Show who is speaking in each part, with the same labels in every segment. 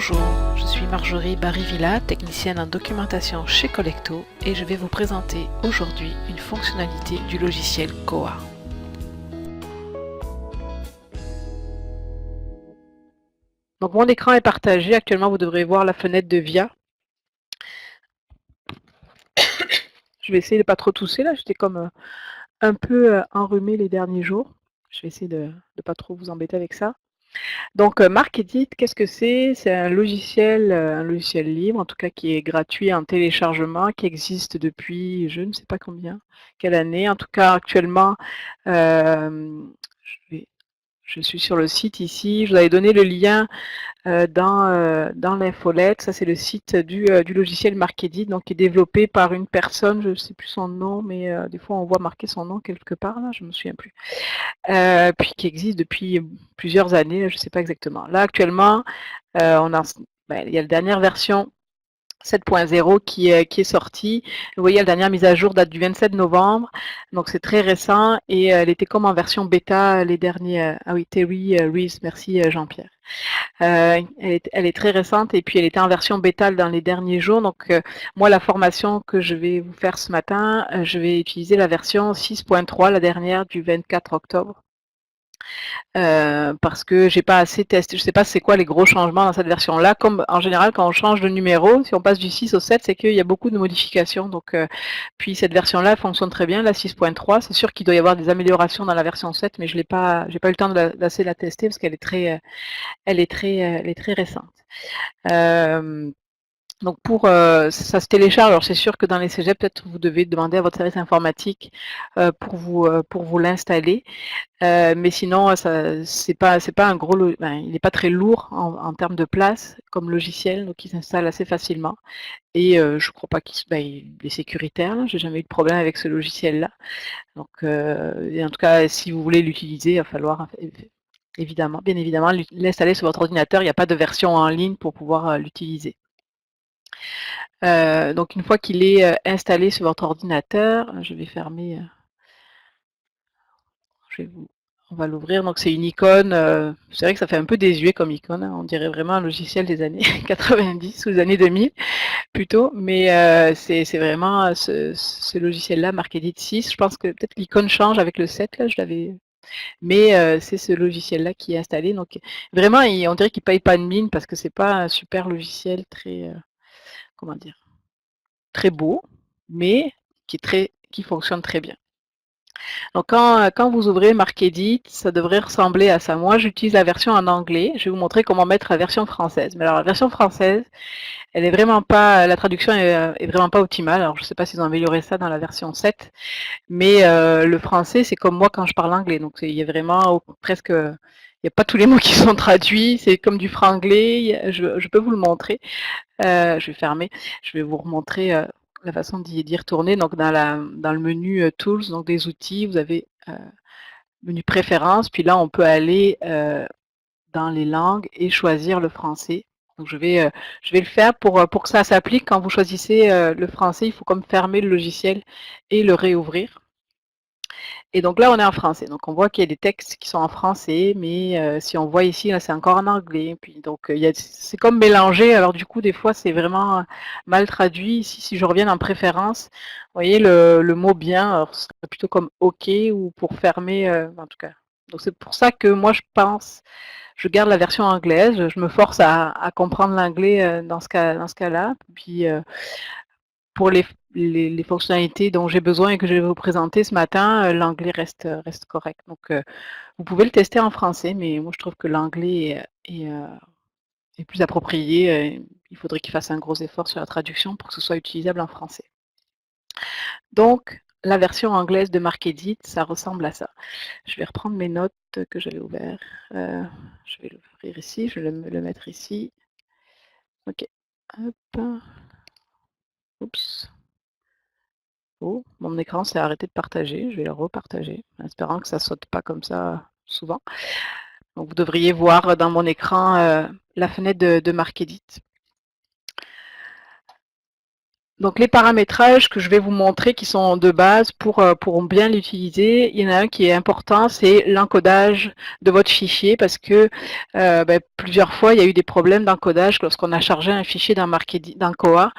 Speaker 1: Bonjour, je suis Marjorie Barry-Villa, technicienne en documentation chez Collecto et je vais vous présenter aujourd'hui une fonctionnalité du logiciel Koha. Donc mon écran est partagé, actuellement vous devrez voir la fenêtre de VIA. Je vais essayer de ne pas trop tousser là, j'étais comme un peu enrhumée les derniers jours. Je vais essayer de ne pas trop vous embêter avec ça. Donc MarkEdit, qu'est-ce que c'est? C'est un logiciel libre, en tout cas qui est gratuit en téléchargement, qui existe depuis je ne sais pas quelle année. En tout cas actuellement, je suis sur le site ici, je vous avais donné le lien dans l'infolette. Ça c'est le site du logiciel MarkEdit, donc qui est développé par une personne, je ne sais plus son nom, mais des fois on voit marquer son nom quelque part, là, je ne me souviens plus. Puis qui existe depuis plusieurs années, je ne sais pas exactement. Là actuellement, il y a la dernière version 7.0 qui est sortie. Vous voyez, la dernière mise à jour date du 27 novembre, donc c'est très récent et elle était comme en version bêta les derniers. Ah oui, Terry Reese, merci Jean-Pierre. Elle est très récente et puis elle était en version bêta dans les derniers jours. Donc moi, la formation que je vais vous faire ce matin, je vais utiliser la version 6.3, la dernière du 24 octobre. Parce que j'ai pas assez testé. Je sais pas c'est quoi les gros changements dans cette version-là. Comme en général, quand on change de numéro, si on passe du 6 au 7, c'est qu'il y a beaucoup de modifications. Donc, puis cette version-là fonctionne très bien, la 6.3. C'est sûr qu'il doit y avoir des améliorations dans la version 7, mais j'ai pas eu le temps d'assez la tester parce qu'elle est elle est très récente. Donc ça se télécharge. Alors c'est sûr que dans les cégeps, peut-être vous devez demander à votre service informatique pour vous l'installer. Mais sinon, c'est pas un gros, il n'est pas très lourd en termes de place comme logiciel, donc il s'installe assez facilement. Et je crois pas il est sécuritaire. J'ai jamais eu de problème avec ce logiciel-là. Donc, et en tout cas, si vous voulez l'utiliser, il va falloir bien évidemment, l'installer sur votre ordinateur. Il n'y a pas de version en ligne pour pouvoir l'utiliser. Donc une fois qu'il est installé sur votre ordinateur, je vais fermer, on va l'ouvrir. Donc c'est une icône, c'est vrai que ça fait un peu désuet comme icône, hein. On dirait vraiment un logiciel des années 90 ou des années 2000 plutôt, mais c'est vraiment ce logiciel-là, MarkEdit 6. Je pense que peut-être l'icône change avec le 7, là, je l'avais. Mais c'est ce logiciel-là qui est installé. Donc vraiment, on dirait qu'il ne paye pas de mine parce que c'est pas un super logiciel très, comment dire, très beau, mais qui fonctionne très bien. Donc quand vous ouvrez MarkEdit, ça devrait ressembler à ça. Moi, j'utilise la version en anglais. Je vais vous montrer comment mettre la version française. Mais alors la version française, elle est vraiment pas, la traduction est vraiment pas optimale. Alors je ne sais pas s'ils ont amélioré ça dans la version 7, mais le français, c'est comme moi quand je parle anglais. Donc il y a vraiment presque, il n'y a pas tous les mots qui sont traduits. C'est comme du franglais. Je peux vous le montrer. Je vais fermer. Je vais vous remontrer la façon d'y retourner. Donc dans le menu Tools, donc des outils, vous avez menu Préférences, puis là on peut aller dans les langues et choisir le français. Donc je vais le faire pour que ça s'applique. Quand vous choisissez le français, il faut comme fermer le logiciel et le réouvrir. Et donc là, on est en français. Donc on voit qu'il y a des textes qui sont en français, mais si on voit ici, là, c'est encore en anglais. Puis donc c'est comme mélangé. Alors du coup, des fois, c'est vraiment mal traduit. Ici, si je reviens en préférence, vous voyez le mot bien, alors ce serait plutôt comme OK ou pour fermer, en tout cas. Donc c'est pour ça que moi, je garde la version anglaise. Je me force à comprendre l'anglais dans ce cas-là. Puis pour les fonctionnalités dont j'ai besoin et que je vais vous présenter ce matin, l'anglais reste correct. Donc, vous pouvez le tester en français, mais moi je trouve que l'anglais est plus approprié. Il faudrait qu'il fasse un gros effort sur la traduction pour que ce soit utilisable en français. Donc, la version anglaise de MarkEdit, ça ressemble à ça. Je vais reprendre mes notes que j'avais ouvertes. Je vais l'ouvrir ici, je vais le mettre ici. Ok. Hop. Oups. Oh, mon écran s'est arrêté de partager, je vais le repartager, en espérant que ça ne saute pas comme ça souvent. Donc vous devriez voir dans mon écran la fenêtre de MarkEdit. Donc les paramétrages que je vais vous montrer qui sont de base pour bien l'utiliser, il y en a un qui est important, c'est l'encodage de votre fichier parce que plusieurs fois il y a eu des problèmes d'encodage lorsqu'on a chargé un fichier d'un Koha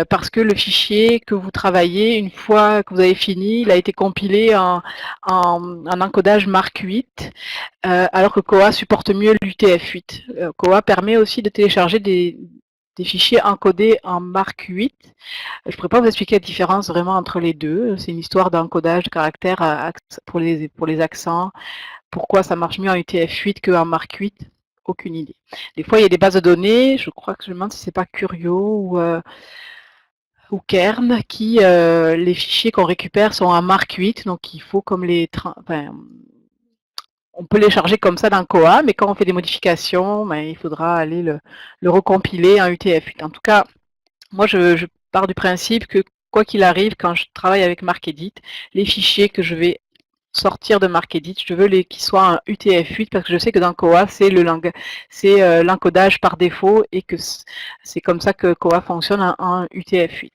Speaker 1: parce que le fichier que vous travaillez, une fois que vous avez fini, il a été compilé en encodage Mark 8 alors que Koha supporte mieux l'UTF-8. Koha permet aussi de télécharger des fichiers encodés en Mark 8. Je ne pourrais pas vous expliquer la différence vraiment entre les deux. C'est une histoire d'encodage de caractères pour les accents. Pourquoi ça marche mieux en UTF-8 qu'en Mark 8? Aucune idée. Des fois, il y a des bases de données, je crois que je me demande si c'est pas Curio ou Kern, qui les fichiers qu'on récupère sont en Mark 8, donc il faut comme on peut les charger comme ça dans Koha, mais quand on fait des modifications, il faudra aller le recompiler en UTF-8. En tout cas, moi, je pars du principe que quoi qu'il arrive, quand je travaille avec MarcEdit, les fichiers que je vais sortir de MarcEdit, je veux qu'ils soient en UTF-8 parce que je sais que dans Koha, c'est l'encodage par défaut et que c'est comme ça que Koha fonctionne en UTF-8.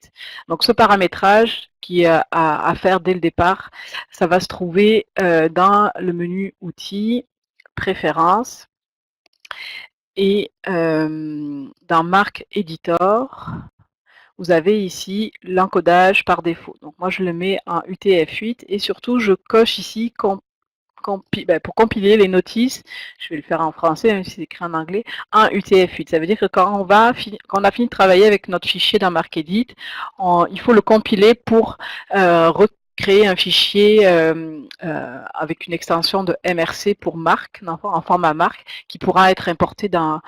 Speaker 1: Donc ce paramétrage qui est à faire dès le départ, ça va se trouver dans le menu Outils, Préférences et dans MarcEditor. Vous avez ici l'encodage par défaut. Donc moi je le mets en UTF-8 et surtout je coche ici pour compiler les notices, je vais le faire en français, même si c'est écrit en anglais, en UTF-8. Ça veut dire que quand on a fini de travailler avec notre fichier dans MarcEdit, il faut le compiler pour recréer un fichier avec une extension de MRC pour Marc, en format Marc, qui pourra être importé dans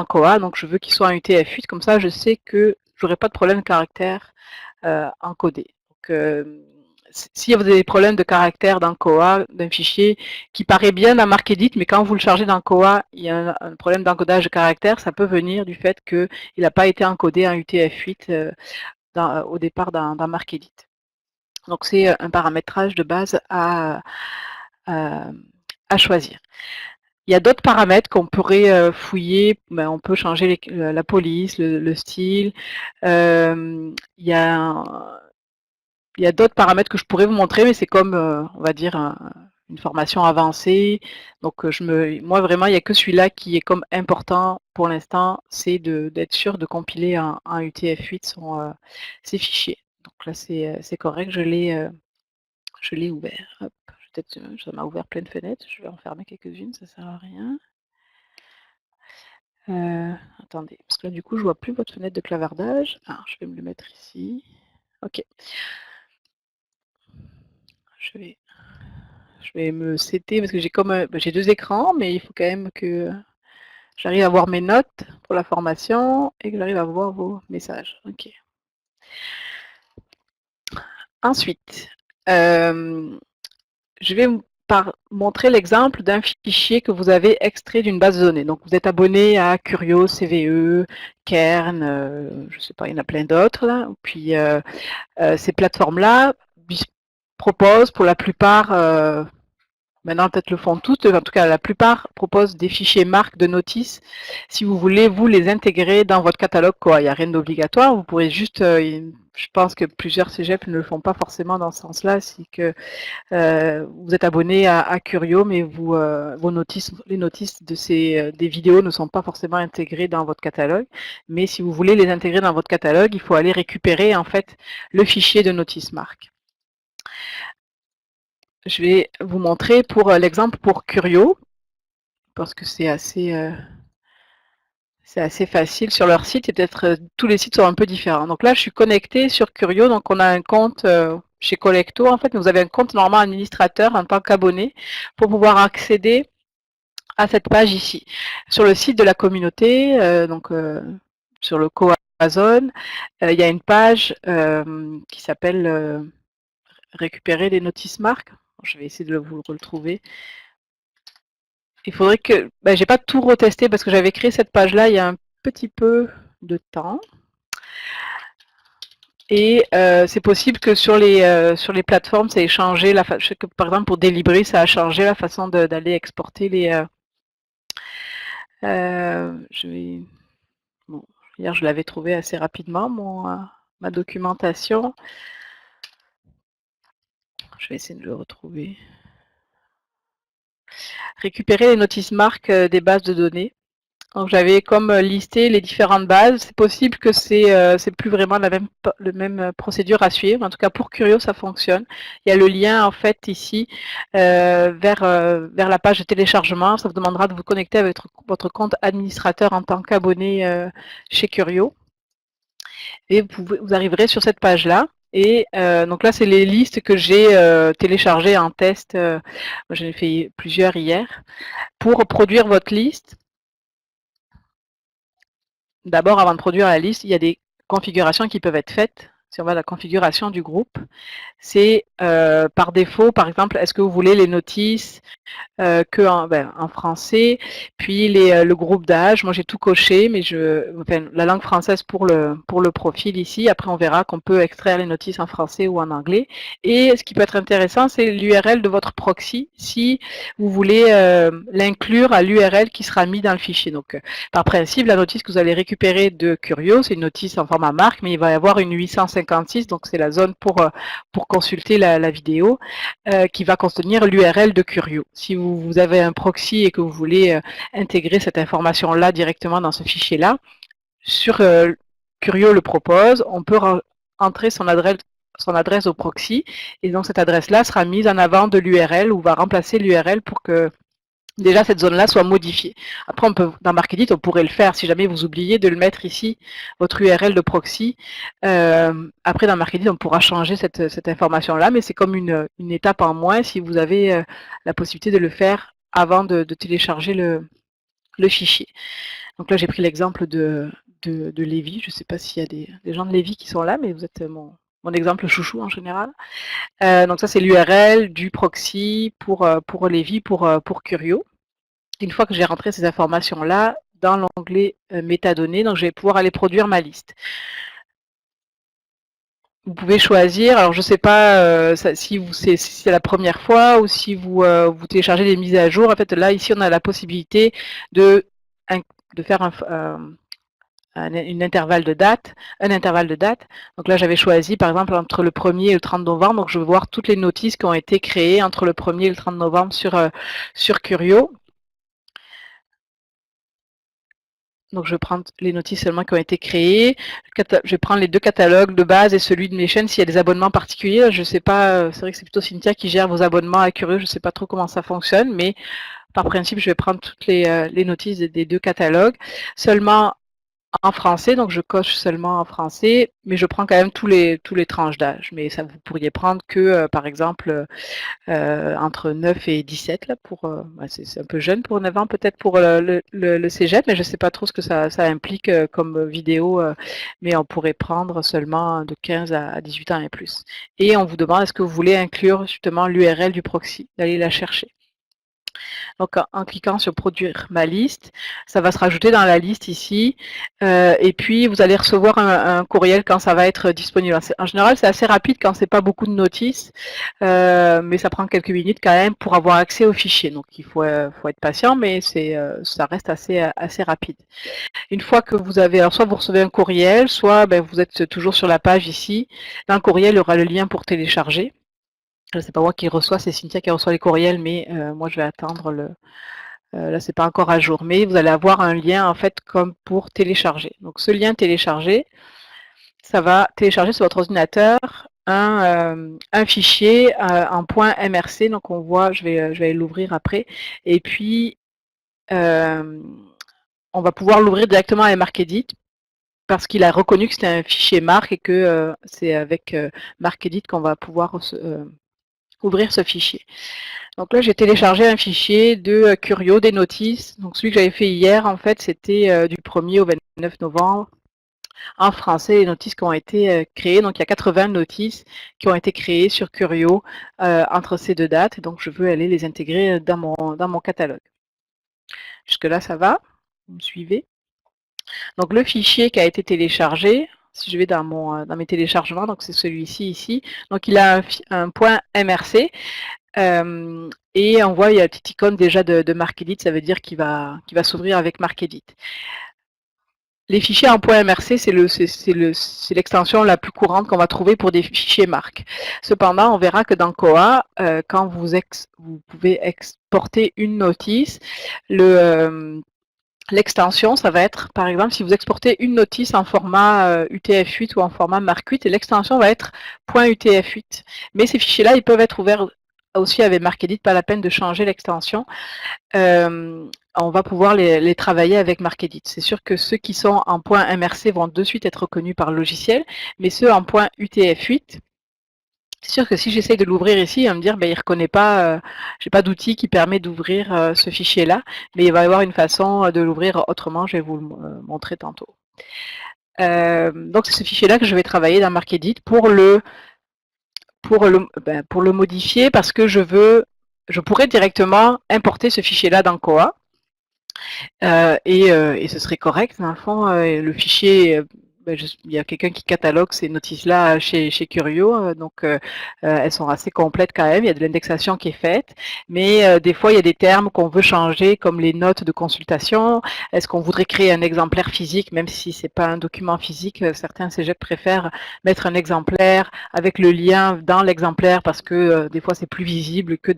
Speaker 1: Koha. Donc je veux qu'il soit en UTF-8, comme ça je sais que je n'aurai pas de problème de caractère encodé. Donc, si vous avez des problèmes de caractère dans Koha, d'un fichier qui paraît bien dans MarcEdit, mais quand vous le chargez dans Koha, il y a un problème d'encodage de caractère, ça peut venir du fait qu'il n'a pas été encodé en UTF-8 au départ dans MarcEdit. Donc c'est un paramétrage de base à choisir. Il y a d'autres paramètres qu'on pourrait fouiller. On peut changer la police, le style. Il y a d'autres paramètres que je pourrais vous montrer, mais c'est comme, on va dire, une formation avancée. Donc, moi, vraiment, il n'y a que celui-là qui est comme important pour l'instant, c'est d'être sûr de compiler en UTF-8 ces fichiers. Donc là, c'est correct, je l'ai ouvert. Hop, ça m'a ouvert plein de fenêtres. Je vais en fermer quelques-unes, ça ne sert à rien. Attendez, parce que là, du coup, je ne vois plus votre fenêtre de clavardage. Ah, je vais me le mettre ici. OK. Je vais me setter parce que j'ai deux écrans, mais il faut quand même que j'arrive à voir mes notes pour la formation et que j'arrive à voir vos messages. OK. Ensuite, je vais montrer l'exemple d'un fichier que vous avez extrait d'une base de données. Donc, vous êtes abonné à Curio, CVE, Kern, je ne sais pas, il y en a plein d'autres là. Puis, ces plateformes-là proposent pour la plupart maintenant, peut-être le font toutes. En tout cas, la plupart proposent des fichiers marques de notices. Si vous voulez, vous les intégrer dans votre catalogue, quoi. Il n'y a rien d'obligatoire. Vous pourrez juste, je pense que plusieurs cégeps ne le font pas forcément dans ce sens-là. C'est que vous êtes abonné à Curio, mais vos notices, les notices des vidéos ne sont pas forcément intégrées dans votre catalogue. Mais si vous voulez les intégrer dans votre catalogue, il faut aller récupérer en fait le fichier de notices marques. Je vais vous montrer pour l'exemple pour Curio, parce que c'est assez facile sur leur site et peut-être tous les sites sont un peu différents. Donc là, je suis connectée sur Curio, donc on a un compte chez Collecto. En fait, vous avez un compte normalement administrateur en tant qu'abonné pour pouvoir accéder à cette page ici. Sur le site de la communauté, sur le Coazone, il y a une page qui s'appelle récupérer les notices marques. Je vais essayer de vous le retrouver. Il faudrait que... j'ai pas tout retesté parce que j'avais créé cette page-là il y a un petit peu de temps. Et c'est possible que sur les plateformes, ça ait changé. Je sais que par exemple pour Délibri, ça a changé la façon d'aller exporter les... Bon, hier, je l'avais trouvé assez rapidement, ma documentation. Je vais essayer de le retrouver. Récupérer les notices marques des bases de données. Donc j'avais comme listé les différentes bases. C'est possible que c'est plus vraiment le même procédure à suivre. En tout cas pour Curio ça fonctionne. Il y a le lien en fait ici vers la page de téléchargement. Ça vous demandera de vous connecter avec votre compte administrateur en tant qu'abonné chez Curio. Et vous arriverez sur cette page là. Et donc là c'est les listes que j'ai téléchargées en test. J'en ai fait plusieurs hier. Pour produire votre liste, d'abord, avant de produire la liste, il y a des configurations qui peuvent être faites. Si on va à la configuration du groupe, c'est par défaut, par exemple, est-ce que vous voulez les notices que en français, puis le groupe d'âge, moi j'ai tout coché, mais la langue française pour le profil ici. Après, on verra qu'on peut extraire les notices en français ou en anglais. Et ce qui peut être intéressant, c'est l'URL de votre proxy, si vous voulez l'inclure à l'URL qui sera mis dans le fichier. Donc, par principe, la notice que vous allez récupérer de Curio, c'est une notice en format marque, mais il va y avoir une 856, donc c'est la zone pour consulter la vidéo, qui va contenir l'URL de Curio. Si vous avez un proxy et que vous voulez intégrer cette information-là directement dans ce fichier-là, sur Curio le propose, on peut entrer son adresse au proxy, et donc cette adresse-là sera mise en avant de l'URL ou va remplacer l'URL pour que déjà cette zone-là soit modifiée. Après, dans MarkEdit, on pourrait le faire si jamais vous oubliez de le mettre ici, votre URL de proxy. Après, dans MarkEdit, on pourra changer cette information-là, mais c'est comme une étape en moins si vous avez la possibilité de le faire avant de télécharger le fichier. Donc là, j'ai pris l'exemple de Lévi. Je ne sais pas s'il y a des gens de Lévi qui sont là, mais vous êtes mon exemple chouchou en général. Donc ça, c'est l'URL du proxy pour Lévi, pour Curio. Une fois que j'ai rentré ces informations-là dans l'onglet métadonnées, donc je vais pouvoir aller produire ma liste. Vous pouvez choisir, alors je ne sais pas si c'est la première fois ou si vous téléchargez des mises à jour. En fait, là, ici, on a la possibilité de faire un intervalle de date. Donc là, j'avais choisi, par exemple, entre le 1er et le 30 novembre. Donc, je veux voir toutes les notices qui ont été créées entre le 1er et le 30 novembre sur Curio. Donc, je prends les notices seulement qui ont été créées. Je vais prendre les deux catalogues de base et celui de mes chaînes s'il y a des abonnements particuliers. Je ne sais pas, c'est vrai que c'est plutôt Cynthia qui gère vos abonnements à Curio. Je ne sais pas trop comment ça fonctionne, mais par principe, je vais prendre toutes les notices des deux catalogues. Seulement en français, donc je coche seulement en français, mais je prends quand même tous les tranches d'âge. Mais ça, vous pourriez prendre que, par exemple, entre 9 et 17, là, c'est un peu jeune pour 9 ans, peut-être pour le cégep, mais je ne sais pas trop ce que ça implique comme vidéo, mais on pourrait prendre seulement de 15 à 18 ans et plus. Et on vous demande, est-ce que vous voulez inclure justement l'URL du proxy, d'aller la chercher. Donc en cliquant sur produire ma liste, ça va se rajouter dans la liste ici, et puis vous allez recevoir un courriel quand ça va être disponible. En général, c'est assez rapide quand c'est pas beaucoup de notices, mais ça prend quelques minutes quand même pour avoir accès au fichier. Donc il faut être patient, mais ça reste assez rapide. Une fois que vous avez, alors soit vous recevez un courriel, soit vous êtes toujours sur la page ici. Dans le courriel, il y aura le lien pour télécharger. C'est pas moi qui reçois, c'est Cynthia qui reçoit les courriels, mais moi je vais attendre là c'est pas encore à jour. Mais vous allez avoir un lien en fait comme pour télécharger. Donc ce lien télécharger, ça va télécharger sur votre ordinateur un fichier en .mrc. Donc on voit, je vais aller l'ouvrir après. Et puis on va pouvoir l'ouvrir directement avec MarkEdit parce qu'il a reconnu que c'était un fichier marque et que c'est avec MarkEdit qu'on va pouvoir ouvrir ce fichier. Donc là, j'ai téléchargé un fichier de Curio, des notices. Donc celui que j'avais fait hier, en fait, c'était du 1er au 29 novembre. En français, les notices qui ont été créées. Donc il y a 80 notices qui ont été créées sur Curio entre ces deux dates. Donc je veux aller les intégrer dans mon catalogue. Jusque-là, ça va? Vous me suivez? Donc le fichier qui a été téléchargé, si je vais dans mes téléchargements, donc c'est celui-ci ici. Donc il a un .mrc. Et on voit, il y a la petite icône déjà de MarkEdit, ça veut dire qu'il va s'ouvrir avec MarkEdit. les fichiers en .mrc, c'est l'extension la plus courante qu'on va trouver pour des fichiers marques. Cependant, on verra que dans Koha, quand vous pouvez exporter une notice, l'extension, ça va être, par exemple, si vous exportez une notice en format UTF-8 ou en format MARC-8, l'extension va être .utf8. Mais ces fichiers-là, ils peuvent être ouverts aussi avec MarcEdit, pas la peine de changer l'extension. On va pouvoir les travailler avec MarcEdit. C'est sûr que ceux qui sont en .mrc vont de suite être reconnus par le logiciel, mais ceux en .utf8, c'est sûr que si j'essaye de l'ouvrir ici, il va me dire, ben, il ne reconnaît pas, j'ai pas d'outil qui permet d'ouvrir ce fichier-là, mais il va y avoir une façon de l'ouvrir autrement, je vais vous le montrer tantôt. Donc c'est ce fichier-là que je vais travailler dans MarcEdit pour le modifier parce que je pourrais directement importer ce fichier-là dans Koha. Et ce serait correct, dans le fond, le fichier, il y a quelqu'un qui catalogue ces notices-là chez Curio, donc elles sont assez complètes quand même, il y a de l'indexation qui est faite, mais des fois il y a des termes qu'on veut changer, comme les notes de consultation. Est-ce qu'on voudrait créer un exemplaire physique, même si c'est pas un document physique, certains cégeps préfèrent mettre un exemplaire avec le lien dans l'exemplaire, parce que des fois c'est plus visible que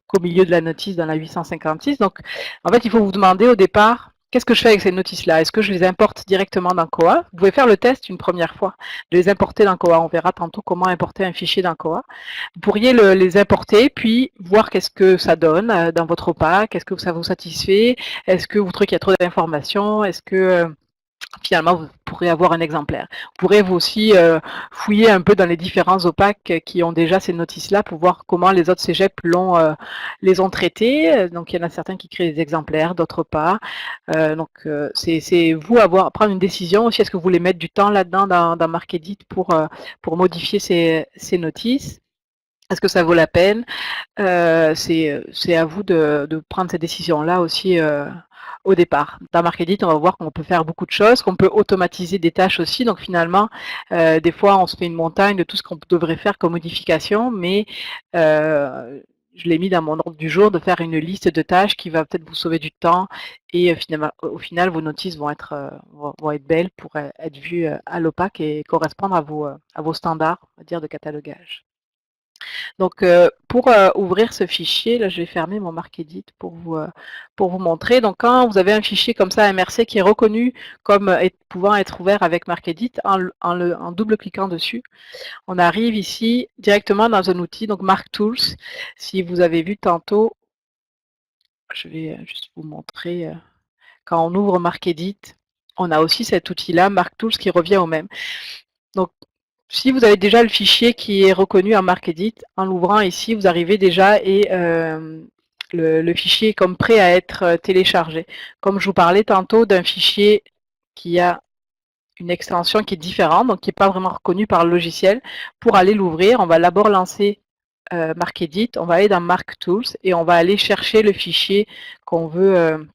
Speaker 1: qu'au milieu de la notice dans la 856. Donc en fait, il faut vous demander au départ, qu'est-ce que je fais avec ces notices-là? Est-ce que je les importe directement dans Koha? Vous pouvez faire le test une première fois, de les importer dans Koha. On verra tantôt comment importer un fichier dans Koha. Vous pourriez les importer, puis voir qu'est-ce que ça donne dans votre OPAC. Est-ce que ça vous satisfait? Est-ce que vous trouvez qu'il y a trop d'informations? Est-ce que finalement, vous pourrez avoir un exemplaire. Vous pourrez vous aussi fouiller un peu dans les différents OPAC qui ont déjà ces notices-là pour voir comment les autres cégeps les ont traités. Donc, il y en a certains qui créent des exemplaires, d'autres pas. Donc, c'est vous à prendre une décision aussi. Est-ce que vous voulez mettre du temps là-dedans dans MarcEdit pour modifier ces notices? Est-ce que ça vaut la peine? C'est à vous de prendre cette décision-là aussi au départ. Dans MarcEdit, on va voir qu'on peut faire beaucoup de choses, qu'on peut automatiser des tâches aussi. Donc finalement, des fois, on se fait une montagne de tout ce qu'on devrait faire comme modification, mais je l'ai mis dans mon ordre du jour de faire une liste de tâches qui va peut-être vous sauver du temps et finalement, au final, vos notices vont être belles pour être vues à l'OPAC et correspondre à vos standards, on va dire, de catalogage. Donc, pour ouvrir ce fichier, là, je vais fermer mon MarcEdit pour vous montrer. Donc, quand vous avez un fichier comme ça, MRC, qui est reconnu comme pouvant être ouvert avec MarcEdit, en double-cliquant dessus, on arrive ici directement dans un outil, donc MarcTools. Si vous avez vu tantôt, je vais juste vous montrer, quand on ouvre MarcEdit, on a aussi cet outil-là, MarcTools, qui revient au même. Donc, si vous avez déjà le fichier qui est reconnu en MarcEdit, en l'ouvrant ici, vous arrivez déjà et le fichier est comme prêt à être téléchargé. Comme je vous parlais tantôt d'un fichier qui a une extension qui est différente, donc qui n'est pas vraiment reconnue par le logiciel, pour aller l'ouvrir, on va d'abord lancer MarcEdit, on va aller dans MarcTools et on va aller chercher le fichier qu'on veut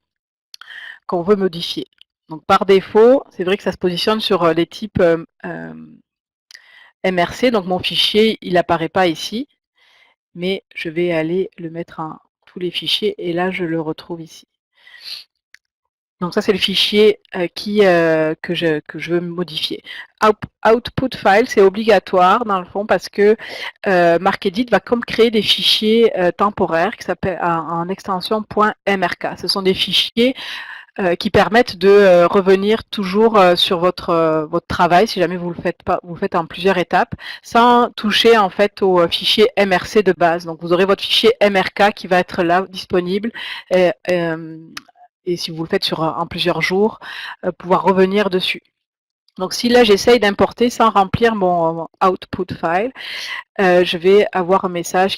Speaker 1: modifier. Donc par défaut, c'est vrai que ça se positionne sur les types MRC, donc mon fichier, il n'apparaît pas ici, mais je vais aller le mettre en tous les fichiers et là, je le retrouve ici. Donc ça, c'est le fichier que je veux modifier. Output file, c'est obligatoire dans le fond parce que MarcEdit va comme créer des fichiers temporaires qui s'appellent en extension .mrk. Ce sont des fichiers qui permettent de revenir toujours sur votre travail, si jamais vous le faites en plusieurs étapes, sans toucher en fait au fichier MRC de base. Donc vous aurez votre fichier MRK qui va être là disponible et si vous le faites en plusieurs jours, pouvoir revenir dessus. Donc si là j'essaye d'importer sans remplir mon output file, je vais avoir un message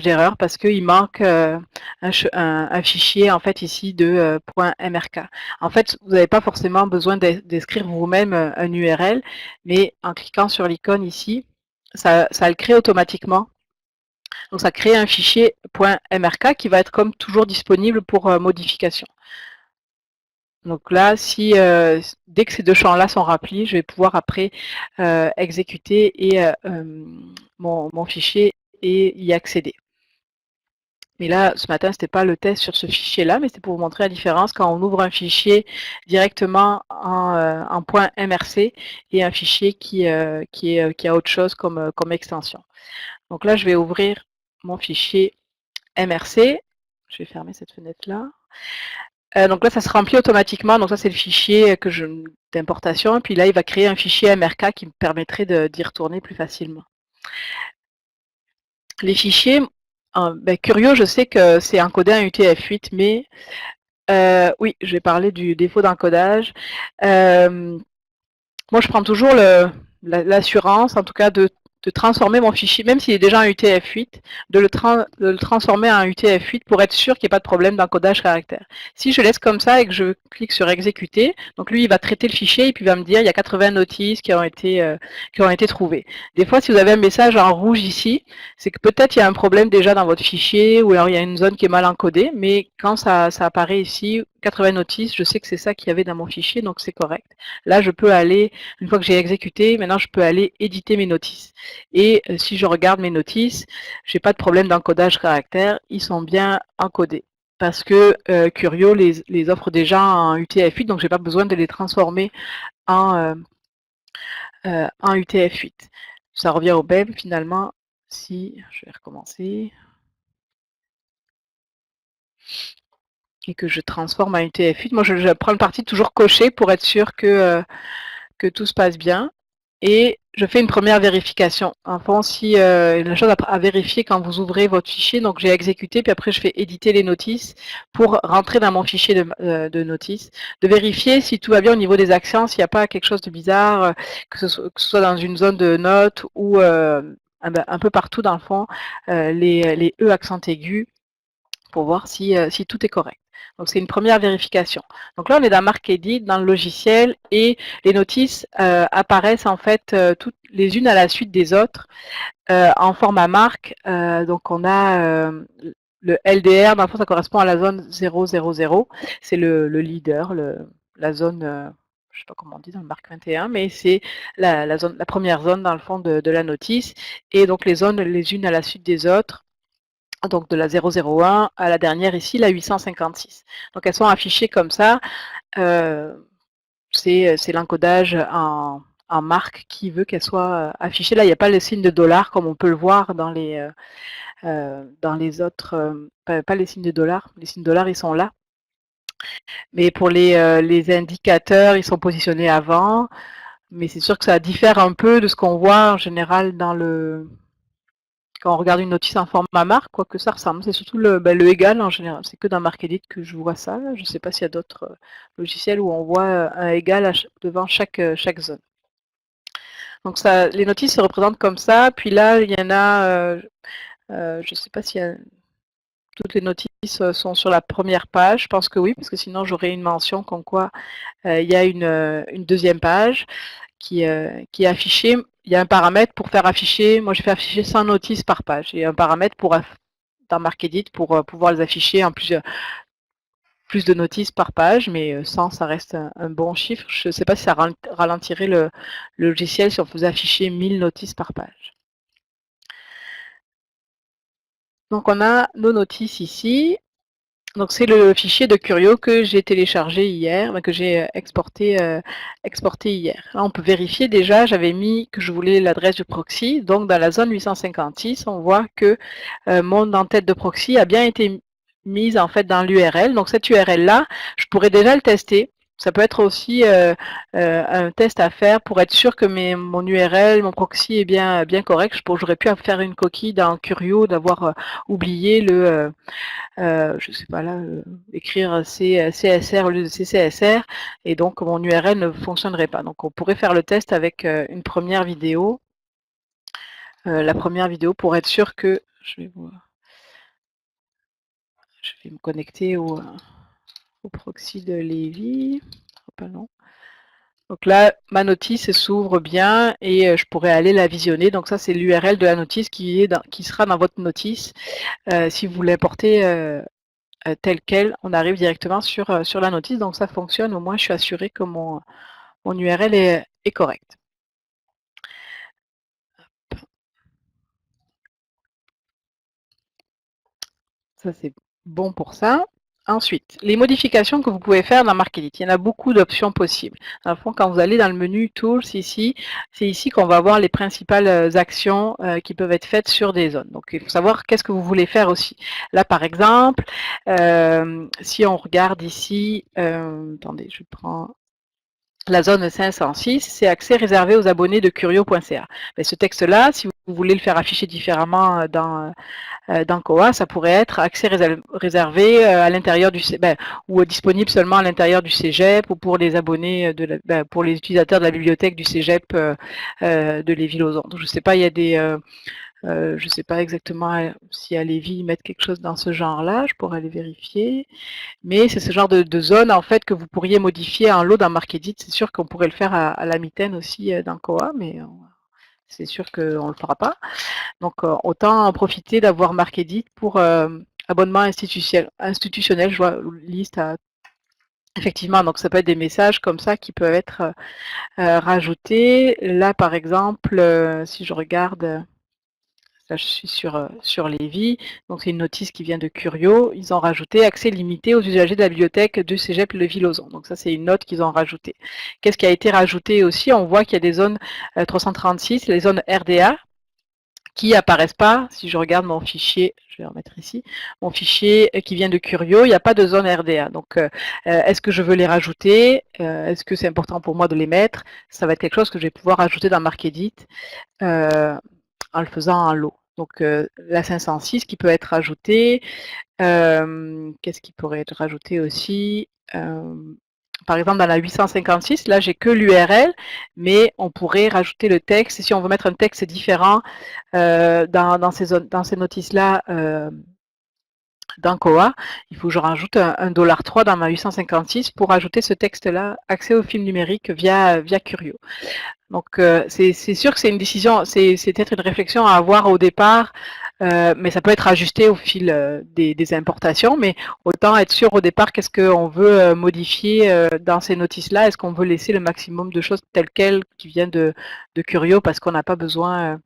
Speaker 1: d'erreur parce qu'il manque un fichier en fait ici de .mrk. En fait, vous n'avez pas forcément besoin d'écrire vous-même un URL, mais en cliquant sur l'icône ici, ça le crée automatiquement. Donc ça crée un fichier .mrk qui va être comme toujours disponible pour modification. Donc là, dès que ces deux champs-là sont remplis, je vais pouvoir après exécuter mon fichier et y accéder. Mais là, ce matin, ce n'était pas le test sur ce fichier-là, mais c'était pour vous montrer la différence quand on ouvre un fichier directement en point MRC et un fichier qui a autre chose comme extension. Donc là, je vais ouvrir mon fichier MRC. Je vais fermer cette fenêtre-là. Donc là, ça se remplit automatiquement. Donc ça, c'est le fichier d'importation. Et puis là, il va créer un fichier MRK qui me permettrait d'y retourner plus facilement. Les fichiers, Curio, je sais que c'est encodé en UTF-8, mais oui, je vais parler du défaut d'encodage. Moi, je prends toujours l'assurance, en tout cas, de transformer mon fichier, même s'il est déjà en UTF-8, de le transformer en UTF-8 pour être sûr qu'il n'y ait pas de problème d'encodage caractère. Si je laisse comme ça et que je clique sur exécuter, donc lui, il va traiter le fichier et puis il va me dire il y a 80 notices qui ont été trouvées. Des fois, si vous avez un message en rouge ici, c'est que peut-être il y a un problème déjà dans votre fichier ou alors il y a une zone qui est mal encodée, mais quand ça apparaît ici, 80 notices, je sais que c'est ça qu'il y avait dans mon fichier, donc c'est correct. Là, je peux aller, une fois que j'ai exécuté, maintenant je peux aller éditer mes notices. Et si je regarde mes notices, j'ai pas de problème d'encodage caractère, ils sont bien encodés. Parce que Curio les offre déjà en UTF-8, donc j'ai pas besoin de les transformer en UTF-8. Ça revient au même finalement. Si je vais recommencer et que je transforme en UTF-8, moi je prends le parti de toujours cocher pour être sûr que tout se passe bien. Et je fais une première vérification. Enfin, si la chose à vérifier quand vous ouvrez votre fichier, donc j'ai exécuté, puis après je fais éditer les notices pour rentrer dans mon fichier de notices, de vérifier si tout va bien au niveau des accents, s'il n'y a pas quelque chose de bizarre, que ce soit dans une zone de notes ou un peu partout dans le fond, les E accent aigus, pour voir si tout est correct. Donc c'est une première vérification. Donc là on est dans Mark Edit, dans le logiciel, et les notices apparaissent en fait toutes les unes à la suite des autres en format marque. Donc on a le LDR, dans le fond ça correspond à la zone 000, c'est le leader, la zone, je ne sais pas comment on dit dans le Mark 21, mais c'est la première zone dans le fond de la notice, et donc les zones les unes à la suite des autres, donc de la 001 à la dernière ici, la 856. Donc elles sont affichées comme ça. C'est l'encodage en marque qui veut qu'elles soient affichées. Là, il n'y a pas le signe de dollar comme on peut le voir dans les autres. Pas les signes de dollar. Les signes de dollar, ils sont là. Mais pour les indicateurs, ils sont positionnés avant. Mais c'est sûr que ça diffère un peu de ce qu'on voit en général quand on regarde une notice en format marque, quoi que ça ressemble. C'est surtout le égal en général. C'est que dans Markedit que je vois ça. Là. Je ne sais pas s'il y a d'autres logiciels où on voit un égal devant chaque zone. Donc ça, les notices se représentent comme ça. Puis là, il y en a, je ne sais pas si toutes les notices sont sur la première page. Je pense que oui, parce que sinon j'aurais une mention comme quoi il y a une deuxième page qui est affichée. Il y a un paramètre pour faire afficher, moi j'ai fait afficher 100 notices par page. Il y a un paramètre dans Markedit pour pouvoir les afficher en plus de notices par page, mais 100 ça reste un bon chiffre. Je ne sais pas si ça ralentirait le logiciel si on faisait afficher 1000 notices par page. Donc on a nos notices ici. Donc c'est le fichier de Curio que j'ai téléchargé hier, que j'ai exporté hier. Là on peut vérifier déjà, j'avais mis que je voulais l'adresse du proxy, donc dans la zone 856, on voit que mon en-tête de proxy a bien été mise en fait dans l'URL. Donc cette URL là, je pourrais déjà le tester. Ça peut être aussi un test à faire pour être sûr que mon URL, mon proxy est bien correct. J'aurais pu faire une coquille dans Curio d'avoir oublié je sais pas là, écrire CSR au lieu de CCSR, et donc mon URL ne fonctionnerait pas. Donc on pourrait faire le test avec une première vidéo. La première vidéo pour être sûr que je vais me connecter au proxy de Lévi. Pas long. Donc là, ma notice s'ouvre bien et je pourrais aller la visionner. Donc ça, c'est l'URL de la notice qui sera dans votre notice. Si vous l'importez tel quel, on arrive directement sur la notice. Donc ça fonctionne. Au moins, je suis assurée que mon URL est correct. Ça, c'est bon pour ça. Ensuite, les modifications que vous pouvez faire dans MarkEdit. Il y en a beaucoup d'options possibles. Dans le fond, quand vous allez dans le menu Tools ici, c'est ici qu'on va voir les principales actions qui peuvent être faites sur des zones. Donc, il faut savoir qu'est-ce que vous voulez faire aussi. Là, par exemple, si on regarde ici, attendez, je prends la zone 506, c'est accès réservé aux abonnés de Curio.ca. Ce texte-là, si vous voulez le faire afficher différemment dans Koa, ça pourrait être accès réservé à l'intérieur du ou disponible seulement à l'intérieur du Cégep ou pour les abonnés pour les utilisateurs de la bibliothèque du Cégep de Lévis-Lauzon. Donc je sais pas, il y a des je sais pas exactement si à Lévis ils mettent quelque chose dans ce genre-là, je pourrais aller vérifier. Mais c'est ce genre de zone en fait que vous pourriez modifier en lot dans MarkEdit. C'est sûr qu'on pourrait le faire à la mitaine aussi dans Koa, mais c'est sûr qu'on ne le fera pas. Donc, autant en profiter d'avoir MarkEdit pour abonnement institutionnel. Je vois liste effectivement, donc ça peut être des messages comme ça qui peuvent être rajoutés. Là, par exemple, si je regarde, là je suis sur Lévis, donc c'est une notice qui vient de Curio. Ils ont rajouté accès limité aux usagers de la bibliothèque de Cégep Lévis-Lauzon. Donc ça, c'est une note qu'ils ont rajoutée. Qu'est-ce qui a été rajouté aussi? On voit qu'il y a des zones 336, les zones RDA, qui apparaissent pas. Si je regarde mon fichier, je vais remettre ici, mon fichier qui vient de Curio, il n'y a pas de zone RDA. Donc, est-ce que je veux les rajouter? Est-ce que c'est important pour moi de les mettre? Ça va être quelque chose que je vais pouvoir ajouter dans MarkEdit en le faisant en lot. Donc, la 506 qui peut être rajoutée. Qu'est-ce qui pourrait être rajouté aussi? Par exemple, dans la 856, là, j'ai que l'URL, mais on pourrait rajouter le texte. Et si on veut mettre un texte différent dans ces notices-là, dans Koa, il faut que je rajoute un $3 dans ma 856 pour ajouter ce texte-là, accès au film numérique via Curio. Donc, c'est sûr que c'est une décision, c'est peut-être une réflexion à avoir au départ, mais ça peut être ajusté au fil des importations, mais autant être sûr au départ qu'est-ce qu'on veut modifier dans ces notices-là. Est-ce qu'on veut laisser le maximum de choses telles quelles qui viennent de Curio parce qu'on n'a pas besoin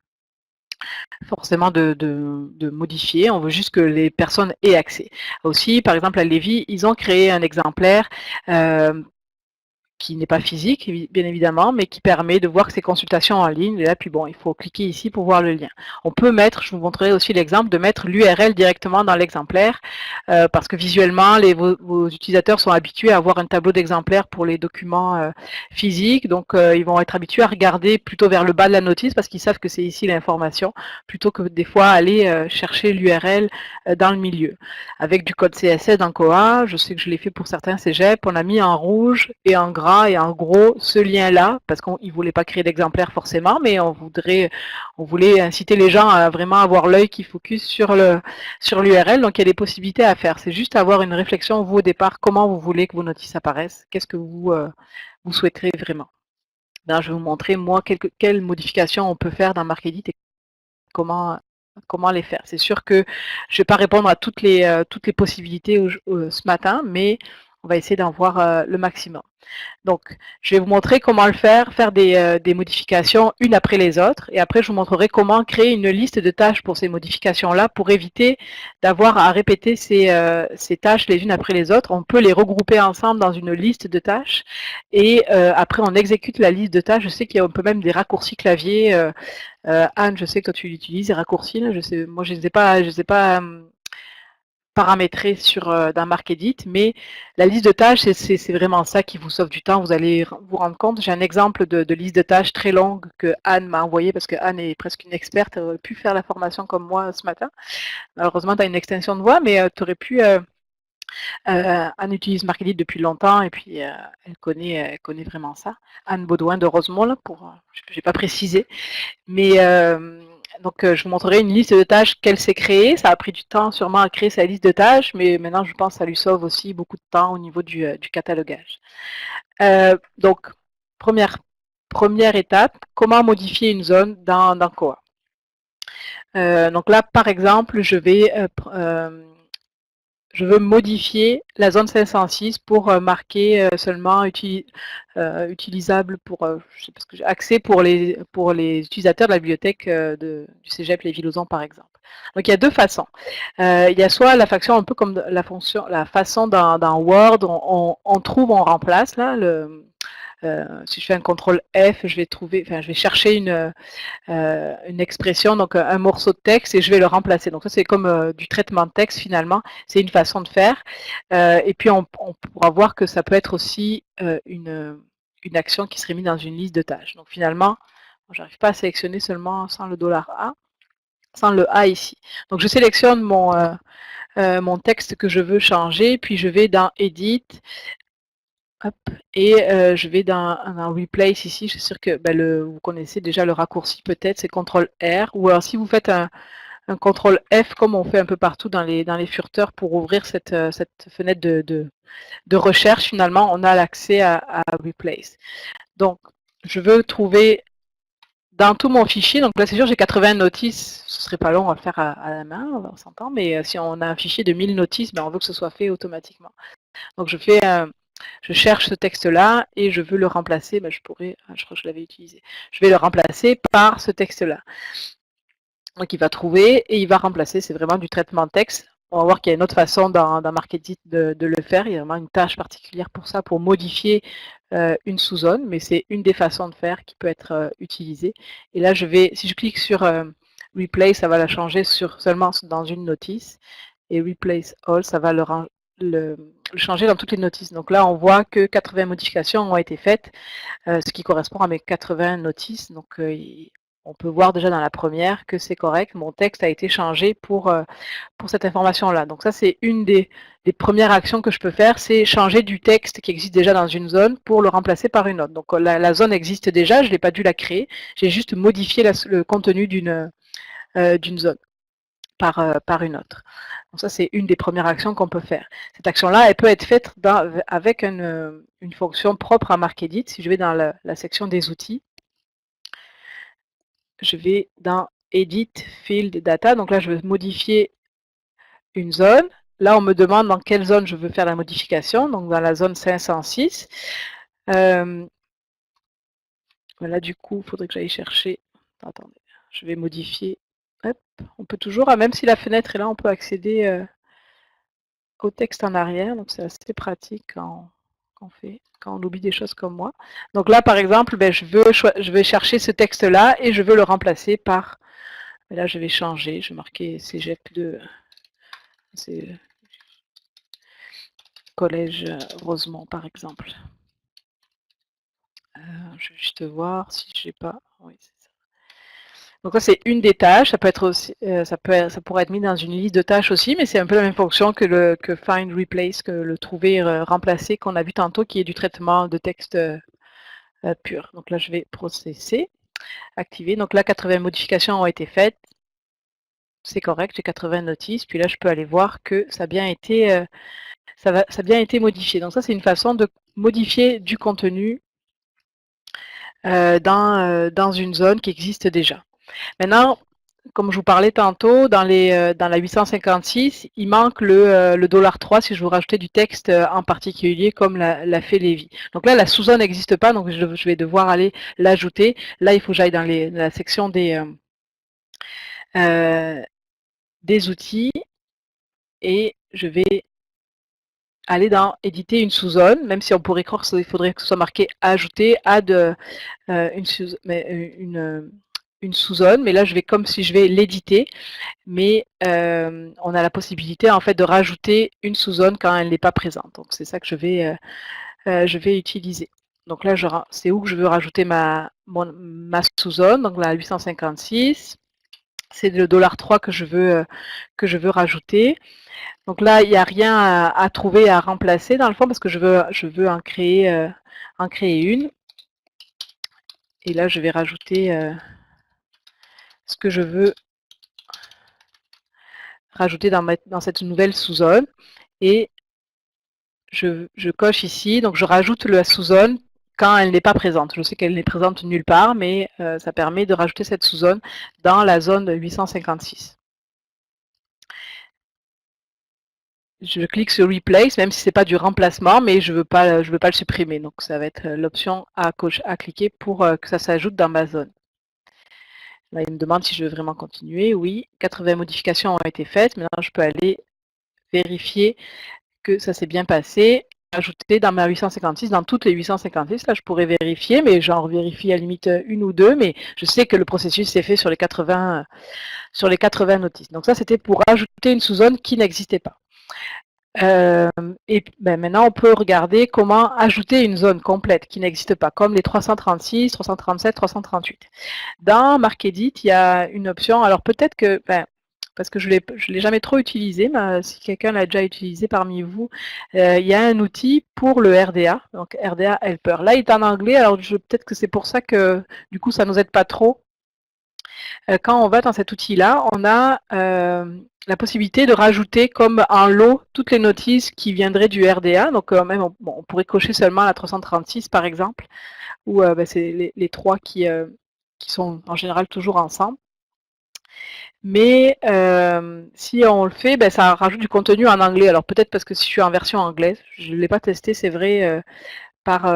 Speaker 1: forcément de modifier, on veut juste que les personnes aient accès. Aussi, par exemple, à Lévis, ils ont créé un exemplaire qui n'est pas physique, bien évidemment, mais qui permet de voir ses consultations en ligne. Et là, puis bon, il faut cliquer ici pour voir le lien. On peut mettre, je vous montrerai aussi l'exemple, de mettre l'URL directement dans l'exemplaire, parce que visuellement, vos utilisateurs sont habitués à avoir un tableau d'exemplaires pour les documents physiques, donc ils vont être habitués à regarder plutôt vers le bas de la notice, parce qu'ils savent que c'est ici l'information, plutôt que des fois aller chercher l'URL dans le milieu. Avec du code CSS dans Koa, je sais que je l'ai fait pour certains cégeps, on a mis en rouge et en gras et en gros ce lien-là, parce qu'ils ne voulaient pas créer d'exemplaires forcément, mais on voulait inciter les gens à vraiment avoir l'œil qui focus sur l'URL, donc il y a des possibilités à faire. C'est juste avoir une réflexion, vous, au départ, comment vous voulez que vos notices apparaissent, qu'est-ce que vous souhaiterez vraiment. Là, je vais vous montrer, moi, quelles modifications on peut faire dans MarkEdit et comment les faire. C'est sûr que je ne vais pas répondre à toutes les possibilités ce matin, mais on va essayer d'en voir le maximum. Donc, je vais vous montrer comment le faire des modifications une après les autres, et après je vous montrerai comment créer une liste de tâches pour ces modifications-là, pour éviter d'avoir à répéter ces tâches les unes après les autres. On peut les regrouper ensemble dans une liste de tâches, et après on exécute la liste de tâches. Je sais qu'il y a un peu même des raccourcis clavier. Anne, je sais que toi tu utilises les raccourcis, là. Moi je ne les ai pas paramétré dans MarkEdit, mais la liste de tâches, c'est vraiment ça qui vous sauve du temps. Vous allez vous rendre compte. J'ai un exemple de liste de tâches très longue que Anne m'a envoyé parce que Anne est presque une experte. Elle aurait pu faire la formation comme moi ce matin. Malheureusement, tu as une extension de voix, mais tu aurais pu. Anne utilise MarkEdit depuis longtemps et puis elle connaît vraiment ça. Anne Baudouin de Rosemont, je n'ai pas précisé, mais donc, je vous montrerai une liste de tâches qu'elle s'est créée. Ça a pris du temps sûrement à créer sa liste de tâches, mais maintenant, je pense que ça lui sauve aussi beaucoup de temps au niveau du catalogage. Donc, première étape, comment modifier une zone dans Koa. Donc là, par exemple, je vais je veux modifier la zone 506 pour marquer seulement utilisable pour, je sais pas ce que accès pour les utilisateurs de la bibliothèque du Cégep Lévi-Lauzon par exemple. Donc il y a deux façons. Il y a soit la façon un peu comme la façon dans Word, on trouve, on remplace là si je fais un contrôle F, je vais chercher une expression, donc un morceau de texte, et je vais le remplacer. Donc ça, c'est comme du traitement de texte finalement. C'est une façon de faire. Et puis on pourra voir que ça peut être aussi une action qui serait mise dans une liste de tâches. Donc finalement, j'arrive pas à sélectionner seulement sans le $A, sans le A ici. Donc je sélectionne mon texte que je veux changer, puis je vais dans Edit, hop, et je vais dans Replace ici. Je suis sûre que vous connaissez déjà le raccourci peut-être, c'est CTRL R, ou alors si vous faites un CTRL F comme on fait un peu partout dans les furteurs pour ouvrir cette fenêtre de recherche, finalement on a l'accès à Replace. Donc je veux trouver dans tout mon fichier, donc là c'est sûr j'ai 80 notices, ce serait pas long à le faire à la main, on s'entend, mais si on a un fichier de 1000 notices, on veut que ce soit fait automatiquement. Donc je cherche ce texte-là et je veux le remplacer, je crois que je l'avais utilisé, je vais le remplacer par ce texte-là. Donc il va trouver et il va remplacer, c'est vraiment du traitement de texte. On va voir qu'il y a une autre façon dans Markedit de le faire, il y a vraiment une tâche particulière pour ça, pour modifier une sous-zone, mais c'est une des façons de faire qui peut être utilisée. Et là, si je clique sur Replace, ça va la changer seulement dans une notice, et Replace All, ça va le changer dans toutes les notices. Donc là, on voit que 80 modifications ont été faites, ce qui correspond à mes 80 notices. Donc on peut voir déjà dans la première que c'est correct, mon texte a été changé pour cette information-là. Donc ça, c'est une des premières actions que je peux faire, c'est changer du texte qui existe déjà dans une zone pour le remplacer par une autre. Donc la zone existe déjà, je n'ai pas dû la créer, j'ai juste modifié le contenu d'une zone par une autre. Donc ça, c'est une des premières actions qu'on peut faire. Cette action-là, elle peut être faite avec une fonction propre à Markedit. Si je vais dans la section des outils, je vais dans Edit Field Data. Donc là, je veux modifier une zone. Là, on me demande dans quelle zone je veux faire la modification. Donc dans la zone 506. Voilà, du coup, il faudrait que j'aille chercher. Attendez, je vais modifier. Hop, on peut toujours, même si la fenêtre est là, on peut accéder au texte en arrière. Donc c'est assez pratique quand on oublie des choses comme moi. Donc là, par exemple, je vais chercher ce texte-là et je veux le remplacer par... Là, je vais changer. Je vais marquer Cégep de... C'est Collège Rosemont, par exemple. Je vais juste voir si je n'ai pas... Oui, c'est ça. Donc ça, c'est une des tâches. Ça peut être aussi, ça pourrait être mis dans une liste de tâches aussi, mais c'est un peu la même fonction que Find, Replace, que le trouver, remplacer, qu'on a vu tantôt, qui est du traitement de texte pur. Donc là, je vais processer, activer. Donc là, 80 modifications ont été faites. C'est correct, j'ai 80 notices. Puis là, je peux aller voir que ça a bien été, modifié. Donc ça, c'est une façon de modifier du contenu dans une zone qui existe déjà. Maintenant, comme je vous parlais tantôt, dans la 856, il manque le $3 si je veux rajouter du texte en particulier, comme l'a fait Lévi. Donc là, la sous-zone n'existe pas, donc je vais devoir aller l'ajouter. Là, il faut que j'aille dans la section des outils et je vais aller dans éditer une sous-zone, même si on pourrait croire qu'il faudrait que ce soit marqué ajouter, add une sous-zone, mais là je vais comme si je vais l'éditer, mais on a la possibilité en fait de rajouter une sous-zone quand elle n'est pas présente. Donc c'est ça que je vais utiliser. Donc là, c'est où que je veux rajouter ma sous-zone, donc la 856. C'est le $3 que je veux rajouter. Donc là, il n'y a rien à trouver, à remplacer dans le fond, parce que je veux en créer une. Et là, je vais rajouter ce que je veux rajouter dans cette nouvelle sous-zone. Et je coche ici, donc je rajoute la sous-zone quand elle n'est pas présente. Je sais qu'elle n'est présente nulle part, mais ça permet de rajouter cette sous-zone dans la zone 856. je clique sur Replace, même si c'est pas du remplacement, mais je veux pas le supprimer. Donc ça va être l'option à cliquer pour que ça s'ajoute dans ma zone. Là, il me demande si je veux vraiment continuer. Oui, 80 modifications ont été faites. Maintenant, je peux aller vérifier que ça s'est bien passé. Ajouter dans ma 856, dans toutes les 856, là, je pourrais vérifier, mais j'en vérifie à la limite une ou deux, mais je sais que le processus s'est fait sur les 80 notices. Donc ça, c'était pour ajouter une sous-zone qui n'existait pas. Et ben, maintenant, on peut regarder comment ajouter une zone complète qui n'existe pas, comme les 336, 337, 338. Dans MarcEdit, il y a une option, alors peut-être que, ben, parce que je ne l'ai jamais trop utilisé, mais si quelqu'un l'a déjà utilisé parmi vous, il y a un outil pour le RDA, donc RDA Helper. Là, il est en anglais, alors peut-être que c'est pour ça que du coup, ça ne nous aide pas trop. Quand on va dans cet outil-là, on a la possibilité de rajouter comme un lot toutes les notices qui viendraient du RDA. Donc même on pourrait cocher seulement la 336 par exemple, ou ben, c'est les trois qui sont en général toujours ensemble. Mais si on le fait, ben, ça rajoute du contenu en anglais. Alors peut-être parce que si je suis en version anglaise, je ne l'ai pas testé, c'est vrai, par...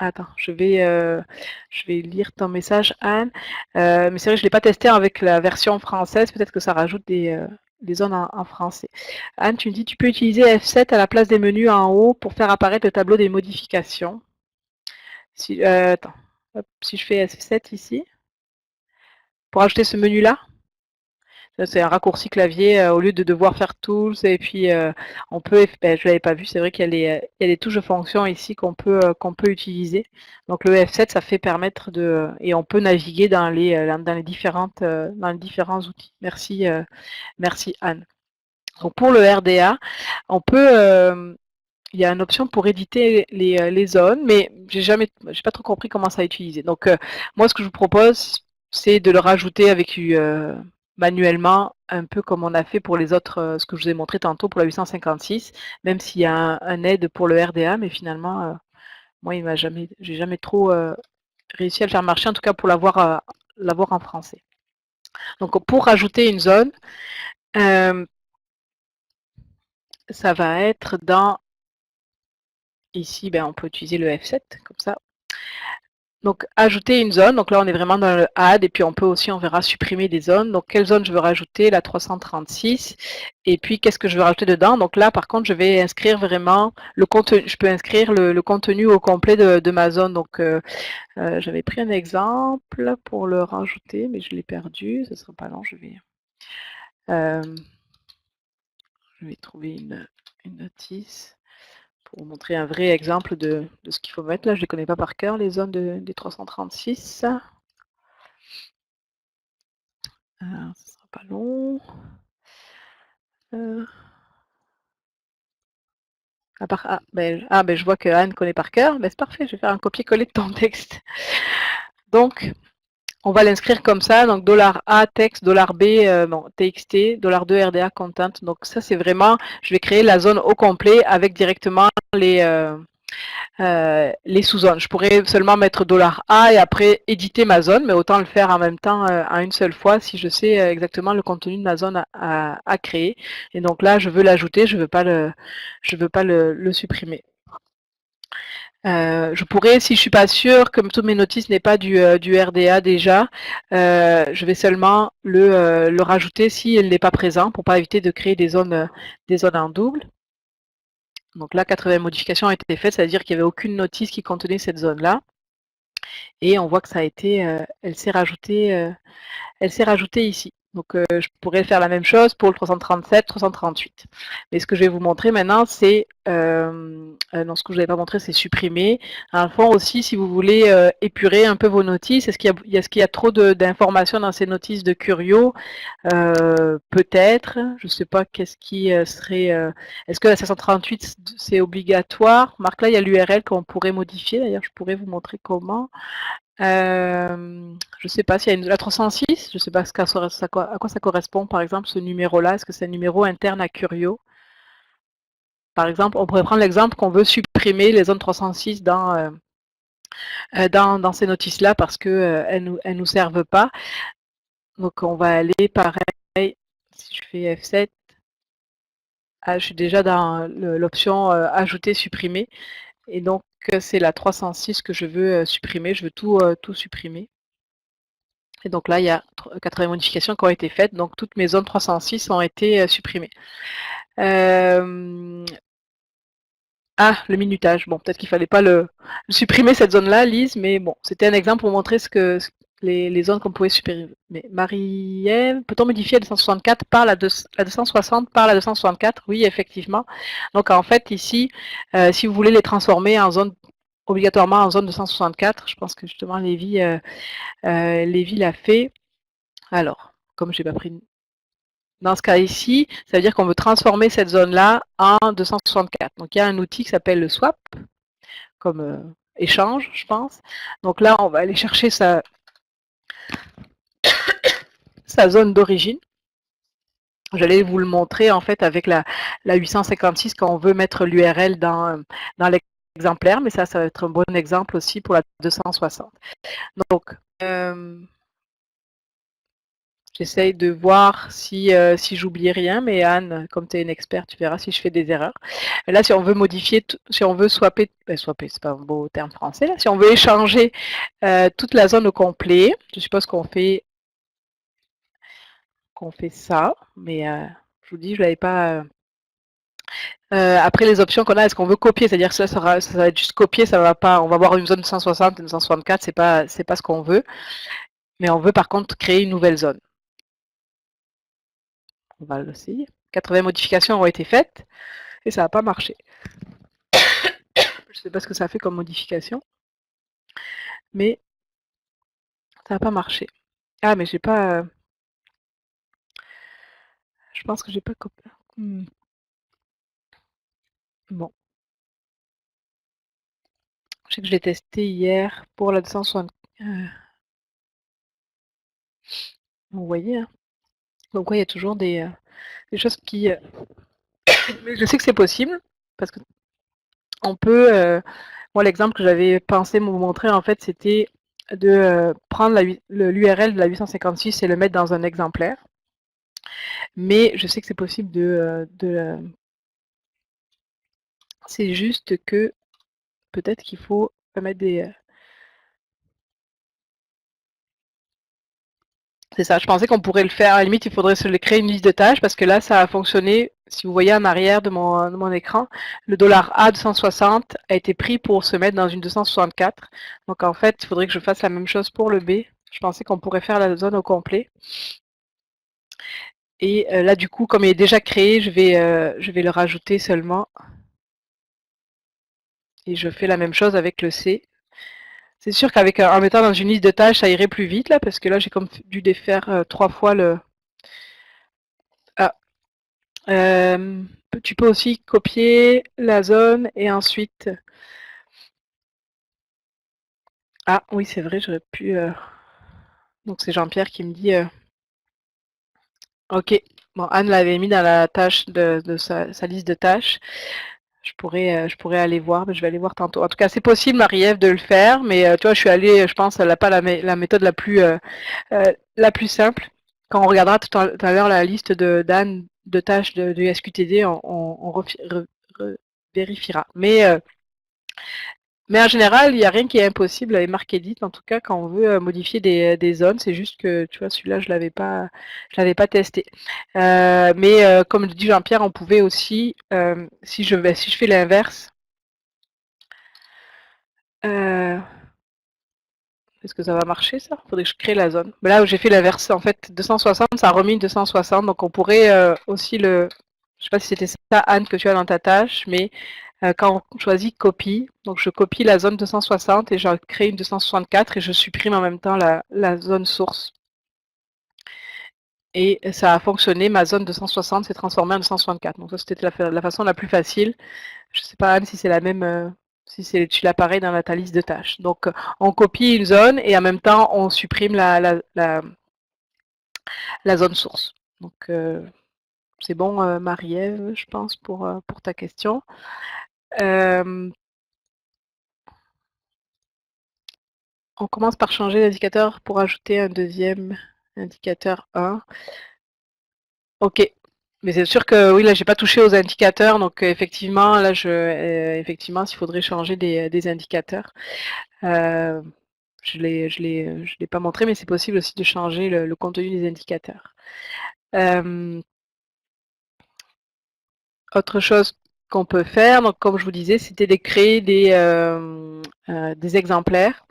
Speaker 1: Attends, je vais lire ton message, Anne. Mais c'est vrai que je ne l'ai pas testé avec la version française. Peut-être que ça rajoute des zones en français. Anne, tu me dis, tu peux utiliser F7 à la place des menus en haut pour faire apparaître le tableau des modifications. Si, attends, hop, si je fais F7 ici, pour ajouter ce menu-là. C'est un raccourci clavier au lieu de devoir faire tools et puis on peut, ben, je l'avais pas vu, c'est vrai qu'il y a les touches de fonction ici qu'on peut utiliser. Donc le F7 ça fait permettre de et on peut naviguer dans les différents outils. Merci merci Anne. Donc pour le RDA, on peut il y a une option pour éditer les zones, mais j'ai pas trop compris comment ça utiliser. Donc moi ce que je vous propose, c'est de le rajouter avec manuellement, un peu comme on a fait pour les autres, ce que je vous ai montré tantôt pour la 856, même s'il y a un aide pour le RDA, mais finalement, moi j'ai jamais trop réussi à le faire marcher, en tout cas pour l'avoir en français. Donc pour rajouter une zone, ça va être dans ici, ben, on peut utiliser le F7 comme ça. Donc, ajouter une zone. Donc là, on est vraiment dans le add. Et puis, on peut aussi, on verra, supprimer des zones. Donc, quelle zone je veux rajouter? La 336. Et puis, qu'est-ce que je veux rajouter dedans? Donc là, par contre, je vais inscrire vraiment le contenu. Je peux inscrire le contenu au complet de ma zone. Donc, j'avais pris un exemple pour le rajouter, mais je l'ai perdu. Ce ne sera pas long. Je vais trouver une notice pour vous montrer un vrai exemple de ce qu'il faut mettre. Là, je ne les connais pas par cœur, les zones des 336. Ce ne sera pas long. Ben, je vois que Anne connaît par cœur. Ben, c'est parfait, je vais faire un copier-coller de ton texte. Donc, on va l'inscrire comme ça. Donc, $A texte, $B TXT, $2 RDA content. Donc, ça, c'est vraiment, je vais créer la zone au complet avec directement les sous-zones. Je pourrais seulement mettre $A et après éditer ma zone, mais autant le faire en même temps en une seule fois si je sais exactement le contenu de ma zone à créer. Et donc là, je veux l'ajouter, je veux pas le supprimer. Je pourrais, si je suis pas sûre que toutes mes notices n'est pas du RDA déjà, je vais seulement le rajouter si elle n'est pas présent pour pas éviter de créer des zones en double. Donc là, 80 modifications ont été faites, c'est-à-dire qu'il n'y avait aucune notice qui contenait cette zone-là. Et on voit que ça a été, elle s'est rajoutée ici. Donc je pourrais faire la même chose pour le 337, 338. Mais ce que je vais vous montrer maintenant, c'est, non, ce que je n'avais pas montré, c'est supprimer. À un fond aussi, si vous voulez épurer un peu vos notices, est-ce qu'il y a trop d'informations dans ces notices de Curio? Peut-être, je ne sais pas qu'est-ce qui serait... est-ce que la 538, c'est obligatoire? Marc, là, il y a l'URL qu'on pourrait modifier. D'ailleurs, je pourrais vous montrer comment. Je ne sais pas s'il y a la 306, je ne sais pas à quoi ça correspond, par exemple, ce numéro-là. Est-ce que c'est un numéro interne à Curio? Par exemple, on pourrait prendre l'exemple qu'on veut supprimer les zones 306 dans ces notices-là parce qu'elles ne nous servent pas. Donc, on va aller pareil, si je fais F7, je suis déjà dans l'option ajouter, supprimer. Et donc, c'est la 306 que je veux supprimer. Je veux tout supprimer. Et donc là, il y a 80 modifications qui ont été faites. Donc, toutes mes zones 306 ont été supprimées. Le minutage. Bon, peut-être qu'il ne fallait pas le supprimer, cette zone-là, Lise, mais bon, c'était un exemple pour montrer les zones qu'on pouvait supprimer. Mais Marie-Ève, peut-on modifier la 264 par la 260 par la 264? Oui, effectivement. Donc, en fait, ici, si vous voulez les transformer en zone obligatoirement en zone 264, je pense que justement Lévi l'a fait. Alors, comme je n'ai pas pris dans ce cas ici, ça veut dire qu'on veut transformer cette zone-là en 264. Donc il y a un outil qui s'appelle le swap, comme échange, je pense. Donc là, on va aller chercher sa zone d'origine. J'allais vous le montrer en fait avec la 856 quand on veut mettre l'URL dans l'exemplaire, mais ça va être un bon exemple aussi pour la 260. Donc, j'essaye de voir si j'oublie rien, mais Anne, comme tu es une experte, tu verras si je fais des erreurs. Et là, si on veut modifier, si on veut swapper, swapper, c'est pas un beau terme français, là, si on veut échanger toute la zone au complet, je suppose qu'on fait ça, mais je vous dis, je l'avais pas. Après les options qu'on a, est-ce qu'on veut copier, c'est-à-dire que ça va être juste copier, ça va pas, on va avoir une zone 160 et une 164, c'est pas ce qu'on veut, mais on veut par contre créer une nouvelle zone. On va l'essayer. 80 modifications ont été faites et ça n'a pas marché. Je ne sais pas ce que ça fait comme modification, mais ça n'a pas marché. Ah, mais j'ai pas. Je pense que j'ai pas copié. Bon. Je sais que je l'ai testé hier pour la 260. Vous voyez, hein. Donc, il y a toujours des choses qui. Mais je sais que c'est possible parce que on peut. Moi, l'exemple que j'avais pensé vous montrer, en fait, c'était de prendre l'URL de la 856 et le mettre dans un exemplaire. Mais je sais que c'est possible c'est juste que peut-être qu'il faut mettre des. C'est ça, je pensais qu'on pourrait le faire. À la limite, il faudrait se créer une liste de tâches parce que là, ça a fonctionné. Si vous voyez en arrière de mon écran, le $A 260 a été pris pour se mettre dans une 264. Donc en fait, il faudrait que je fasse la même chose pour le B. Je pensais qu'on pourrait faire la zone au complet. Et là, du coup, comme il est déjà créé, je vais le rajouter seulement. Et je fais la même chose avec le C. C'est sûr qu'avec en mettant dans une liste de tâches, ça irait plus vite là, parce que là, j'ai comme dû défaire 3 fois le. Ah. Tu peux aussi copier la zone et ensuite. Ah oui, c'est vrai, j'aurais pu. Donc c'est Jean-Pierre qui me dit. Ok. Bon, Anne l'avait mis dans la tâche de sa liste de tâches. Je pourrais aller voir, mais je vais aller voir tantôt. En tout cas, c'est possible, Marie-Ève, de le faire, mais tu vois, je suis allée, je pense, elle n'a pas la méthode la plus simple. Quand on regardera tout à l'heure la liste d'Anne de tâches de SQTD, on vérifiera. Mais en général, il n'y a rien qui est impossible avec MarkEdit. En tout cas, quand on veut modifier des zones, c'est juste que, tu vois, celui-là, je l'avais pas testé. Mais comme dit Jean-Pierre, on pouvait aussi, si je fais l'inverse, est-ce que ça va marcher ça? Il faudrait que je crée la zone. Mais là où j'ai fait l'inverse, en fait, 260, ça a remis 260. Donc on pourrait aussi le. Je ne sais pas si c'était ça, Anne, que tu as dans ta tâche, mais quand on choisit copie, donc je copie la zone 260 et je crée une 264 et je supprime en même temps la zone source. Et ça a fonctionné, ma zone 260 s'est transformée en 264. Donc ça, c'était la façon la plus facile. Je ne sais pas, Anne, si c'est la même, si tu l'apparais dans ta liste de tâches. Donc, on copie une zone et en même temps, on supprime la zone source. Donc, c'est bon, Marie-Ève, je pense, pour ta question. On commence par changer d'indicateur pour ajouter un deuxième indicateur 1. Ok. Mais c'est sûr que oui, là, j'ai pas touché aux indicateurs, donc effectivement, là, effectivement, s'il faudrait changer des indicateurs. Je l'ai pas montré, mais c'est possible aussi de changer le contenu des indicateurs. Autre chose qu'on peut faire, donc comme je vous disais, c'était de créer des exemplaires.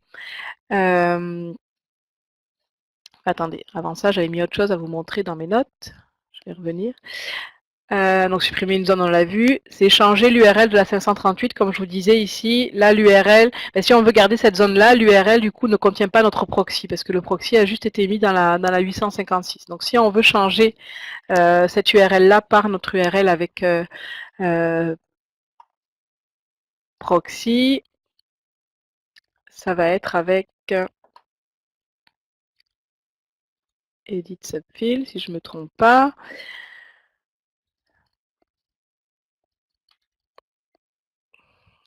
Speaker 1: Attendez, avant ça, j'avais mis autre chose à vous montrer dans mes notes. Je vais revenir. Donc supprimer une zone, on l'a vu. C'est changer l'URL de la 538, comme je vous disais ici. Là, l'URL, si on veut garder cette zone-là, l'URL, du coup, ne contient pas notre proxy, parce que le proxy a juste été mis dans la 856. Donc si on veut changer cette URL-là par notre URL avec proxy, ça va être avec edit subfield, si je ne me trompe pas.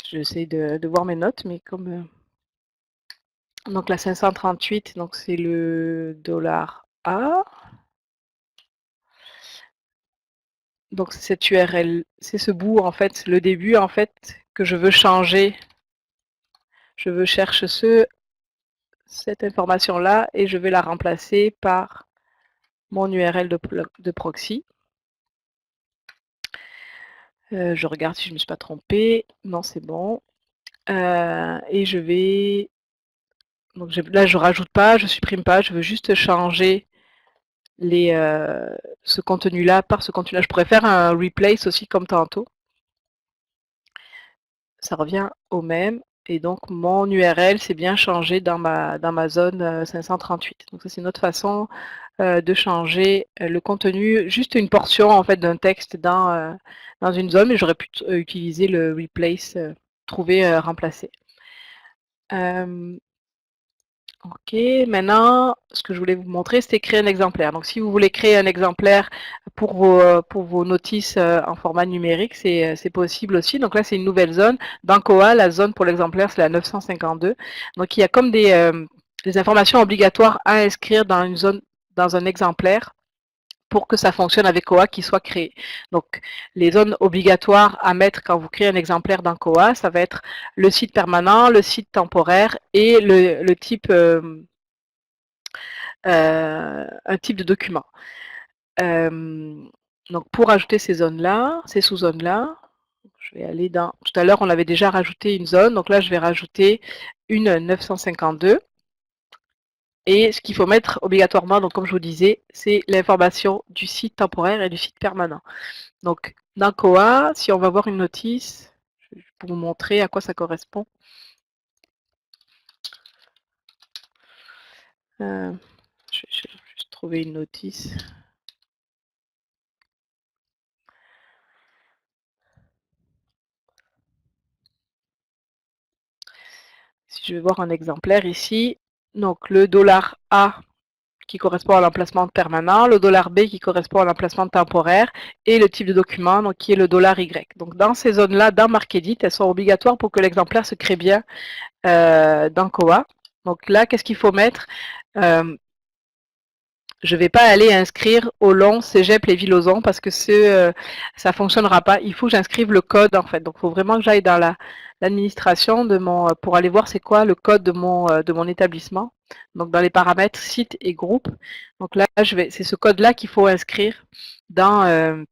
Speaker 1: J'essaie de voir mes notes, mais comme... Donc la 538, donc c'est le $A. Donc c'est cette URL, c'est ce bout en fait, le début en fait, que je veux changer. Je veux chercher cette information-là et je vais la remplacer par mon URL de proxy. Je regarde si je ne me suis pas trompée. Non, c'est bon. Et je vais... Donc là, je ne rajoute pas, je ne supprime pas, je veux juste changer ce contenu-là par ce contenu-là. Je pourrais faire un replace aussi comme tantôt. Ça revient au même. Et donc, mon URL s'est bien changé dans ma zone 538. Donc, ça, c'est une autre façon de changer le contenu, juste une portion en fait d'un texte dans une zone, mais j'aurais pu utiliser le replace, trouver, remplacer. Ok, maintenant, ce que je voulais vous montrer, c'était créer un exemplaire. Donc, si vous voulez créer un exemplaire pour vos notices en format numérique, c'est possible aussi. Donc là, c'est une nouvelle zone. Dans Koha, la zone pour l'exemplaire, c'est la 952. Donc, il y a comme des informations obligatoires à inscrire dans une zone, dans un exemplaire, pour que ça fonctionne avec Koha qui soit créé. Donc, les zones obligatoires à mettre quand vous créez un exemplaire dans Koha, ça va être le site permanent, le site temporaire et le type, un type de document. Donc, pour ajouter ces zones-là, ces sous-zones-là, je vais aller dans... Tout à l'heure, on avait déjà rajouté une zone. Donc là, je vais rajouter une 952. Et ce qu'il faut mettre obligatoirement, donc comme je vous disais, c'est l'information du site temporaire et du site permanent. Donc, dans Koha, si on va voir une notice, pour vous montrer à quoi ça correspond. Je vais juste trouver une notice. Si je vais voir un exemplaire ici, donc le $A qui correspond à l'emplacement permanent, le $B qui correspond à l'emplacement temporaire et le type de document donc, qui est le $Y. Donc dans ces zones-là, dans MarcEdit, elles sont obligatoires pour que l'exemplaire se crée bien dans Koha. Donc là, qu'est-ce qu'il faut mettre je ne vais pas aller inscrire au long Cégep Lévis-Lauzon parce que ça ne fonctionnera pas. Il faut que j'inscrive le code en fait. Donc il faut vraiment que j'aille dans l'administration pour aller voir c'est quoi le code de mon établissement. Donc dans les paramètres site et groupe. Donc là, c'est ce code-là qu'il faut inscrire dans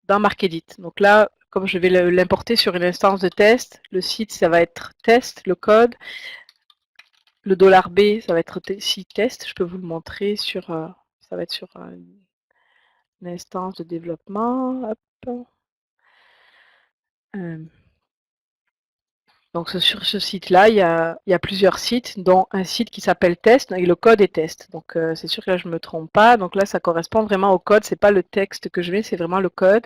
Speaker 1: MarcEdit. Donc là, comme je vais l'importer sur une instance de test, le site ça va être test, le code. Le $B, ça va être ici test. Je peux vous le montrer sur, ça va être sur une instance de développement. Hop. Donc sur ce site-là, il y a plusieurs sites, dont un site qui s'appelle test et le code est test. Donc c'est sûr que là je ne me trompe pas. Donc là ça correspond vraiment au code. C'est pas le texte que je mets, c'est vraiment le code.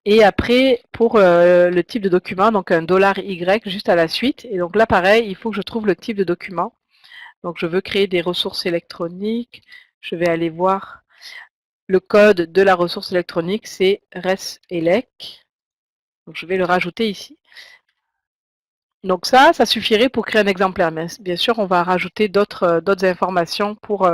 Speaker 1: Et après pour le type de document, donc un $Y juste à la suite. Et donc là pareil, il faut que je trouve le type de document. Donc, je veux créer des ressources électroniques. Je vais aller voir le code de la ressource électronique, c'est reselec. Donc, je vais le rajouter ici. Donc ça suffirait pour créer un exemplaire. Mais bien sûr, on va rajouter d'autres informations pour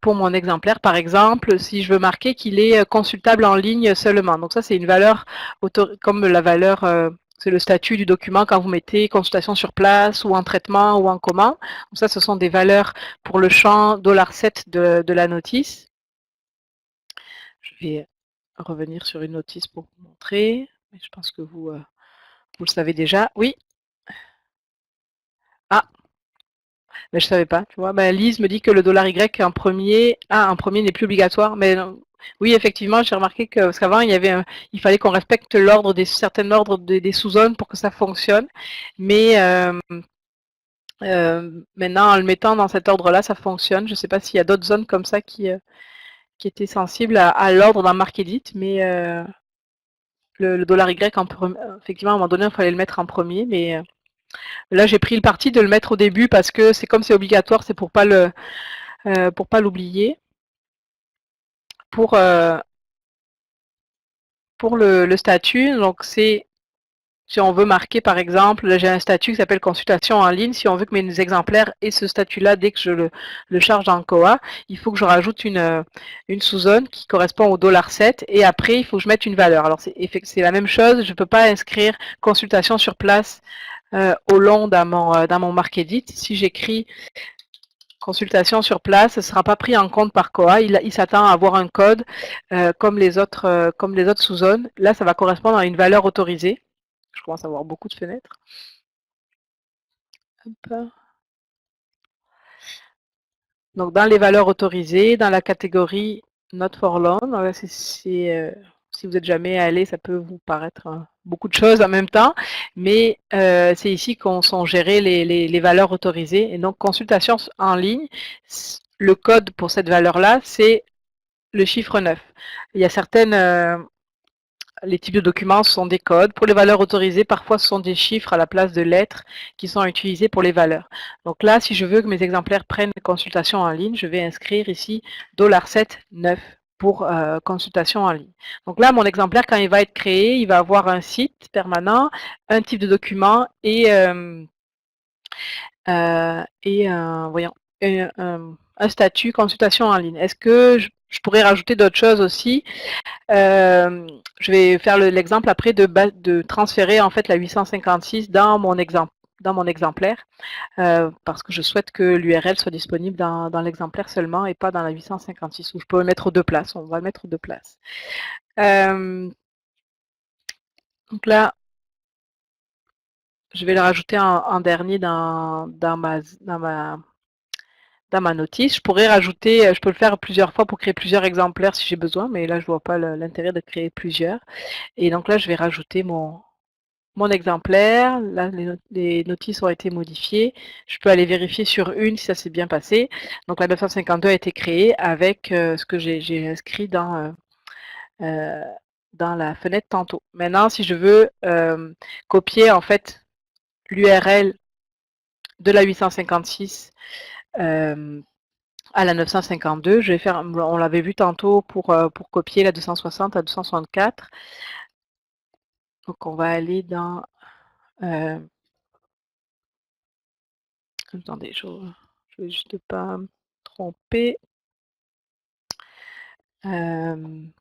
Speaker 1: Pour mon exemplaire, par exemple, si je veux marquer qu'il est consultable en ligne seulement. Donc ça, c'est une valeur, comme la valeur, c'est le statut du document quand vous mettez consultation sur place ou en traitement ou en commun. Donc ça, ce sont des valeurs pour le champ $7 de la notice. Je vais revenir sur une notice pour vous montrer. Mais je pense que vous le savez déjà. Oui. Ah, mais je savais pas, tu vois. Ben, Lise me dit que le $Y en premier, un premier n'est plus obligatoire. Mais non. Oui, effectivement, j'ai remarqué que parce qu'avant il fallait qu'on respecte l'ordre des certains ordres des sous-zones pour que ça fonctionne. Mais maintenant, en le mettant dans cet ordre-là, ça fonctionne. Je ne sais pas s'il y a d'autres zones comme ça qui étaient sensibles à l'ordre d'un marque edit, mais le $Y effectivement, à un moment donné, il fallait le mettre en premier, mais là, j'ai pris le parti de le mettre au début parce que c'est comme c'est obligatoire, c'est pour pas l'oublier. Pour le statut, donc c'est si on veut marquer par exemple, là j'ai un statut qui s'appelle consultation en ligne, si on veut que mes exemplaires aient ce statut-là dès que je le charge dans Koha, il faut que je rajoute une sous-zone qui correspond au $7 et après il faut que je mette une valeur. Alors c'est la même chose, je ne peux pas inscrire consultation sur place au long dans mon marque edit. Si j'écris consultation sur place, ce ne sera pas pris en compte par Koha. Il s'attend à avoir un code comme les autres sous-zones. Là, ça va correspondre à une valeur autorisée. Je commence à avoir beaucoup de fenêtres. Hop. Donc, dans les valeurs autorisées, dans la catégorie Not for Loan, si vous n'êtes jamais allé, ça peut vous paraître beaucoup de choses en même temps, mais c'est ici qu'on sont gérées les valeurs autorisées. Et donc, consultation en ligne, le code pour cette valeur-là, c'est le chiffre 9. Il y a les types de documents sont des codes. Pour les valeurs autorisées, parfois ce sont des chiffres à la place de lettres qui sont utilisés pour les valeurs. Donc là, si je veux que mes exemplaires prennent consultation en ligne, je vais inscrire ici $7 9 pour consultation en ligne. Donc là, mon exemplaire, quand il va être créé, il va avoir un site permanent, un type de document et voyons, un statut consultation en ligne. Est-ce que je pourrais rajouter d'autres choses aussi? Je vais faire l'exemple après de transférer en fait la 856 dans mon exemplaire parce que je souhaite que l'URL soit disponible dans l'exemplaire seulement et pas dans la 856 où je peux le mettre aux deux places. On va le mettre aux deux places. Donc là, je vais le rajouter en dernier dans ma notice. Je pourrais rajouter, je peux le faire plusieurs fois pour créer plusieurs exemplaires si j'ai besoin, mais là je vois pas l'intérêt de créer plusieurs. Et donc là je vais rajouter mon exemplaire. Là les notices ont été modifiées. Je peux aller vérifier sur une si ça s'est bien passé. Donc la 952 a été créée avec ce que j'ai inscrit dans la fenêtre tantôt. Maintenant si je veux copier en fait l'URL de la 856 à la 952, je vais faire, on l'avait vu tantôt pour copier la 260 à 264. Donc on va aller dans attendez, je vais juste pas me tromper.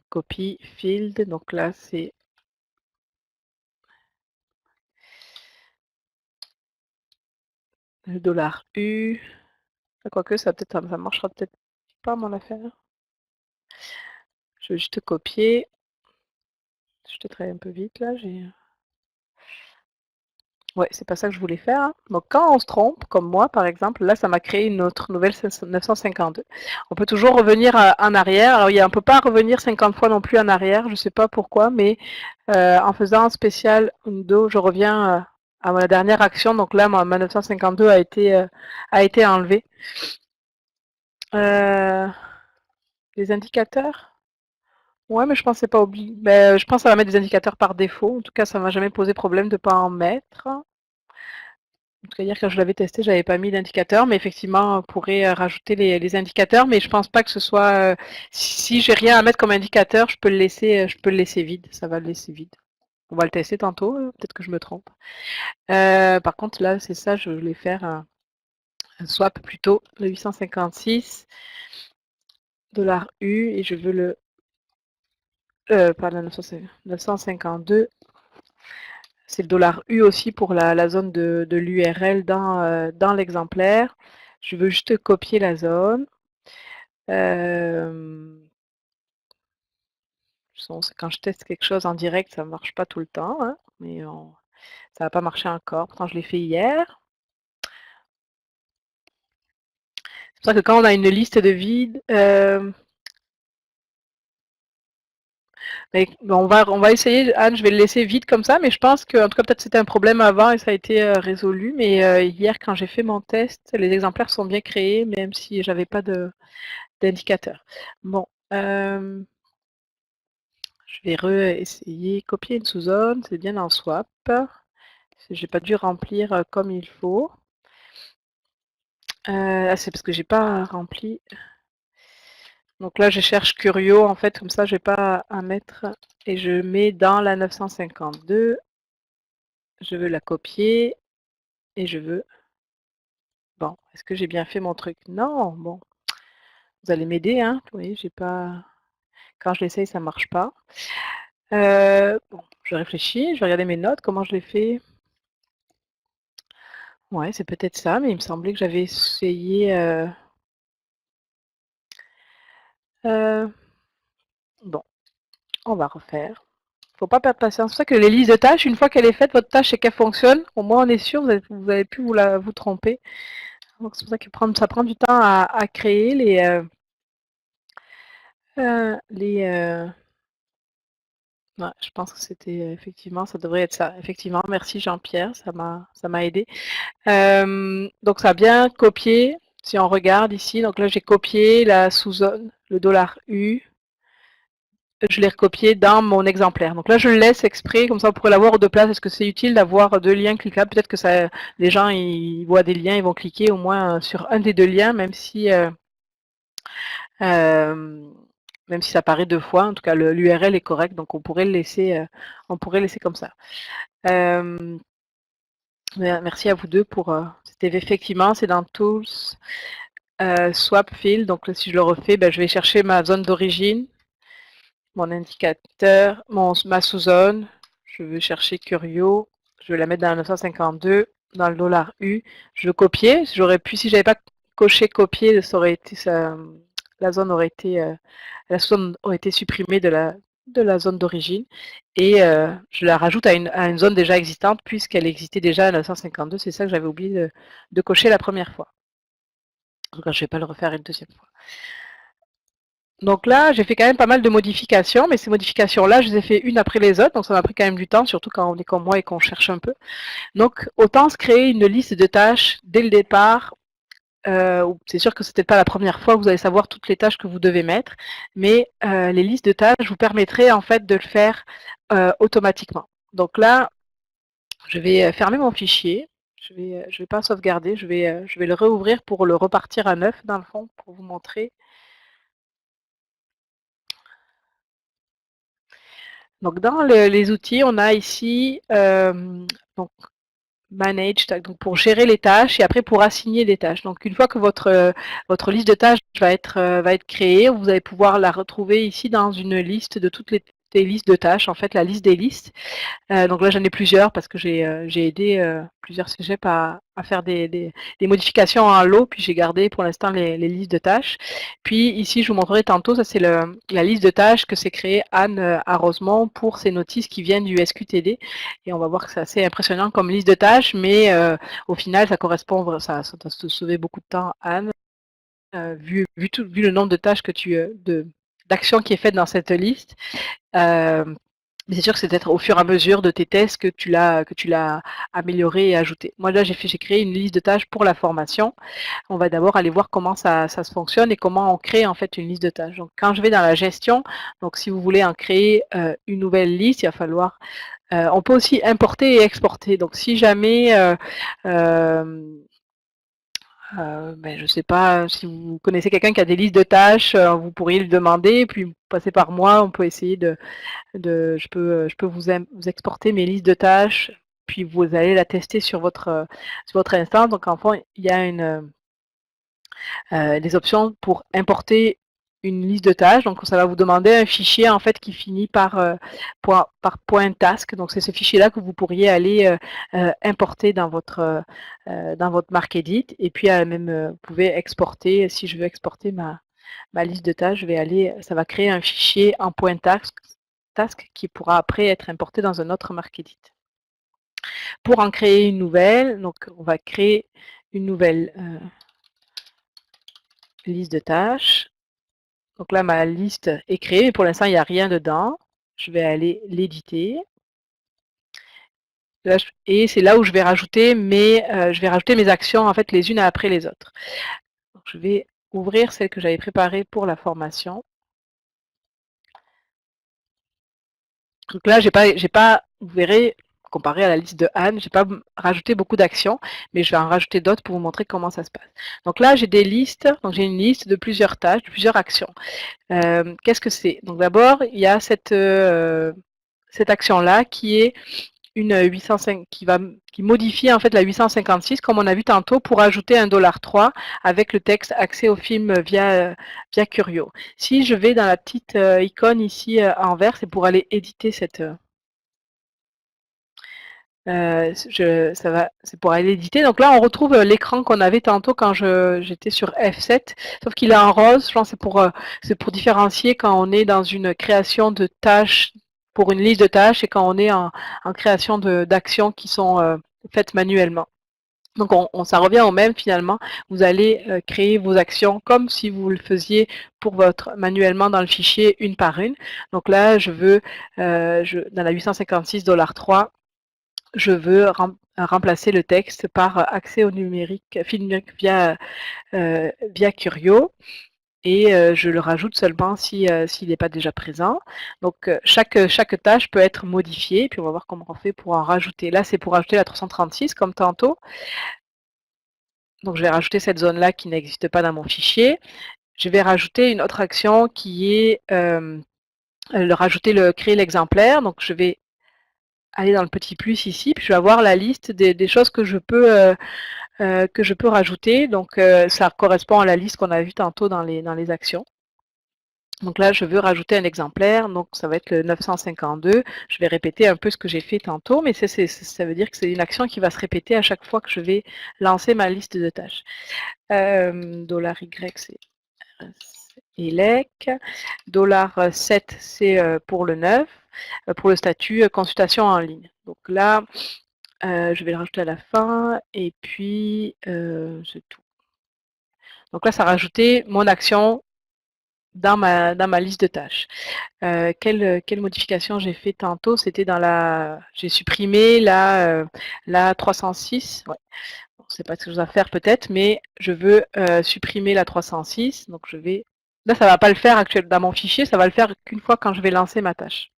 Speaker 1: Copy field, donc là c'est le $U. Quoique ça marchera peut-être pas mon affaire. Je vais juste copier. Je te travaille un peu vite là. Ouais, c'est pas ça que je voulais faire. Hein. Donc quand on se trompe, comme moi par exemple, là ça m'a créé une autre nouvelle 952. On peut toujours revenir en arrière. Alors on ne peut pas revenir 50 fois non plus en arrière, je ne sais pas pourquoi, mais en faisant un spécial undo, je reviens à ma dernière action. Donc là ma 952 a été enlevée. Les indicateurs. Ouais, mais je pense que c'est pas obligé. Je pense que ça va mettre des indicateurs par défaut. En tout cas, ça m'a jamais posé problème de ne pas en mettre. En tout cas, hier, quand je l'avais testé, j'avais pas mis d'indicateur, mais effectivement, on pourrait rajouter les indicateurs, mais je pense pas que ce soit. Si j'ai rien à mettre comme indicateur, je peux le laisser vide. Ça va le laisser vide. On va le tester tantôt, peut-être que je me trompe. Par contre, là, c'est ça, je voulais faire un swap plutôt, le 856 $U et je veux le pardon, 952. C'est le $U aussi pour la zone de l'URL dans l'exemplaire. Je veux juste copier la zone. Quand je teste quelque chose en direct, ça ne marche pas tout le temps, hein, mais ça n'a pas marché encore. Pourtant, je l'ai fait hier. C'est pour ça que quand on a une liste de vides, on va essayer, Anne, je vais le laisser vide comme ça, mais je pense que, en tout cas, peut-être c'était un problème avant et ça a été résolu. Mais hier, quand j'ai fait mon test, les exemplaires sont bien créés, même si j'avais pas d'indicateur. Bon, je vais essayer copier une sous-zone, c'est bien en swap. J'ai pas dû remplir comme il faut. C'est parce que j'ai pas rempli. Donc là, je cherche Curio, en fait, comme ça, je n'ai pas à mettre. Et je mets dans la 952. Je veux la copier. Et je veux... Bon, est-ce que j'ai bien fait mon truc? Non, bon. Vous allez m'aider, hein. Vous voyez, j'ai pas... Quand je l'essaye, ça marche pas. Bon, je réfléchis, je vais regarder mes notes, comment je l'ai fait. Ouais, c'est peut-être ça, mais il me semblait que j'avais essayé... Bon, on va refaire. Faut pas perdre patience. C'est pour ça que les listes de tâches, une fois qu'elle est faite, votre tâche et qu'elle fonctionne, au moins on est sûr, vous avez pu vous tromper. Donc c'est pour ça que ça prend du temps à créer ouais, je pense que c'était effectivement, ça devrait être ça. Effectivement, merci Jean-Pierre, ça m'a aidé. Donc ça a bien copié. Si on regarde ici, donc là j'ai copié la sous-zone, le $U. Je l'ai recopié dans mon exemplaire. Donc là, je le laisse exprès, comme ça, vous pourrez l'avoir aux deux places. Est-ce que c'est utile d'avoir deux liens cliquables? Peut-être que ça, les gens, ils voient des liens, ils vont cliquer au moins sur un des deux liens, même si ça apparaît deux fois. En tout cas, l'URL est correct, donc on pourrait le laisser comme ça. Merci à vous deux pour. C'était effectivement, c'est dans Tools, Swap Field. Donc là, si je le refais, ben, je vais chercher ma zone d'origine. Mon indicateur, ma sous-zone, je veux chercher Curio, je vais la mettre dans la 952, dans le $U, je veux copier, j'aurais pu, si j'avais pas coché copier, ça aurait été, la zone aurait été, la sous-zone aurait été supprimée de la zone d'origine, et je la rajoute à une zone déjà existante, puisqu'elle existait déjà à 952, c'est ça que j'avais oublié de cocher la première fois. En tout cas, je ne vais pas le refaire une deuxième fois. Donc là, j'ai fait quand même pas mal de modifications, mais ces modifications-là, je les ai fait une après les autres, donc ça m'a pris quand même du temps, surtout quand on est comme moi et qu'on cherche un peu. Donc, autant se créer une liste de tâches dès le départ. C'est sûr que ce n'est peut-être pas la première fois que vous allez savoir toutes les tâches que vous devez mettre, mais les listes de tâches vous permettraient en fait de le faire automatiquement. Donc là, je vais fermer mon fichier. Je vais pas sauvegarder, je vais le réouvrir pour le repartir à neuf dans le fond, pour vous montrer. Donc dans les outils, on a ici donc Manage, donc pour gérer les tâches et après pour assigner les tâches. Donc une fois que votre liste de tâches va être créée, vous allez pouvoir la retrouver ici dans une liste de toutes les listes de tâches, en fait la liste des listes. Donc là j'en ai plusieurs parce que j'ai aidé plusieurs sujets à faire des modifications en lot, puis j'ai gardé pour l'instant les listes de tâches. Puis ici je vous montrerai tantôt, ça c'est la liste de tâches que s'est créée Anne à Rosemont pour ses notices qui viennent du SQTD. Et on va voir que c'est assez impressionnant comme liste de tâches, mais au final ça correspond, ça va te sauver beaucoup de temps Anne, vu le nombre de tâches d'actions qui est faite dans cette liste. Mais c'est sûr que c'est peut-être au fur et à mesure de tes tests que tu l'as amélioré et ajouté. Moi là, j'ai créé une liste de tâches pour la formation. On va d'abord aller voir comment ça se fonctionne et comment on crée en fait une liste de tâches. Donc quand je vais dans la gestion, donc si vous voulez en créer une nouvelle liste, il va falloir on peut aussi importer et exporter. Donc si jamais ben, je ne sais pas si vous connaissez quelqu'un qui a des listes de tâches, vous pourriez lui demander, puis passer par moi, on peut essayer je peux vous exporter mes listes de tâches, puis vous allez la tester sur votre instance. Donc en fait, il y a les options pour importer une liste de tâches. Donc, ça va vous demander un fichier en fait qui finit par point task. Donc, c'est ce fichier-là que vous pourriez aller importer dans votre Markedit. Et puis, même, vous pouvez exporter. Si je veux exporter ma liste de tâches, je vais aller, ça va créer un fichier en point task qui pourra après être importé dans un autre Markedit. Pour en créer une nouvelle, donc on va créer une nouvelle liste de tâches. Donc là, ma liste est créée, mais pour l'instant, il n'y a rien dedans. Je vais aller l'éditer. Et c'est là où je vais rajouter mes actions, en fait, les unes après les autres. Donc, je vais ouvrir celle que j'avais préparée pour la formation. Donc là, j'ai pas, vous verrez, comparé à la liste de Anne, j'ai pas rajouté beaucoup d'actions, mais je vais en rajouter d'autres pour vous montrer comment ça se passe. Donc là, j'ai des listes, donc j'ai une liste de plusieurs tâches, de plusieurs actions. Qu'est-ce que c'est? Donc d'abord, il y a cette action-là qui est une 805 qui modifie en fait la 856 comme on a vu tantôt pour ajouter un $3 avec le texte accès au film via Curio. Si je vais dans la petite icône ici en vert, c'est pour aller éditer cette c'est pour aller éditer. Donc là, on retrouve l'écran qu'on avait tantôt quand j'étais sur F7, sauf qu'il est en rose. Je pense que c'est pour différencier quand on est dans une création de tâches pour une liste de tâches et quand on est en création d'actions qui sont faites manuellement. Donc ça revient au même finalement. Vous allez créer vos actions comme si vous le faisiez pour manuellement dans le fichier une par une. Donc là, je veux dans la 856 $3, je veux remplacer le texte par accès au numérique, film via Curio, et je le rajoute seulement s'il n'est pas déjà présent. Donc chaque tâche peut être modifiée, puis on va voir comment on fait pour en rajouter. Là, c'est pour rajouter la 336 comme tantôt. Donc je vais rajouter cette zone-là qui n'existe pas dans mon fichier. Je vais rajouter une autre action qui est créer l'exemplaire. Donc je vais aller dans le petit plus ici, puis je vais avoir la liste des choses que je peux rajouter. Donc ça correspond à la liste qu'on a vue tantôt dans les actions. Donc là, je veux rajouter un exemplaire, donc ça va être le 952. Je vais répéter un peu ce que j'ai fait tantôt, mais ça veut dire que c'est une action qui va se répéter à chaque fois que je vais lancer ma liste de tâches. $Y, c'est ELEC. $7, c'est pour le 9, pour le statut consultation en ligne. Donc là, je vais le rajouter à la fin, et puis c'est tout. Donc là, ça a rajouté mon action dans ma liste de tâches. Quelle modification j'ai fait tantôt? C'était j'ai supprimé la 306. Ouais. Bon, c'est pas quelque chose à faire peut-être, mais je veux supprimer la 306. Donc là, ça va pas le faire actuellement dans mon fichier, ça va le faire qu'une fois quand je vais lancer ma tâche.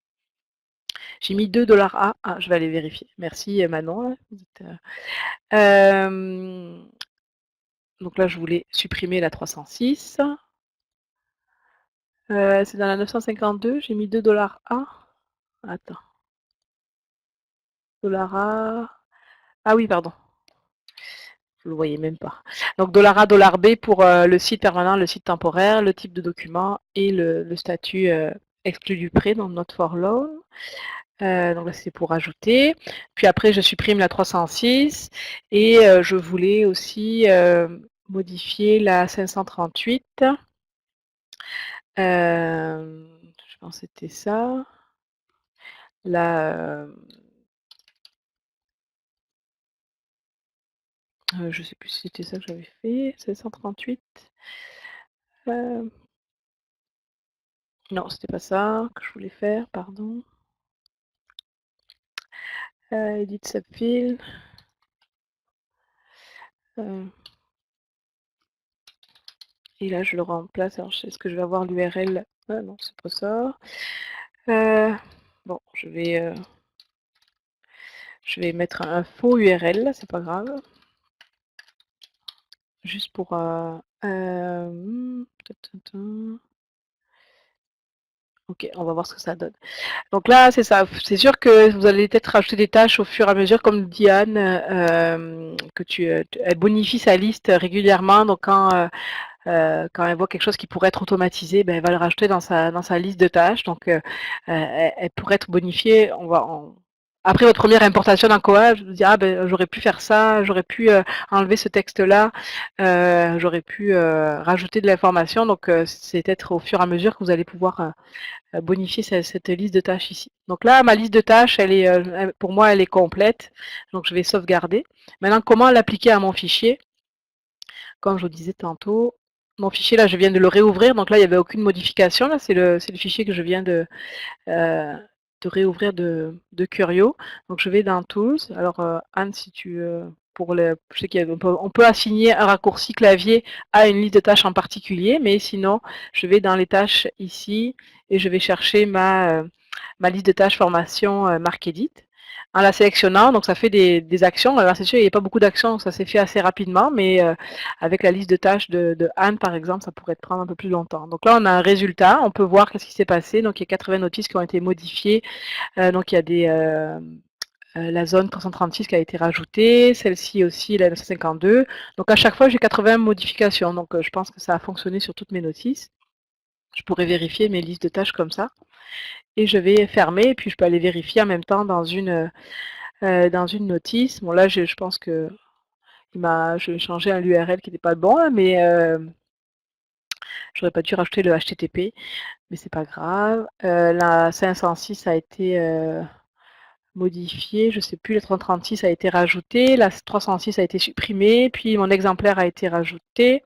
Speaker 1: J'ai mis $2 A. Ah, je vais aller vérifier. Merci Manon. Donc là, je voulais supprimer la 306. C'est dans la 952, j'ai mis $2 A. Attends. $A. Ah oui, pardon. Vous le voyez même pas. Donc $A, $B pour le site permanent, le site temporaire, le type de document et le statut exclu du prêt, donc not for loan. Donc là, c'est pour ajouter. Puis après, je supprime la 306 et je voulais aussi modifier la 538. Je pense que c'était ça. La, je sais plus si c'était ça que j'avais fait, 538. Non, c'était pas ça que je voulais faire, pardon. Edit subfield. Et là, je le remplace. Alors, est-ce que je vais avoir l'URL? Ah non, c'est pas ça. Bon, je vais mettre un faux URL, c'est pas grave. Juste pour... Ok, on va voir ce que ça donne. Donc là, c'est ça. C'est sûr que vous allez peut-être rajouter des tâches au fur et à mesure, comme dit Anne, elle bonifie sa liste régulièrement. Donc quand elle voit quelque chose qui pourrait être automatisé, ben, elle va le rajouter dans sa liste de tâches. Donc elle pourrait être bonifiée. Après votre première importation d'un Koa, je vous dis, ah ben j'aurais pu faire ça, j'aurais pu enlever ce texte-là, j'aurais pu rajouter de l'information. Donc c'est peut-être au fur et à mesure que vous allez pouvoir bonifier cette liste de tâches ici. Donc là, ma liste de tâches, pour moi, elle est complète. Donc je vais sauvegarder. Maintenant, comment l'appliquer à mon fichier? Comme je vous disais tantôt, mon fichier, là, je viens de le réouvrir. Donc là, il n'y avait aucune modification. Là, c'est le fichier que je viens de réouvrir de Curio. Donc je vais dans Tools. Alors Anne, si tu... je sais on peut assigner un raccourci clavier à une liste de tâches en particulier, mais sinon, je vais dans les tâches ici et je vais chercher ma liste de tâches formation Markedit. En la sélectionnant, donc ça fait des actions. Alors c'est sûr, il n'y a pas beaucoup d'actions, ça s'est fait assez rapidement, mais avec la liste de tâches de Anne, par exemple, ça pourrait prendre un peu plus longtemps. Donc là, on a un résultat, on peut voir qu'est-ce qui s'est passé. Donc il y a 80 notices qui ont été modifiées. Donc il y a la zone 336 qui a été rajoutée, celle-ci aussi, la 952. Donc à chaque fois, j'ai 80 modifications. Donc je pense que ça a fonctionné sur toutes mes notices. Je pourrais vérifier mes listes de tâches comme ça. Et je vais fermer, et puis je peux aller vérifier en même temps dans une notice. Bon là, je pense que je vais changer à l'URL qui n'était pas le bon, là, mais j'aurais pas dû rajouter le HTTP, mais c'est pas grave. La 506 a été modifiée, je sais plus, la 336 a été rajoutée, la 306 a été supprimée, puis mon exemplaire a été rajouté.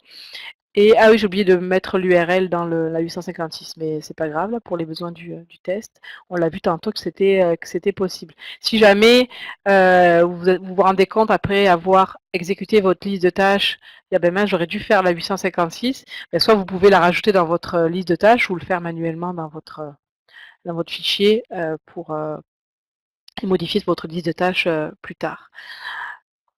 Speaker 1: Et ah oui, j'ai oublié de mettre l'URL dans la 856, mais c'est pas grave là pour les besoins du test. On l'a vu tantôt que c'était possible. Si jamais vous rendez compte après avoir exécuté votre liste de tâches, il y a ben mince, j'aurais dû faire la 856, ben soit vous pouvez la rajouter dans votre liste de tâches ou le faire manuellement dans votre fichier pour modifier votre liste de tâches plus tard.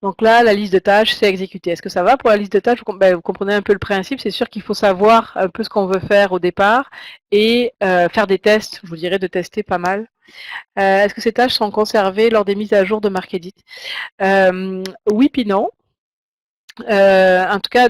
Speaker 1: Donc là, la liste de tâches, c'est exécuté. Est-ce que ça va pour la liste de tâches? Vous comprenez un peu le principe. C'est sûr qu'il faut savoir un peu ce qu'on veut faire au départ et faire des tests. Je vous dirais de tester pas mal. Est-ce que ces tâches sont conservées lors des mises à jour de Markedit? Oui, puis non. En tout cas,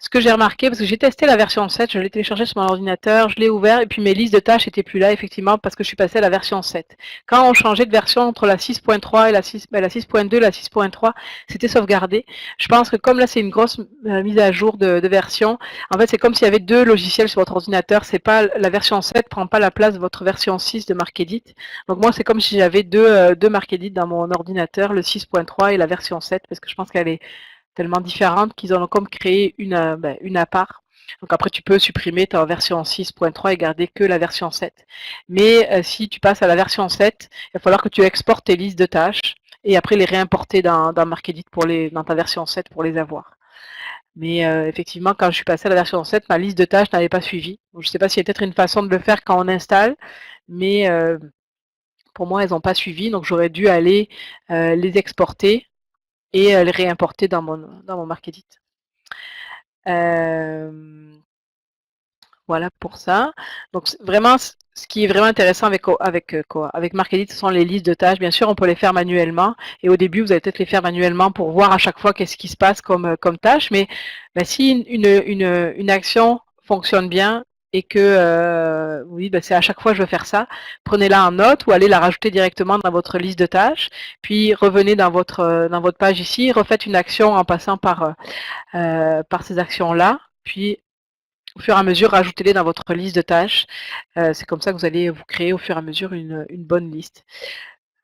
Speaker 1: ce que j'ai remarqué, parce que j'ai testé la version 7, je l'ai téléchargée sur mon ordinateur, je l'ai ouvert, et puis mes listes de tâches n'étaient plus là, effectivement, parce que je suis passée à la version 7. Quand on changeait de version entre la 6.3 et la 6.2, la 6.3, c'était sauvegardé. Je pense que comme là, c'est une grosse mise à jour de version, en fait, c'est comme s'il y avait deux logiciels sur votre ordinateur. C'est pas la version 7 prend pas la place de votre version 6 de Markedit. Donc moi, c'est comme si j'avais deux Markedit dans mon ordinateur, le 6.3 et la version 7, parce que je pense qu'elle est tellement différentes qu'ils en ont comme créé une à part. Donc après, tu peux supprimer ta version 6.3 et garder que la version 7. Mais si tu passes à la version 7, il va falloir que tu exportes tes listes de tâches et après les réimporter dans Markedit dans ta version 7 pour les avoir. Mais effectivement, quand je suis passée à la version 7, ma liste de tâches n'avait pas suivi. Donc, je ne sais pas s'il y a peut-être une façon de le faire quand on installe, mais pour moi, elles n'ont pas suivi. Donc j'aurais dû aller les exporter et les réimporter dans mon Markedit. Voilà pour ça. Donc vraiment, ce qui est vraiment intéressant avec Markedit, ce sont les listes de tâches. Bien sûr, on peut les faire manuellement. Et au début, vous allez peut-être les faire manuellement pour voir à chaque fois qu'est-ce qui se passe comme tâche. Mais si une action fonctionne bien et que oui, c'est à chaque fois je veux faire ça, prenez-la en note ou allez la rajouter directement dans votre liste de tâches. Puis revenez dans votre page ici, refaites une action en passant par ces actions-là. Puis au fur et à mesure, rajoutez-les dans votre liste de tâches. C'est comme ça que vous allez vous créer au fur et à mesure une bonne liste.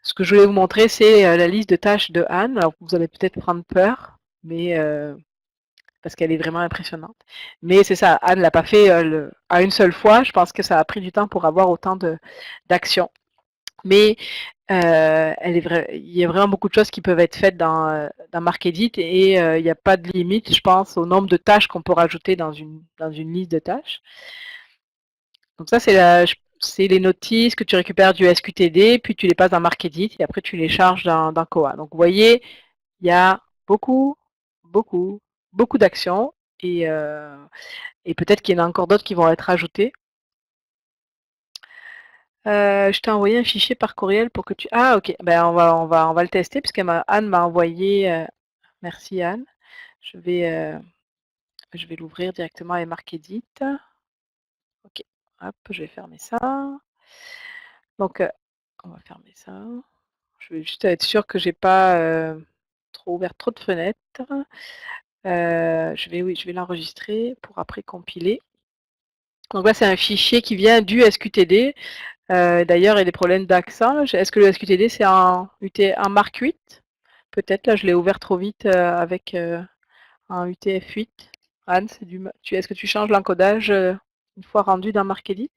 Speaker 1: Ce que je voulais vous montrer, c'est la liste de tâches de Anne. Alors, vous allez peut-être prendre peur, mais parce qu'elle est vraiment impressionnante. Mais c'est ça, Anne ne l'a pas fait à une seule fois. Je pense que ça a pris du temps pour avoir autant d'actions. Mais il y a vraiment beaucoup de choses qui peuvent être faites dans Markedit et il n'y a pas de limite, je pense, au nombre de tâches qu'on peut rajouter dans une liste de tâches. Donc ça, c'est les notices que tu récupères du SQTD, puis tu les passes dans Markedit et après tu les charges dans Koa. Donc vous voyez, il y a beaucoup, beaucoup, beaucoup d'actions et peut-être qu'il y en a encore d'autres qui vont être ajoutées. Je t'ai envoyé un fichier par courriel pour que tu... Ah, ok. Ben, on va le tester puisque Anne m'a envoyé... Merci Anne. Je vais l'ouvrir directement et marquer Edit. Ok. Hop, je vais fermer ça. Donc, on va fermer ça. Je vais juste être sûre que j'ai pas ouvert trop de fenêtres. Oui, je vais l'enregistrer pour après compiler. Donc là, c'est un fichier qui vient du SQTD. D'ailleurs, il y a des problèmes d'accent. Est-ce que le SQTD, c'est un Mark 8? Peut-être, là, je l'ai ouvert trop vite avec un UTF-8. Anne, est-ce que tu changes l'encodage une fois rendu dans Mark Edit?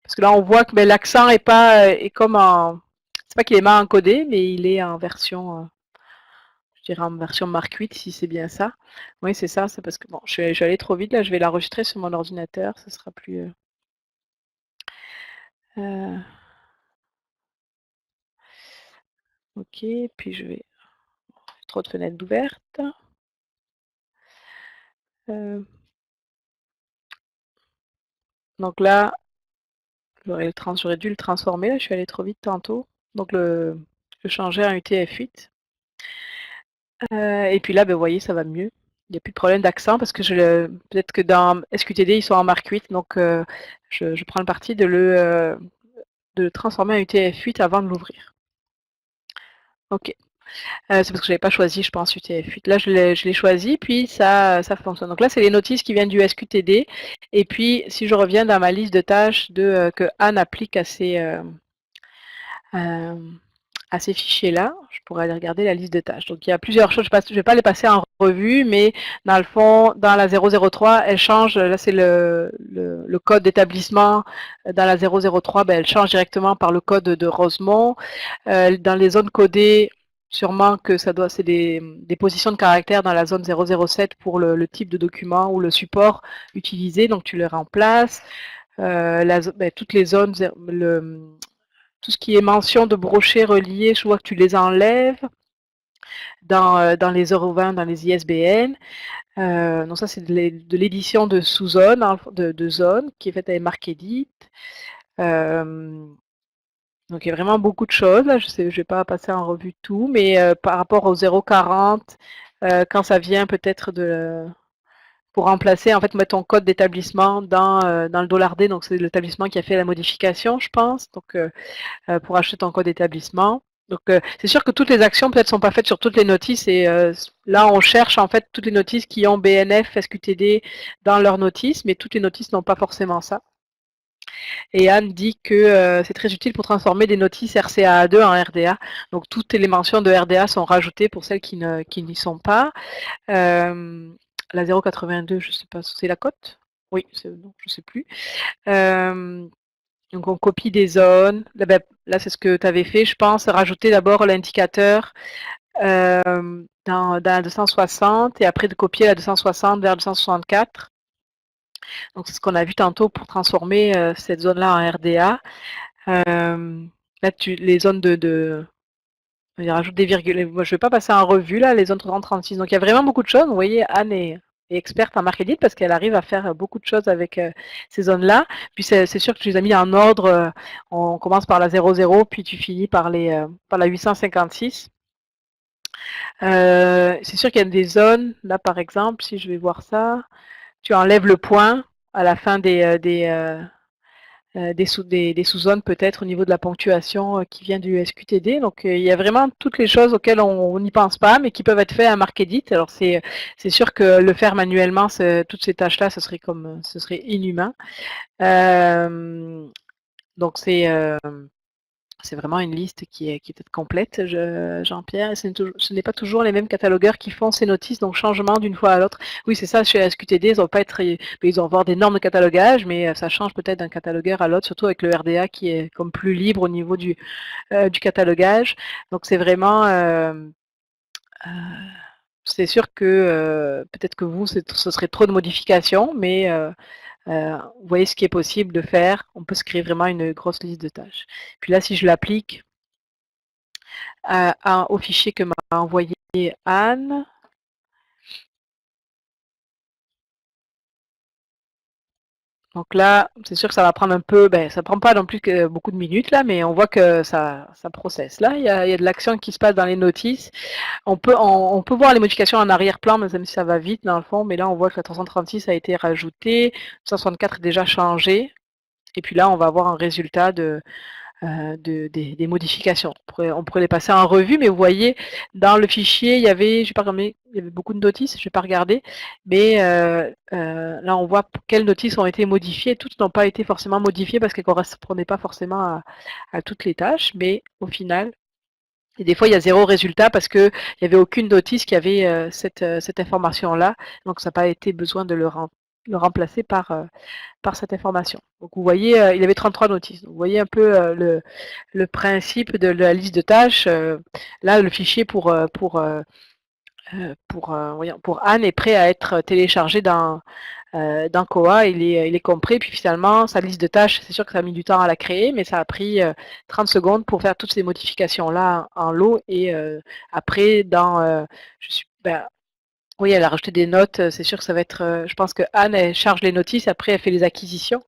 Speaker 1: Parce que là, on voit que l'accent est pas est comme en... C'est pas qu'il est mal encodé, mais il est en version... je dirais en version Mark 8, si c'est bien ça. Oui, c'est ça. C'est parce que, bon, je suis allée trop vite. Là, je vais l'enregistrer sur mon ordinateur. Ce sera plus... ok, puis je vais... Trop de fenêtres ouvertes. Donc là, j'aurais dû le transformer. Là, je suis allée trop vite tantôt. Donc je changeais en UTF-8. Et puis là, vous voyez, ça va mieux. Il n'y a plus de problème d'accent parce que peut-être que dans SQTD, ils sont en Mark 8. Donc je prends le parti de le transformer en UTF-8 avant de l'ouvrir. Ok. C'est parce que je n'avais pas choisi, je pense, UTF-8. Là, je l'ai choisi, puis ça fonctionne. Donc là, c'est les notices qui viennent du SQTD. Et puis, si je reviens dans ma liste de tâches que Anne applique à ces fichiers-là, je pourrais aller regarder la liste de tâches. Donc, il y a plusieurs choses. Je ne vais pas les passer en revue, mais dans le fond, dans la 003, elle change. Là, c'est le code d'établissement. Dans la 003, elle change directement par le code de Rosemont. Dans les zones codées, sûrement que c'est des positions de caractères dans la zone 007 pour le type de document ou le support utilisé, donc tu le remplaces. Toutes les zones, tout ce qui est mention de brochets reliés, je vois que tu les enlèves dans les 020, dans les ISBN. Donc ça, c'est de l'édition de sous-zone, de zone, qui est faite avec MarkEdit. Donc il y a vraiment beaucoup de choses. Là, je ne vais pas passer en revue tout, mais par rapport au 040, quand ça vient peut-être pour remplacer, en fait, mettre ton code d'établissement dans le $D, donc c'est l'établissement qui a fait la modification, je pense, donc pour acheter ton code d'établissement. Donc c'est sûr que toutes les actions peut-être sont pas faites sur toutes les notices et là on cherche en fait toutes les notices qui ont BNF, SQTD dans leurs notices, mais toutes les notices n'ont pas forcément ça. Et Anne dit que c'est très utile pour transformer des notices RCA2 en RDA. Donc toutes les mentions de RDA sont rajoutées pour celles qui n'y sont pas. La 082, je ne sais pas, c'est la cote? Oui, non, je ne sais plus. Donc on copie des zones. Là c'est ce que tu avais fait, je pense. Rajouter d'abord l'indicateur dans la 260 et après de copier la 260 vers 264. Donc c'est ce qu'on a vu tantôt pour transformer cette zone-là en RDA. Là, les zones il rajoute des virgules. Moi, je ne vais pas passer en revue là, les zones 30-36. Donc il y a vraiment beaucoup de choses. Vous voyez, Anne est experte en marque-edit parce qu'elle arrive à faire beaucoup de choses avec ces zones-là. Puis c'est sûr que tu les as mis en ordre. On commence par la 00, puis tu finis par la 856. C'est sûr qu'il y a des zones, là par exemple, si je vais voir ça, tu enlèves le point à la fin des sous-zones peut-être au niveau de la ponctuation qui vient du SQTD. Donc il y a vraiment toutes les choses auxquelles on n'y pense pas, mais qui peuvent être faites à MarkEdit. Alors c'est sûr que le faire manuellement, toutes ces tâches-là, ce serait inhumain. Donc c'est vraiment une liste qui est peut-être complète, Jean-Pierre. Ce n'est pas toujours les mêmes catalogueurs qui font ces notices, donc changement d'une fois à l'autre. Oui, c'est ça, chez SQTD, ils vont pas être, ils vont avoir des normes de catalogage, mais ça change peut-être d'un catalogueur à l'autre, surtout avec le RDA qui est comme plus libre au niveau du catalogage. Donc c'est vraiment, c'est sûr que peut-être que vous, ce serait trop de modifications, mais vous voyez ce qui est possible de faire. On peut se créer vraiment une grosse liste de tâches. Puis là, si je l'applique au fichier que m'a envoyé Anne. Donc là, c'est sûr que ça va prendre un peu, ben, ça prend pas non plus que beaucoup de minutes là, mais on voit que ça processe. Là, il y a de l'action qui se passe dans les notices. On peut voir les modifications en arrière-plan, même si ça va vite dans le fond, mais là on voit que la 336 a été rajoutée, 164 est déjà changé, et puis là on va avoir un résultat des modifications. On pourrait les passer en revue, mais vous voyez, dans le fichier, il y avait, je sais pas combien, il y avait beaucoup de notices, je vais pas regarder, mais là on voit quelles notices ont été modifiées. Toutes n'ont pas été forcément modifiées parce qu'elles ne correspondaient pas forcément à toutes les tâches, mais au final, et des fois, il y a 0 résultat parce qu'il n'y avait aucune notice qui avait cette information-là. Donc, ça n'a pas été besoin de le remplacer par cette information. Donc, vous voyez, il avait 33 notices. Donc, vous voyez un peu le principe de la liste de tâches. Là, le fichier pour Anne est prêt à être téléchargé dans Koa, il est compris, puis finalement, sa liste de tâches, c'est sûr que ça a mis du temps à la créer, mais ça a pris 30 secondes pour faire toutes ces modifications-là en lot, et après, oui, elle a rajouté des notes, c'est sûr que ça va être, je pense que Anne, elle charge les notices, après elle fait les acquisitions,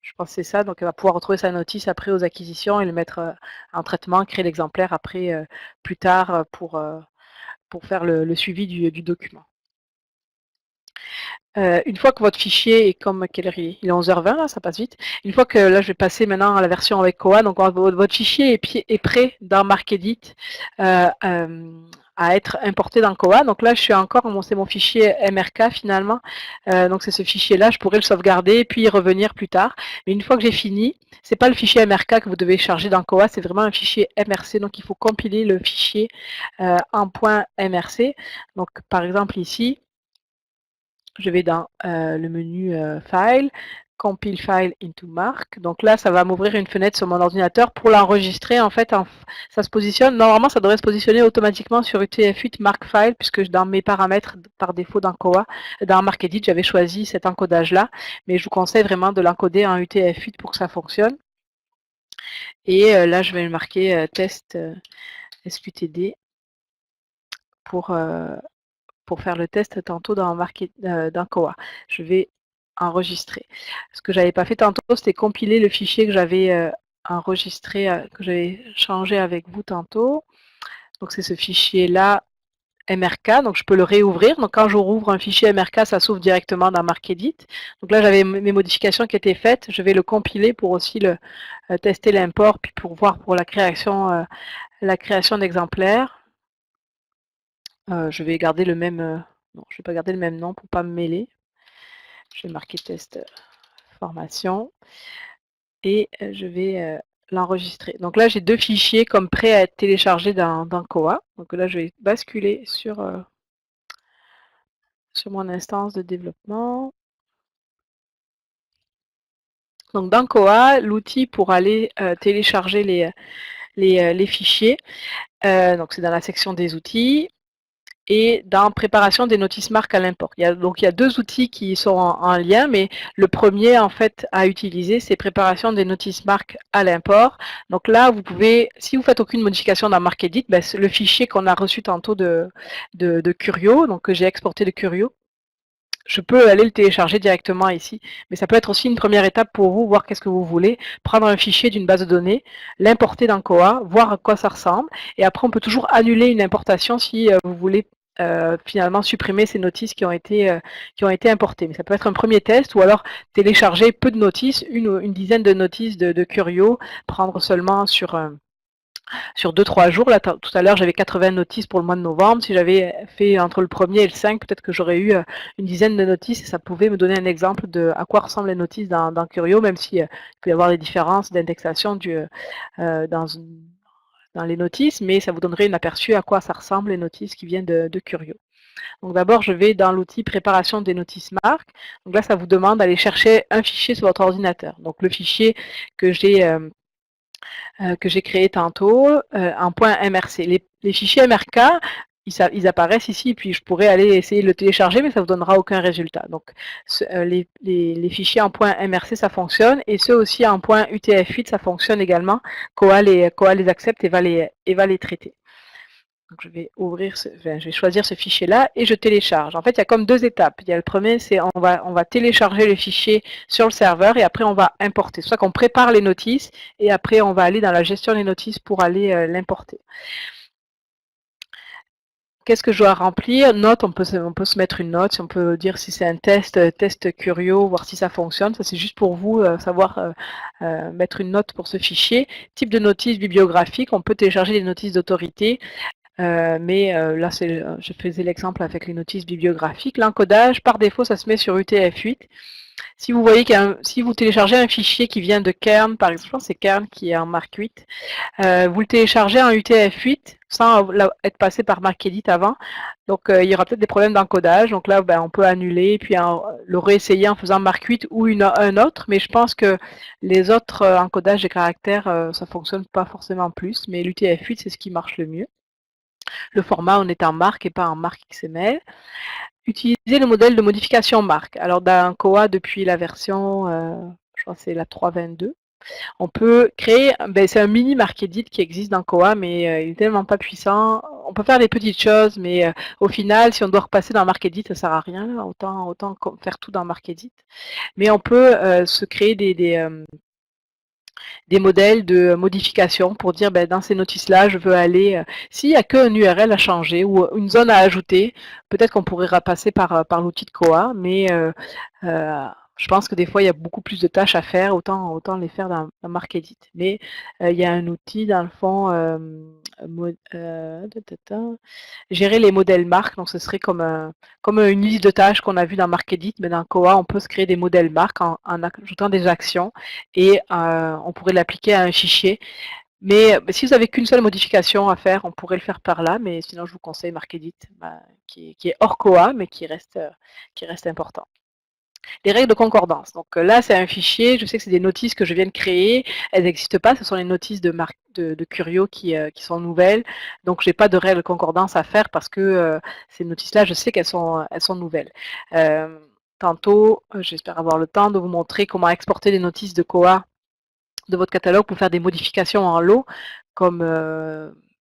Speaker 1: je pense que c'est ça, donc elle va pouvoir retrouver sa notice après aux acquisitions et le mettre en traitement, créer l'exemplaire après, plus tard, pour faire le suivi du document. Une fois que votre fichier est comme quelle heure il est 11h20 là, ça passe vite. Une fois que là, je vais passer maintenant à la version avec Koa, donc votre fichier est prêt dans MarcEdit à être importé dans Koa. Donc là, je suis encore, c'est mon fichier MRK finalement. Donc c'est ce fichier-là, je pourrais le sauvegarder puis y revenir plus tard. Mais une fois que j'ai fini, c'est pas le fichier MRK que vous devez charger dans Koa, c'est vraiment un fichier MRC. Donc il faut compiler le fichier en .mrc. Donc par exemple ici, je vais dans le menu File, Compile File into Marc. Donc là, ça va m'ouvrir une fenêtre sur mon ordinateur pour l'enregistrer. En fait, ça se positionne. Normalement, ça devrait se positionner automatiquement sur UTF-8 Mark File, puisque dans mes paramètres, par défaut dans Koa, dans MarcEdit, j'avais choisi cet encodage-là. Mais je vous conseille vraiment de l'encoder en UTF-8 pour que ça fonctionne. Et là, je vais marquer test SQTD pour faire le test tantôt dans Koa. Je vais enregistrer. Ce que j'avais pas fait tantôt, c'était compiler le fichier que j'avais enregistré, que j'avais changé avec vous tantôt. Donc c'est ce fichier-là, MRK, donc je peux le réouvrir. Donc quand je rouvre un fichier MRK, ça s'ouvre directement dans MarcEdit. Donc là, j'avais mes modifications qui étaient faites. Je vais le compiler pour aussi tester l'import, puis pour voir pour la création d'exemplaires. Je vais garder le même, non, je vais pas garder le même nom pour pas me mêler. Je vais marquer test formation et je vais l'enregistrer. Donc là, j'ai 2 fichiers comme prêts à être téléchargés dans Koa. Donc là, je vais basculer sur mon instance de développement. Donc dans Koa, l'outil pour aller télécharger les fichiers, donc c'est dans la section des outils. Et dans préparation des notices marques à l'import. Donc il y a 2 outils qui sont en lien, mais le premier en fait à utiliser, c'est préparation des notices marques à l'import. Donc là, vous pouvez, si vous faites aucune modification dans MarcEdit, le fichier qu'on a reçu tantôt de Curio, donc que j'ai exporté de Curio, je peux aller le télécharger directement ici. Mais ça peut être aussi une première étape pour vous, voir qu'est-ce que vous voulez, prendre un fichier d'une base de données, l'importer dans Koa, voir à quoi ça ressemble, et après on peut toujours annuler une importation si vous voulez finalement supprimer ces notices qui ont été importées. Mais ça peut être un premier test, ou alors télécharger peu de notices, une dizaine de notices de Curio, prendre seulement sur 2-3 jours. Là, tout à l'heure, j'avais 80 notices pour le mois de novembre. Si j'avais fait entre le 1er et le 5, peut-être que j'aurais eu une dizaine de notices, et ça pouvait me donner un exemple de à quoi ressemblent les notices dans Curio, même si il peut y avoir des différences d'indexation dans les notices, mais ça vous donnerait un aperçu à quoi ça ressemble les notices qui viennent de Curio. Donc d'abord, je vais dans l'outil préparation des notices marques. Donc là, ça vous demande d'aller chercher un fichier sur votre ordinateur. Donc le fichier que j'ai créé tantôt en .mrc. Les fichiers MRK, ils apparaissent ici, puis je pourrais aller essayer de le télécharger, mais ça ne vous donnera aucun résultat. Donc les fichiers en .mrc, ça fonctionne, et ceux aussi en .utf8, ça fonctionne également. Koa les accepte et va les traiter. Donc je vais je vais choisir ce fichier-là et je télécharge. En fait, il y a comme deux étapes. Il y a le premier, c'est on va télécharger le fichier sur le serveur et après on va importer. C'est pour ça qu'on prépare les notices et après on va aller dans la gestion des notices pour aller l'importer. Qu'est-ce que je dois remplir? Note, on peut se mettre une note, si on peut dire si c'est un test Curio, voir si ça fonctionne. Ça, c'est juste pour vous savoir mettre une note pour ce fichier. Type de notice bibliographique, on peut télécharger des notices d'autorité. Mais là, je faisais l'exemple avec les notices bibliographiques. L'encodage, par défaut, ça se met sur UTF-8. Si vous voyez si vous téléchargez un fichier qui vient de Kern, par exemple, c'est Kern qui est en Mark 8, vous le téléchargez en UTF-8 sans être passé par MarkEdit avant. Donc, il y aura peut-être des problèmes d'encodage. Donc là, on peut annuler, puis le réessayer en faisant Mark 8 ou un autre. Mais je pense que les autres encodages des caractères, ça fonctionne pas forcément plus. Mais l'UTF-8, c'est ce qui marche le mieux. Le format, on est en marque et pas en marque XML. Utiliser le modèle de modification marque. Alors dans Koha, depuis la version, je crois que c'est la 3.22, on peut créer, c'est un mini MarkEdit qui existe dans Koha, mais il n'est tellement pas puissant. On peut faire des petites choses, mais au final, si on doit repasser dans MarkEdit, ça ne sert à rien. Autant faire tout dans MarkEdit. Mais on peut se créer des modèles de modification pour dire dans ces notices-là, je veux aller, s'il n'y a qu'un URL à changer ou une zone à ajouter, peut-être qu'on pourrait repasser par l'outil de Koha, mais je pense que des fois, il y a beaucoup plus de tâches à faire, autant les faire dans MarkEdit. Mais il y a un outil, dans le fond, gérer les modèles marques, donc ce serait comme une liste de tâches qu'on a vu dans MarkEdit, mais dans Koha, on peut se créer des modèles marques en ajoutant des actions et on pourrait l'appliquer à un fichier. Mais si vous n'avez qu'une seule modification à faire, on pourrait le faire par là, mais sinon je vous conseille MarkEdit, qui est hors Koha, mais qui reste important. Les règles de concordance. Donc là, c'est un fichier, je sais que c'est des notices que je viens de créer, elles n'existent pas, ce sont les notices de Curio qui sont nouvelles, donc je n'ai pas de règles de concordance à faire parce que ces notices-là, je sais qu'elles sont nouvelles. Tantôt, j'espère avoir le temps de vous montrer comment exporter les notices de Koha de votre catalogue pour faire des modifications en lot, comme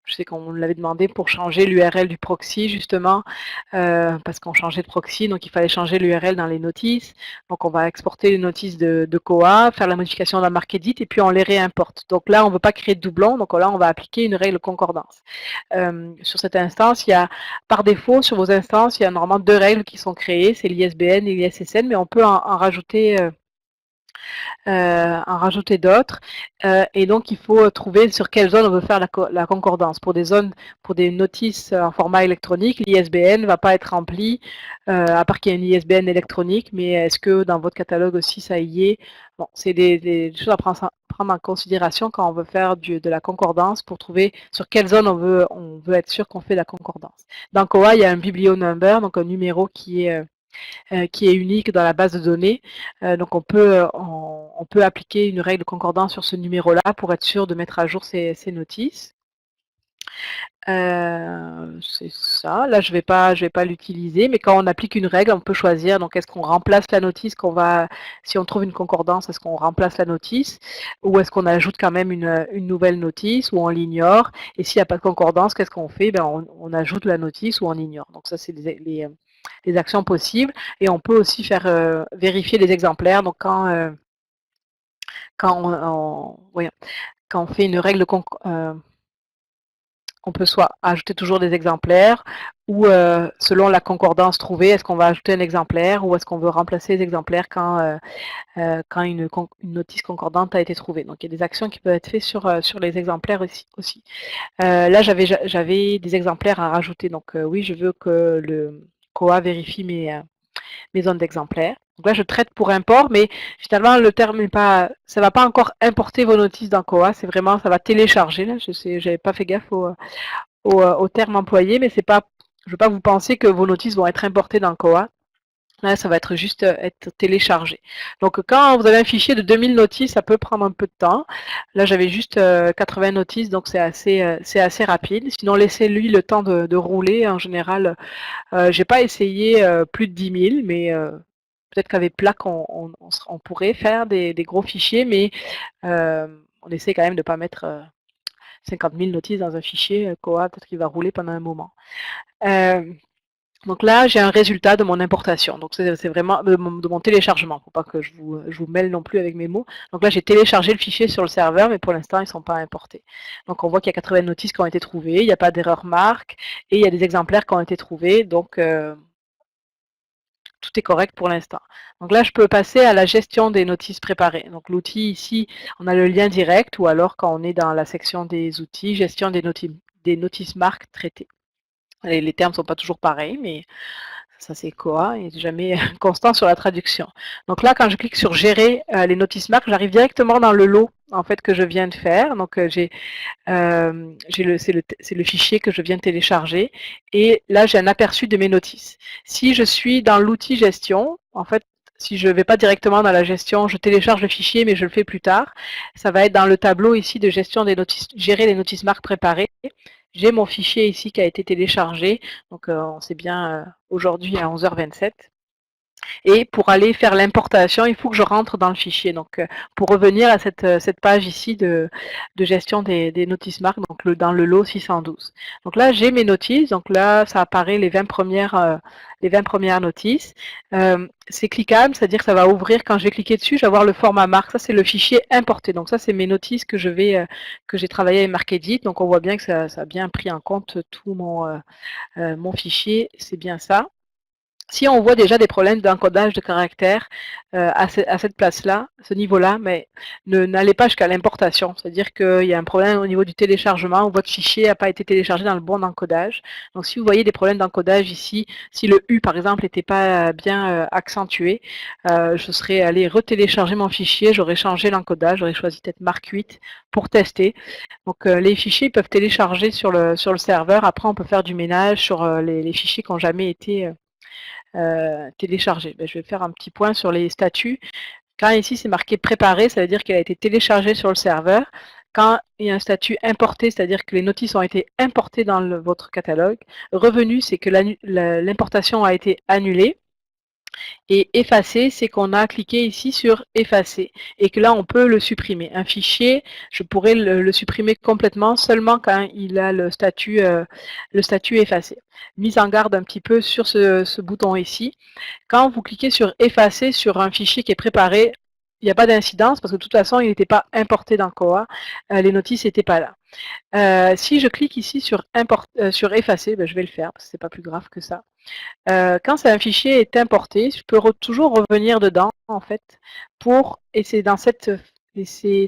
Speaker 1: je sais qu'on l'avait demandé pour changer l'URL du proxy, justement, parce qu'on changeait de proxy, donc il fallait changer l'URL dans les notices. Donc on va exporter les notices de Koha, faire la modification dans MarkEdit, et puis on les réimporte. Donc là, on ne veut pas créer de doublons, donc là, on va appliquer une règle concordance. Sur cette instance, il y a, par défaut, sur vos instances, il y a normalement deux règles qui sont créées, c'est l'ISBN et l'ISSN, mais on peut en rajouter d'autres. Et donc, il faut trouver sur quelle zone on veut faire la concordance. Pour des zones, pour des notices en format électronique, l'ISBN ne va pas être rempli, à part qu'il y ait une ISBN électronique, mais est-ce que dans votre catalogue aussi, ça y est? Bon, c'est des choses à prendre en considération quand on veut faire de la concordance pour trouver sur quelle zone on veut être sûr qu'on fait la concordance. Dans Koha, il y a un biblionumber, donc un numéro qui est unique dans la base de données. Donc on peut appliquer une règle de concordance sur ce numéro-là pour être sûr de mettre à jour ces notices. C'est ça. Là, je vais pas l'utiliser, mais quand on applique une règle, on peut choisir. Donc, est-ce qu'on remplace la notice si on trouve une concordance, est-ce qu'on remplace la notice, ou est-ce qu'on ajoute quand même une nouvelle notice, ou on l'ignore. Et s'il n'y a pas de concordance, qu'est-ce qu'on fait? On ajoute la notice ou on ignore. Donc, ça, c'est les actions possibles. Et on peut aussi faire vérifier les exemplaires. Donc, quand on fait une règle de on peut soit ajouter toujours des exemplaires ou selon la concordance trouvée, est-ce qu'on va ajouter un exemplaire ou est-ce qu'on veut remplacer les exemplaires quand une notice concordante a été trouvée. Donc il y a des actions qui peuvent être faites sur les exemplaires aussi. Là, j'avais des exemplaires à rajouter. Donc oui, je veux que le Koha vérifie mes zones d'exemplaires. Donc là, je traite pour import, mais finalement, le terme n'est pas, ça ne va pas encore importer vos notices dans Koha, c'est vraiment, ça va télécharger. Là, je sais, j'avais pas fait gaffe au terme employé, mais c'est pas, je ne veux pas vous penser que vos notices vont être importées dans Koha. Là, ça va être juste être téléchargé. Donc, quand vous avez un fichier de 2000 notices, ça peut prendre un peu de temps. Là, j'avais juste 80 notices, donc c'est assez rapide. Sinon, laissez-lui le temps de rouler. En général, j'ai pas essayé plus de 10 000, mais peut-être qu'avec Plaque, on pourrait faire des gros fichiers, mais on essaie quand même de ne pas mettre 50 000 notices dans un fichier, Koa, peut-être qu'il va rouler pendant un moment. Donc là, j'ai un résultat de mon importation. Donc c'est vraiment de mon téléchargement. Il ne faut pas que je vous mêle non plus avec mes mots. Donc là, j'ai téléchargé le fichier sur le serveur, mais pour l'instant, ils ne sont pas importés. Donc on voit qu'il y a 80 notices qui ont été trouvées, il n'y a pas d'erreur marque, et il y a des exemplaires qui ont été trouvés. Donc tout est correct pour l'instant. Donc là, je peux passer à la gestion des notices préparées. Donc l'outil ici, on a le lien direct, ou alors quand on est dans la section des outils, gestion des notices marques traitées. Les termes ne sont pas toujours pareils, mais ça c'est Koa, il n'est jamais constant sur la traduction. Donc là, quand je clique sur gérer les notices marques, j'arrive directement dans le lot en fait que je viens de faire. Donc c'est le fichier que je viens de télécharger, et là j'ai un aperçu de mes notices. Si je suis dans l'outil gestion, en fait, si je ne vais pas directement dans la gestion, je télécharge le fichier, mais je le fais plus tard. Ça va être dans le tableau ici de gestion des notices, gérer les notices marques préparées. J'ai mon fichier ici qui a été téléchargé, donc on sait bien aujourd'hui à 11h27. Et pour aller faire l'importation, il faut que je rentre dans le fichier. Donc pour revenir à cette page ici de gestion des notices marques, donc dans le lot 612. Donc là, j'ai mes notices, donc là, ça apparaît les 20 premières notices. C'est cliquable, c'est-à-dire que ça va ouvrir, quand je vais cliquer dessus, je vais avoir le format marque. Ça, c'est le fichier importé. Donc ça, c'est mes notices que j'ai travaillé avec MarcEdit. Donc on voit bien que ça a bien pris en compte tout mon fichier. C'est bien ça. Si on voit déjà des problèmes d'encodage de caractères à cette place-là, ce niveau-là, mais n'allez pas jusqu'à l'importation. C'est-à-dire qu'il y a un problème au niveau du téléchargement, où votre fichier n'a pas été téléchargé dans le bon encodage. Donc si vous voyez des problèmes d'encodage ici, si le U par exemple n'était pas bien accentué, je serais allé retélécharger mon fichier, j'aurais changé l'encodage, j'aurais choisi peut-être Mark 8 pour tester. Donc les fichiers peuvent télécharger sur le serveur. Après, on peut faire du ménage sur les fichiers qui n'ont jamais été téléchargé. Je vais faire un petit point sur les statuts. Quand ici c'est marqué préparé, ça veut dire qu'elle a été téléchargée sur le serveur. Quand il y a un statut importé, c'est-à-dire que les notices ont été importées dans votre catalogue. Revenu, c'est que l'importation a été annulée. Et effacer, c'est qu'on a cliqué ici sur effacer et que là on peut le supprimer. Un fichier, je pourrais le supprimer complètement seulement quand il a le statut effacé. Mise en garde un petit peu sur ce bouton ici. Quand vous cliquez sur effacer sur un fichier qui est préparé, il n'y a pas d'incidence parce que de toute façon il n'était pas importé dans Koa, les notices n'étaient pas là. Si je clique ici sur effacer, je vais le faire parce que c'est pas plus grave que ça. Quand un fichier est importé, je peux toujours revenir dedans en fait et c'est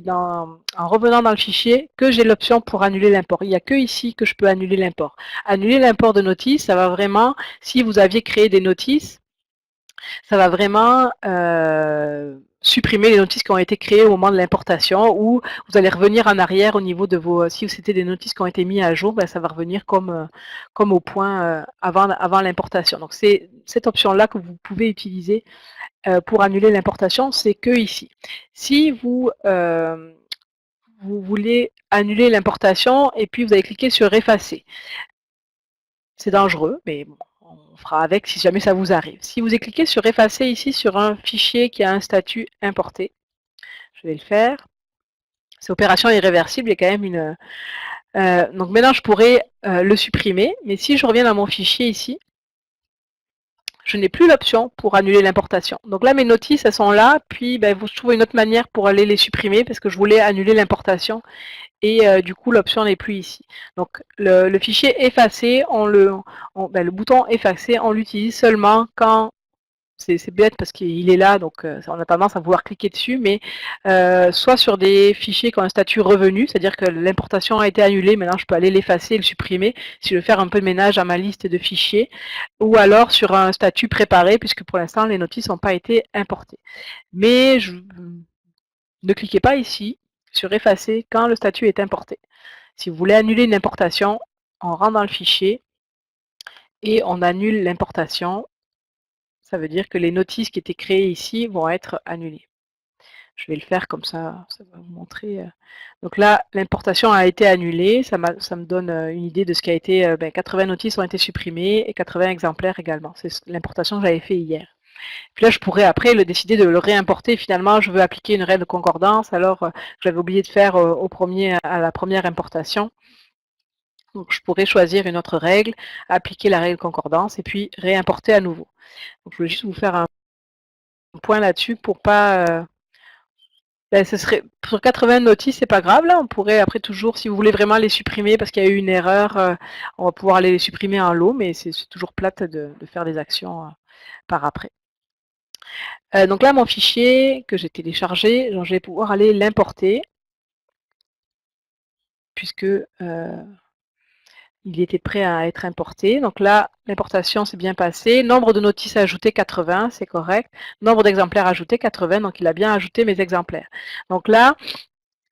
Speaker 1: en revenant dans le fichier que j'ai l'option pour annuler l'import. Il n'y a que ici que je peux annuler l'import. Annuler l'import de notices, ça va vraiment, si vous aviez créé des notices, ça va vraiment supprimer les notices qui ont été créées au moment de l'importation, ou vous allez revenir en arrière au niveau de si c'était des notices qui ont été mises à jour, ça va revenir comme au point avant l'importation. Donc c'est cette option-là que vous pouvez utiliser pour annuler l'importation, c'est que ici. Si vous voulez annuler l'importation et puis vous allez cliquer sur effacer. C'est dangereux, mais bon, on fera avec si jamais ça vous arrive. Si vous cliquez sur effacer ici sur un fichier qui a un statut importé, je vais le faire. C'est opération irréversible, il y a quand même une... donc maintenant je pourrais le supprimer, mais si je reviens dans mon fichier ici, je n'ai plus l'option pour annuler l'importation. Donc là mes notices elles sont là, puis je trouve une autre manière pour aller les supprimer parce que je voulais annuler l'importation. Et du coup l'option n'est plus ici. Donc le fichier effacé, le bouton effacer, on l'utilise seulement quand, c'est bête parce qu'il est là, donc on a tendance à vouloir cliquer dessus, mais soit sur des fichiers qui ont un statut revenu, c'est-à-dire que l'importation a été annulée, maintenant je peux aller l'effacer et le supprimer si je veux faire un peu de ménage à ma liste de fichiers, ou alors sur un statut préparé, puisque pour l'instant les notices n'ont pas été importées. Mais ne cliquez pas ici sur effacer quand le statut est importé. Si vous voulez annuler une importation, on rentre dans le fichier et on annule l'importation. Ça veut dire que les notices qui étaient créées ici vont être annulées. Je vais le faire comme ça, ça va vous montrer. Donc là, l'importation a été annulée, ça me donne une idée de ce qui a été, 80 notices ont été supprimées et 80 exemplaires également. C'est l'importation que j'avais fait hier. Puis là, je pourrais après décider de le réimporter. Finalement, je veux appliquer une règle de concordance, alors j'avais oublié de faire à la première importation. Donc, je pourrais choisir une autre règle, appliquer la règle de concordance et puis réimporter à nouveau. Donc, je voulais juste vous faire un point là-dessus pour pas... ce serait, sur 80 notices, c'est pas grave. Là, on pourrait après toujours, si vous voulez vraiment les supprimer parce qu'il y a eu une erreur, on va pouvoir les supprimer en lot, mais c'est toujours plate de faire des actions par après. Donc là, mon fichier que j'ai téléchargé, je vais pouvoir aller l'importer puisque il était prêt à être importé. Donc là, l'importation s'est bien passée. Nombre de notices ajoutées 80, c'est correct. Nombre d'exemplaires ajoutés 80, donc il a bien ajouté mes exemplaires. Donc là,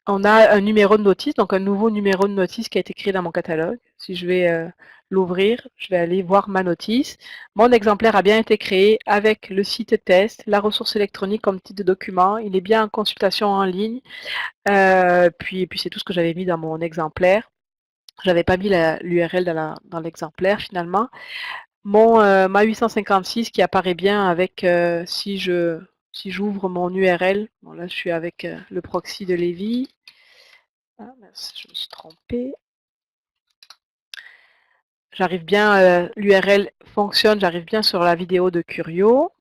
Speaker 1: on a un numéro de notice, donc un nouveau numéro de notice qui a été créé dans mon catalogue. Si je vais l'ouvrir, je vais aller voir ma notice. Mon exemplaire a bien été créé avec le site test, la ressource électronique comme titre de document. Il est bien en consultation en ligne. Puis c'est tout ce que j'avais mis dans mon exemplaire. J'avais pas mis l'URL dans l'exemplaire finalement. Ma 856 qui apparaît bien avec si j'ouvre mon URL. Bon là je suis avec le proxy de Lévis. Ah mince, je me suis trompée. J'arrive bien, l'URL fonctionne, j'arrive bien sur la vidéo de Curio.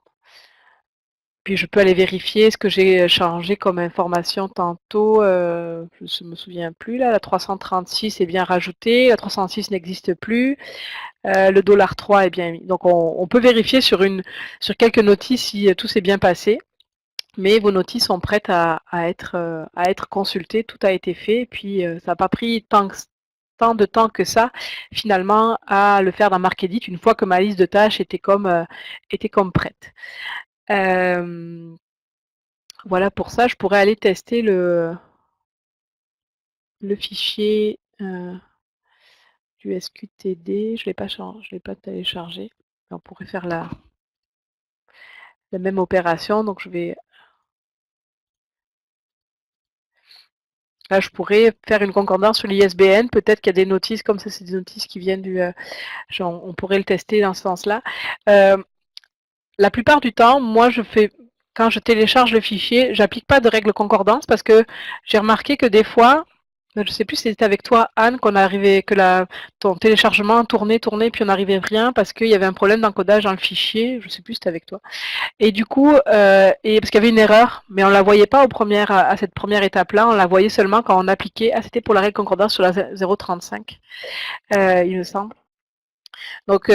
Speaker 1: Puis je peux aller vérifier ce que j'ai changé comme information tantôt. Je ne me souviens plus là. La 336 est bien rajoutée, la 306 n'existe plus. Le $3 est bien mis. Donc on peut vérifier sur quelques notices si tout s'est bien passé. Mais vos notices sont prêtes à être consultées. Tout a été fait. Et puis ça n'a pas pris tant de temps que ça, finalement, à le faire dans MarcEdit une fois que ma liste de tâches était comme prête. Voilà pour ça, je pourrais aller tester le fichier du SQTD. Je ne l'ai pas téléchargé. On pourrait faire la même opération. Donc là, je pourrais faire une concordance sur l'ISBN. Peut-être qu'il y a des notices, comme ça, c'est des notices qui viennent on pourrait le tester dans ce sens-là. La plupart du temps, moi, quand je télécharge le fichier, j'applique pas de règle concordance parce que j'ai remarqué que des fois, je ne sais plus si c'était avec toi, Anne, ton téléchargement tournait, puis on n'arrivait à rien parce qu'il y avait un problème d'encodage dans le fichier. Je ne sais plus si c'était avec toi. Et du coup, parce qu'il y avait une erreur, mais on ne la voyait pas à cette première étape-là, on la voyait seulement quand on appliquait. Ah, c'était pour la règle concordance sur la 0,35, il me semble. Donc,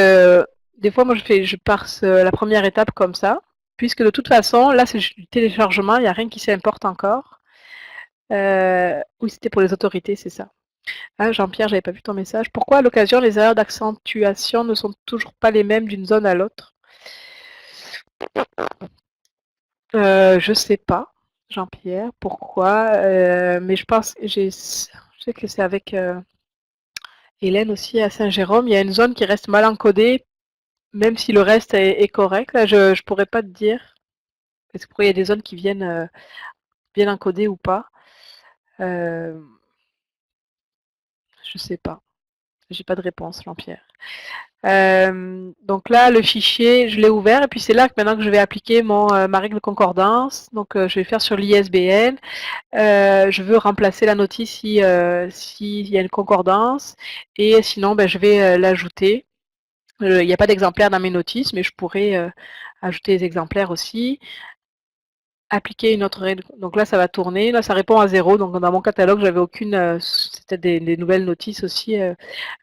Speaker 1: des fois, moi, je parse la première étape comme ça, puisque de toute façon, là, c'est du téléchargement, il n'y a rien qui s'importe encore. Oui, c'était pour les autorités, c'est ça. Ah, Jean-Pierre, j'avais pas vu ton message. Pourquoi, à l'occasion, les erreurs d'accentuation ne sont toujours pas les mêmes d'une zone à l'autre? Je sais pas, Jean-Pierre, pourquoi. Mais je sais que c'est avec Hélène aussi à Saint-Jérôme. Il y a une zone qui reste mal encodée, même si le reste est correct. Là, je ne pourrais pas te dire. Est-ce qu'il y a des zones qui viennent bien encodées ou pas? Je sais pas. J'ai pas de réponse, Jean-Pierre. Donc là, le fichier, je l'ai ouvert et puis c'est là que maintenant que je vais appliquer ma règle de concordance. Donc je vais faire sur l'ISBN. Je veux remplacer la notice s'il y a une concordance et sinon je vais l'ajouter. Il n'y a pas d'exemplaire dans mes notices, mais je pourrais ajouter des exemplaires aussi. Appliquer une autre règle. Donc là, ça va tourner. Là, ça répond à 0. Donc dans mon catalogue, j'avais aucune. C'était des nouvelles notices aussi.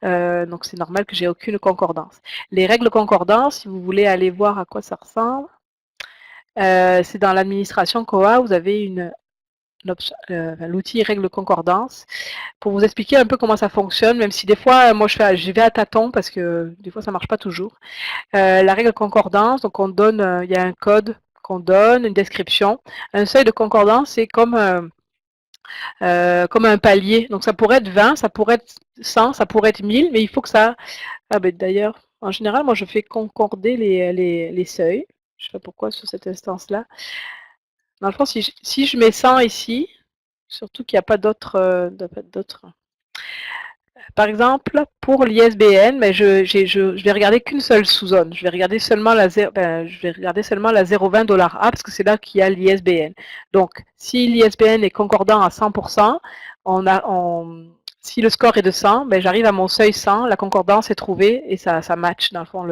Speaker 1: Donc c'est normal que j'ai aucune concordance. Les règles concordance, si vous voulez aller voir à quoi ça ressemble, c'est dans l'administration COA. Vous avez l'outil règle concordance pour vous expliquer un peu comment ça fonctionne, même si des fois, moi, j'y vais à tâtons parce que des fois, ça marche pas toujours. La règle concordance, donc on donne, il y a un code qu'on donne, une description. Un seuil de concordance, c'est comme un palier. Donc ça pourrait être 20, ça pourrait être 100, ça pourrait être 1000, mais il faut que ça... Ah ben d'ailleurs, en général, moi je fais concorder les seuils. Je ne sais pas pourquoi sur cette instance-là. Dans le fond, si je mets 100 ici, surtout qu'il n'y a pas d'autres Par exemple, pour l'ISBN, mais je vais regarder qu'une seule sous-zone. Je vais regarder seulement je vais regarder seulement la 020 $A parce que c'est là qu'il y a l'ISBN. Donc, si l'ISBN est concordant à 100%, si le score est de 100, ben, j'arrive à mon seuil 100, la concordance est trouvée et ça match. Dans le fond,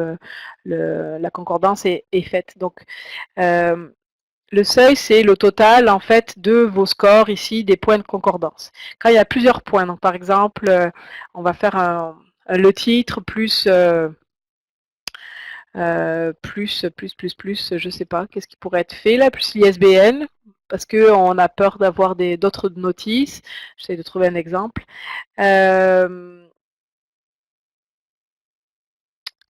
Speaker 1: la concordance est faite. Donc, euh, le seuil, c'est le total en fait de vos scores ici, des points de concordance. Quand il y a plusieurs points, donc par exemple, on va faire le titre plus, je sais pas, qu'est-ce qui pourrait être fait là, plus l'ISBN, parce qu'on a peur d'avoir d'autres notices. J'essaie de trouver un exemple.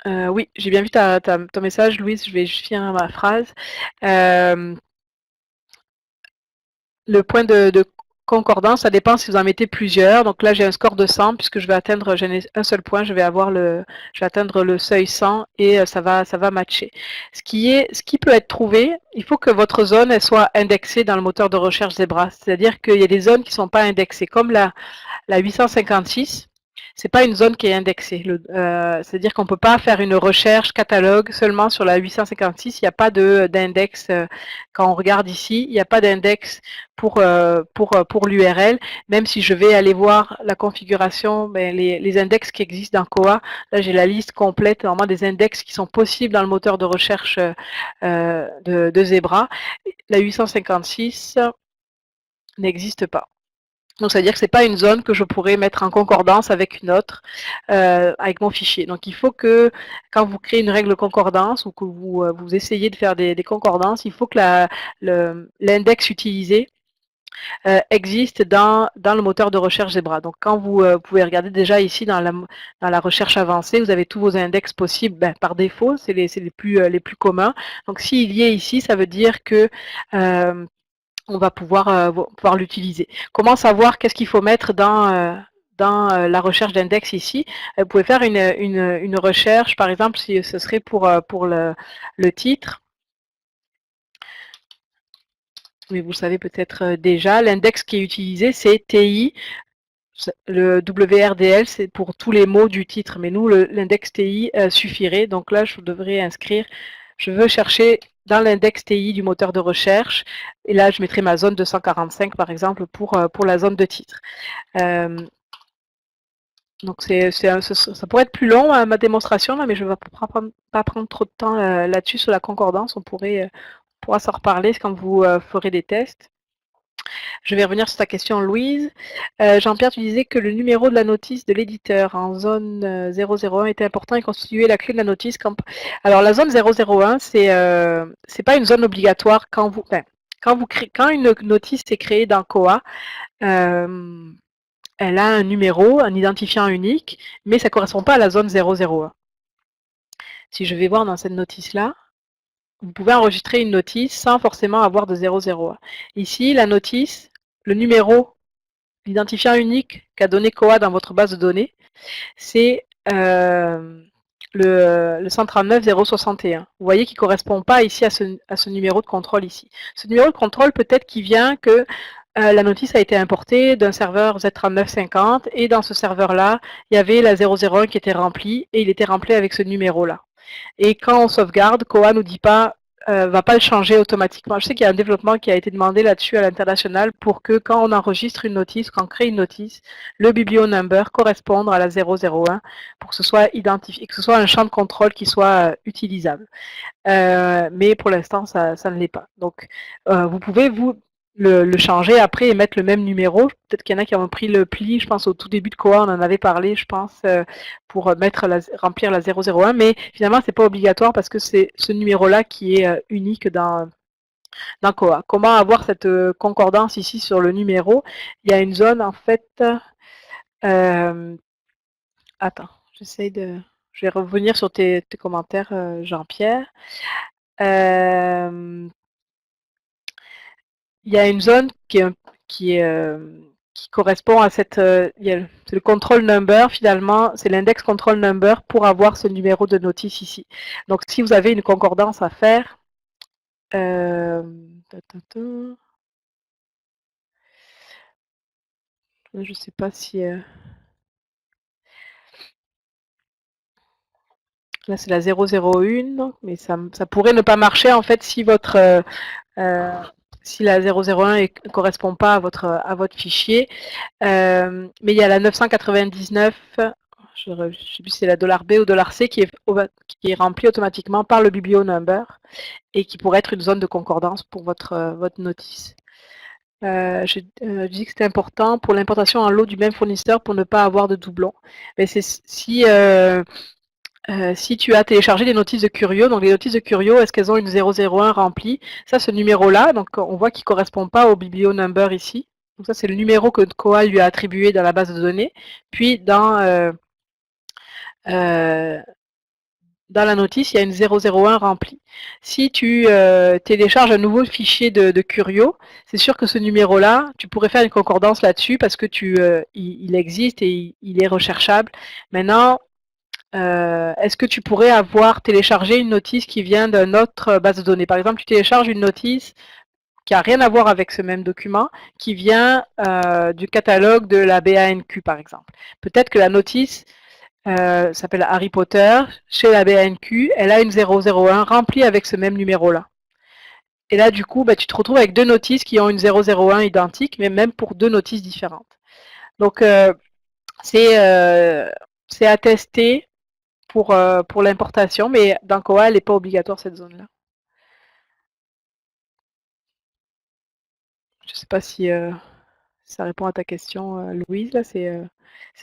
Speaker 1: Oui, j'ai bien vu ton message, Louise, je vais juste finir ma phrase. Euh, Le point de concordance, ça dépend si vous en mettez plusieurs. Donc là, j'ai un score de 100 puisque j'en ai un seul point, je vais atteindre le seuil 100 et ça va matcher. Ce qui peut être trouvé, il faut que votre zone elle soit indexée dans le moteur de recherche Zebra. C'est-à-dire qu'il y a des zones qui ne sont pas indexées, comme la 856. C'est pas une zone qui est indexée. C'est-à-dire qu'on ne peut pas faire une recherche catalogue seulement sur la 856. Il n'y a pas d'index. Quand on regarde ici, il n'y a pas d'index pour l'URL. Même si je vais aller voir la configuration, ben, les index qui existent dans Koa, là j'ai la liste complète vraiment des index qui sont possibles dans le moteur de recherche de Zebra. La 856 n'existe pas. Donc, c'est-à-dire que ce n'est pas une zone que je pourrais mettre en concordance avec une autre, avec mon fichier. Donc, il faut que, quand vous créez une règle de concordance ou que vous essayez de faire des concordances, il faut que l'index utilisé existe dans le moteur de recherche Zebra. Donc, quand vous pouvez regarder déjà ici dans la recherche avancée, vous avez tous vos index possibles par défaut, c'est les plus communs. Donc, s'il y est ici, ça veut dire que on va pouvoir l'utiliser. Comment savoir qu'est-ce qu'il faut mettre dans la recherche d'index ici? Vous pouvez faire une recherche, par exemple, si ce serait pour le titre, mais vous le savez peut-être déjà, l'index qui est utilisé, c'est TI. Le WRDL, c'est pour tous les mots du titre, mais nous, l'index TI suffirait. Donc là, je devrais inscrire, je veux chercher dans l'index TI du moteur de recherche, et là, je mettrai ma zone 245, par exemple, pour la zone de titre. Donc, ça pourrait être plus long, ma démonstration, là, mais je ne vais pas prendre trop de temps là-dessus, sur la concordance. On pourra s'en reparler quand vous ferez des tests. Je vais revenir sur ta question, Louise. Jean-Pierre, tu disais que le numéro de la notice de l'éditeur en zone 001 était important et constituait la clé de la notice. Alors, la zone 001, c'est pas une zone obligatoire quand une notice est créée dans Koa. Elle a un numéro, un identifiant unique, mais ça ne correspond pas à la zone 001. Si je vais voir dans cette notice-là, vous pouvez enregistrer une notice sans forcément avoir de 001. Ici, la notice, le numéro, l'identifiant unique qu'a donné Koa dans votre base de données, c'est le 139 061. Vous voyez qu'il ne correspond pas ici à ce numéro de contrôle ici. Ce numéro de contrôle, peut-être qu'il vient que la notice a été importée d'un serveur Z3950 et dans ce serveur-là, il y avait la 001 qui était remplie et il était rempli avec ce numéro-là. Et quand on sauvegarde, Koa nous dit pas, va pas le changer automatiquement. Je sais qu'il y a un développement qui a été demandé là-dessus à l'international pour que quand on enregistre une notice, quand on crée une notice, le biblionumber corresponde à la 001 pour que ce soit identifié, que ce soit un champ de contrôle qui soit utilisable. Mais pour l'instant, ça ne l'est pas. Donc, vous pouvez le changer après et mettre le même numéro. Peut-être qu'il y en a qui ont pris le pli, je pense au tout début de Koa, on en avait parlé, je pense, pour remplir la 001, mais finalement, c'est pas obligatoire parce que c'est ce numéro-là qui est unique dans Koa. Comment avoir cette concordance ici sur le numéro? Il y a une zone, en fait, euh, attends, je vais revenir sur tes commentaires, Jean-Pierre. Euh, il y a une zone qui correspond à c'est le control number finalement, c'est l'index control number pour avoir ce numéro de notice ici. Donc si vous avez une concordance à faire, je ne sais pas si Là, c'est la 001, mais ça pourrait ne pas marcher en fait si votre si la 001 ne correspond pas à votre fichier. Mais il y a la 999, je ne sais plus si c'est la $B ou $C qui est remplie automatiquement par le biblionumber et qui pourrait être une zone de concordance pour votre notice. Je dis que c'était important pour l'importation en lot du même fournisseur pour ne pas avoir de doublons. Mais c'est si tu as téléchargé des notices de Curio, donc les notices de Curio, est-ce qu'elles ont une 001 remplie? Ça, ce numéro-là, donc on voit qu'il ne correspond pas au biblionumber ici. Donc ça, c'est le numéro que Koha lui a attribué dans la base de données. Puis dans la notice, il y a une 001 remplie. Si tu télécharges un nouveau fichier de Curio, c'est sûr que ce numéro-là, tu pourrais faire une concordance là-dessus parce que il existe et il est recherchable. Maintenant, est-ce que tu pourrais avoir téléchargé une notice qui vient d'une autre base de données? Par exemple, tu télécharges une notice qui n'a rien à voir avec ce même document, qui vient du catalogue de la BANQ, par exemple. Peut-être que la notice s'appelle Harry Potter, chez la BANQ, elle a une 001 remplie avec ce même numéro-là. Et là, du coup, bah, tu te retrouves avec deux notices qui ont une 001 identique, mais même pour deux notices différentes. Donc, c'est à tester pour l'importation, mais dans Koha, elle n'est pas obligatoire cette zone-là. Je ne sais pas si ça répond à ta question, Louise. Là,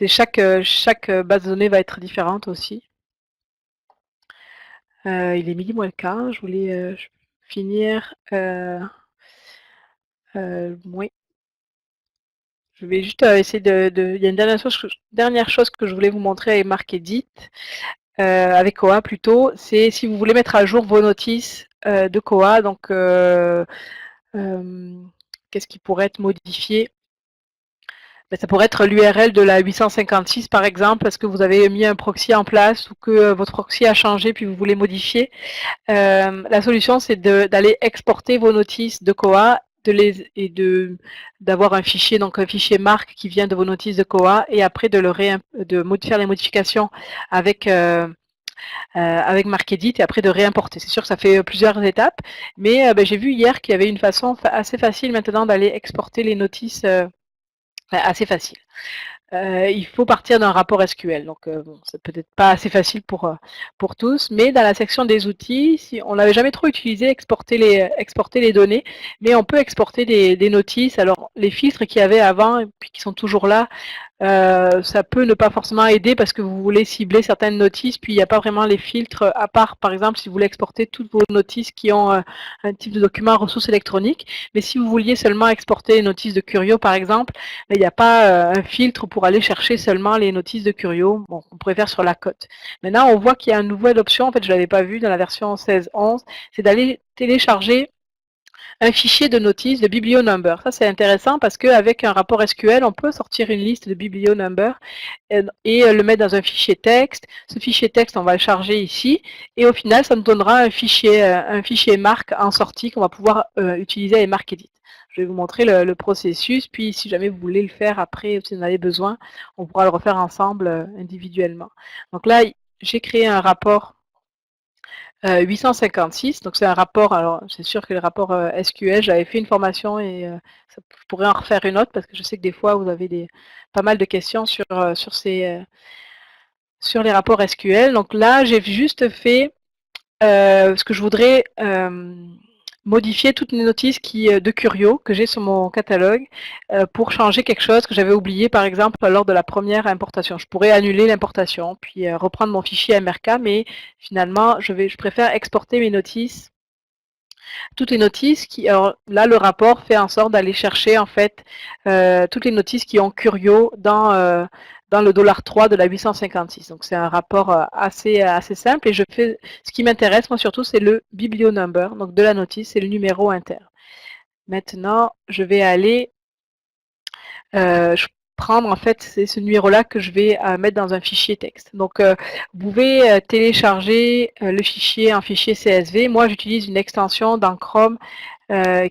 Speaker 1: chaque base de données va être différente aussi. Il est midi moins le quart. Je voulais finir. Oui. Je vais juste essayer il y a une dernière chose que je voulais vous montrer avec MarkEdit, avec Koha plutôt, c'est si vous voulez mettre à jour vos notices de Koha, donc qu'est-ce qui pourrait être modifié? Ben, ça pourrait être l'URL de la 856 par exemple, parce que vous avez mis un proxy en place ou que votre proxy a changé puis vous voulez modifier. La solution, c'est d'aller exporter vos notices de Koha et d'avoir un fichier, donc un fichier marque qui vient de vos notices de Koha et après de faire les modifications avec MarkEdit et après de réimporter. C'est sûr que ça fait plusieurs étapes, mais ben, j'ai vu hier qu'il y avait une façon assez facile maintenant d'aller exporter les notices assez facile. Il faut partir d'un rapport SQL, donc bon, c'est peut-être pas assez facile pour tous, mais dans la section des outils, si on l'avait jamais trop utilisé, exporter les données, mais on peut exporter des notices. Alors les filtres qu'il y avait avant et puis qui sont toujours là, ça peut ne pas forcément aider parce que vous voulez cibler certaines notices, puis il n'y a pas vraiment les filtres, à part par exemple si vous voulez exporter toutes vos notices qui ont un type de document à ressources électroniques, mais si vous vouliez seulement exporter les notices de Curio par exemple, il n'y a pas un filtre pour aller chercher seulement les notices de Curio. Bon, on pourrait faire sur la cote. Maintenant, on voit qu'il y a une nouvelle option, en fait je ne l'avais pas vu dans la version 16.11, c'est d'aller télécharger un fichier de notice de biblionumber. Ça, c'est intéressant parce qu'avec un rapport SQL, on peut sortir une liste de biblionumber et le mettre dans un fichier texte. Ce fichier texte, on va le charger ici et au final, ça nous donnera un fichier marque en sortie qu'on va pouvoir utiliser avec MarkEdit. Je vais vous montrer le processus, puis si jamais vous voulez le faire après, si vous en avez besoin, on pourra le refaire ensemble individuellement. Donc là, j'ai créé un rapport 856, donc c'est un rapport, alors c'est sûr que le rapport SQL, j'avais fait une formation et je pourrais en refaire une autre parce que je sais que des fois vous avez pas mal de questions sur les rapports SQL. Donc là, j'ai juste fait ce que je voudrais modifier toutes les notices de Curio que j'ai sur mon catalogue pour changer quelque chose que j'avais oublié, par exemple, lors de la première importation. Je pourrais annuler l'importation, puis reprendre mon fichier MRK, mais finalement, je préfère exporter mes notices, toutes les notices alors là, le rapport fait en sorte d'aller chercher, en fait, toutes les notices qui ont Curio dans le $3 de la 856. Donc c'est un rapport assez simple et ce qui m'intéresse moi surtout c'est le biblionumber, donc de la notice, c'est le numéro interne. Maintenant, je vais aller prendre en fait c'est ce numéro-là que je vais mettre dans un fichier texte. Donc vous pouvez télécharger le fichier en fichier CSV. Moi j'utilise une extension dans Chrome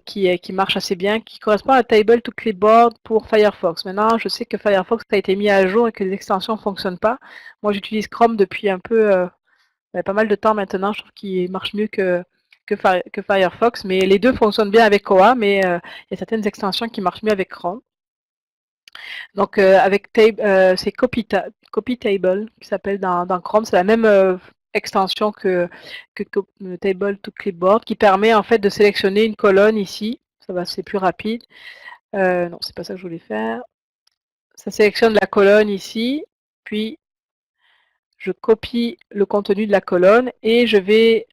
Speaker 1: qui marche assez bien, qui correspond à Table to Clipboard pour Firefox. Maintenant, je sais que Firefox a été mis à jour et que les extensions ne fonctionnent pas. Moi, j'utilise Chrome depuis un peu Ça fait pas mal de temps maintenant, je trouve qu'il marche mieux que Firefox, mais les deux fonctionnent bien avec Koa, mais il y a certaines extensions qui marchent mieux avec Chrome. Donc avec c'est CopyTable qui s'appelle dans Chrome, c'est la même extension que Table to Clipboard qui permet en fait de sélectionner une colonne ici. Ça va, c'est plus rapide. Non, c'est pas ça que je voulais faire. Ça sélectionne la colonne ici, puis je copie le contenu de la colonne et je vais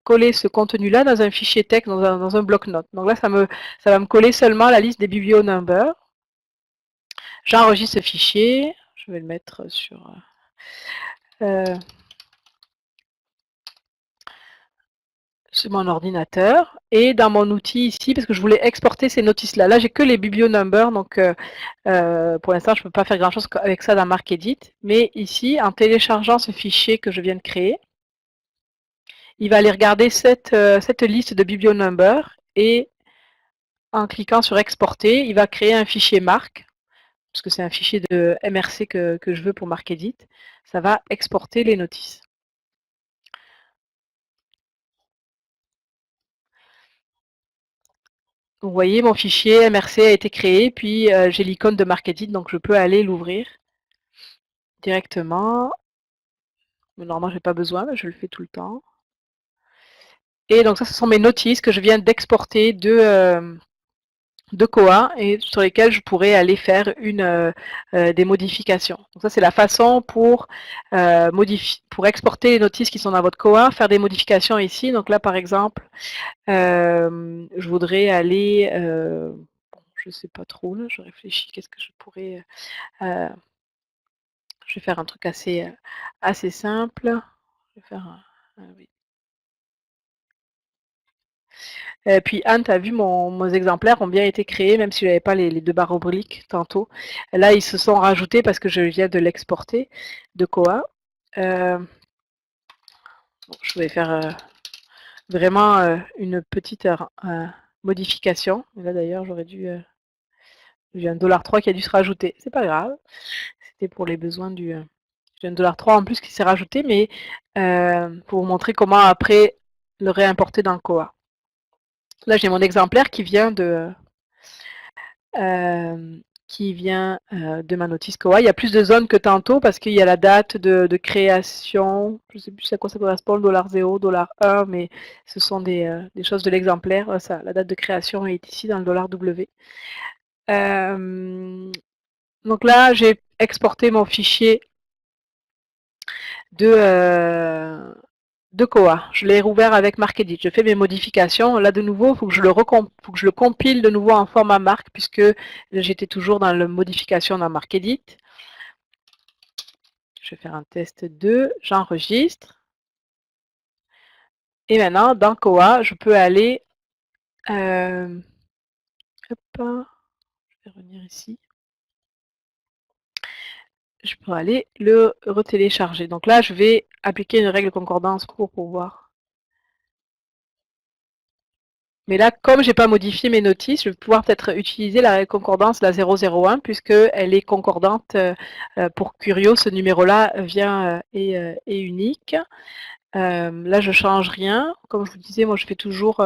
Speaker 1: coller ce contenu-là dans un fichier texte, dans un bloc-notes. Donc là, ça va me coller seulement la liste des biblionumbers. J'enregistre ce fichier, je vais le mettre sur mon ordinateur et dans mon outil ici, parce que je voulais exporter ces notices-là. Là, j'ai que les biblionumbers, donc pour l'instant, je ne peux pas faire grand-chose avec ça dans MarcEdit. Mais ici, en téléchargeant ce fichier que je viens de créer, il va aller regarder cette liste de biblionumbers et en cliquant sur exporter, il va créer un fichier marc, parce que c'est un fichier de MRC que je veux pour MarcEdit. Ça va exporter les notices. Vous voyez, mon fichier MRC a été créé, puis j'ai l'icône de MarcEdit, donc je peux aller l'ouvrir directement. Mais normalement, je n'ai pas besoin, mais je le fais tout le temps. Et donc ça, ce sont mes notices que je viens d'exporter de Koa et sur lesquelles je pourrais aller faire des modifications. Donc ça, c'est la façon pour exporter les notices qui sont dans votre Koa, faire des modifications ici. Donc là, par exemple, je voudrais aller... je ne sais pas trop, là, je réfléchis, qu'est-ce que je pourrais... je vais faire un truc assez simple. Je vais faire oui. Puis Anne, tu as vu, mes exemplaires ont bien été créés, même si je n'avais pas les deux barres obliques tantôt. Là, ils se sont rajoutés parce que je viens de l'exporter de Koa. Je vais faire vraiment une petite modification. Là, d'ailleurs, j'aurais dû... j'ai un $3 qui a dû se rajouter. C'est pas grave. C'était pour les besoins du... j'ai un $3 en plus qui s'est rajouté, mais pour vous montrer comment après le réimporter dans le Koa. Là, j'ai mon exemplaire qui vient de ma notice Koa. Il y a plus de zones que tantôt parce qu'il y a la date de création. Je ne sais plus à quoi ça correspond, $0, $1, mais ce sont des choses de l'exemplaire. La date de création est ici dans le $W. Donc là, j'ai exporté mon fichier de Koa. Je l'ai rouvert avec MarcEdit. Je fais mes modifications. Là, de nouveau, il faut que je le compile de nouveau en format Marc, puisque j'étais toujours dans la modification dans MarcEdit. Je vais faire un test 2. J'enregistre. Et maintenant, dans Koa, je peux aller... hop, je vais revenir ici. Je peux aller le retélécharger. Donc là, je vais appliquer une règle concordance pour pouvoir... Mais là, comme je n'ai pas modifié mes notices, je vais pouvoir peut-être utiliser la concordance, la 001, puisqu'elle est concordante pour Curio. Ce numéro-là est unique. Là, je ne change rien. Comme je vous disais, moi, je fais toujours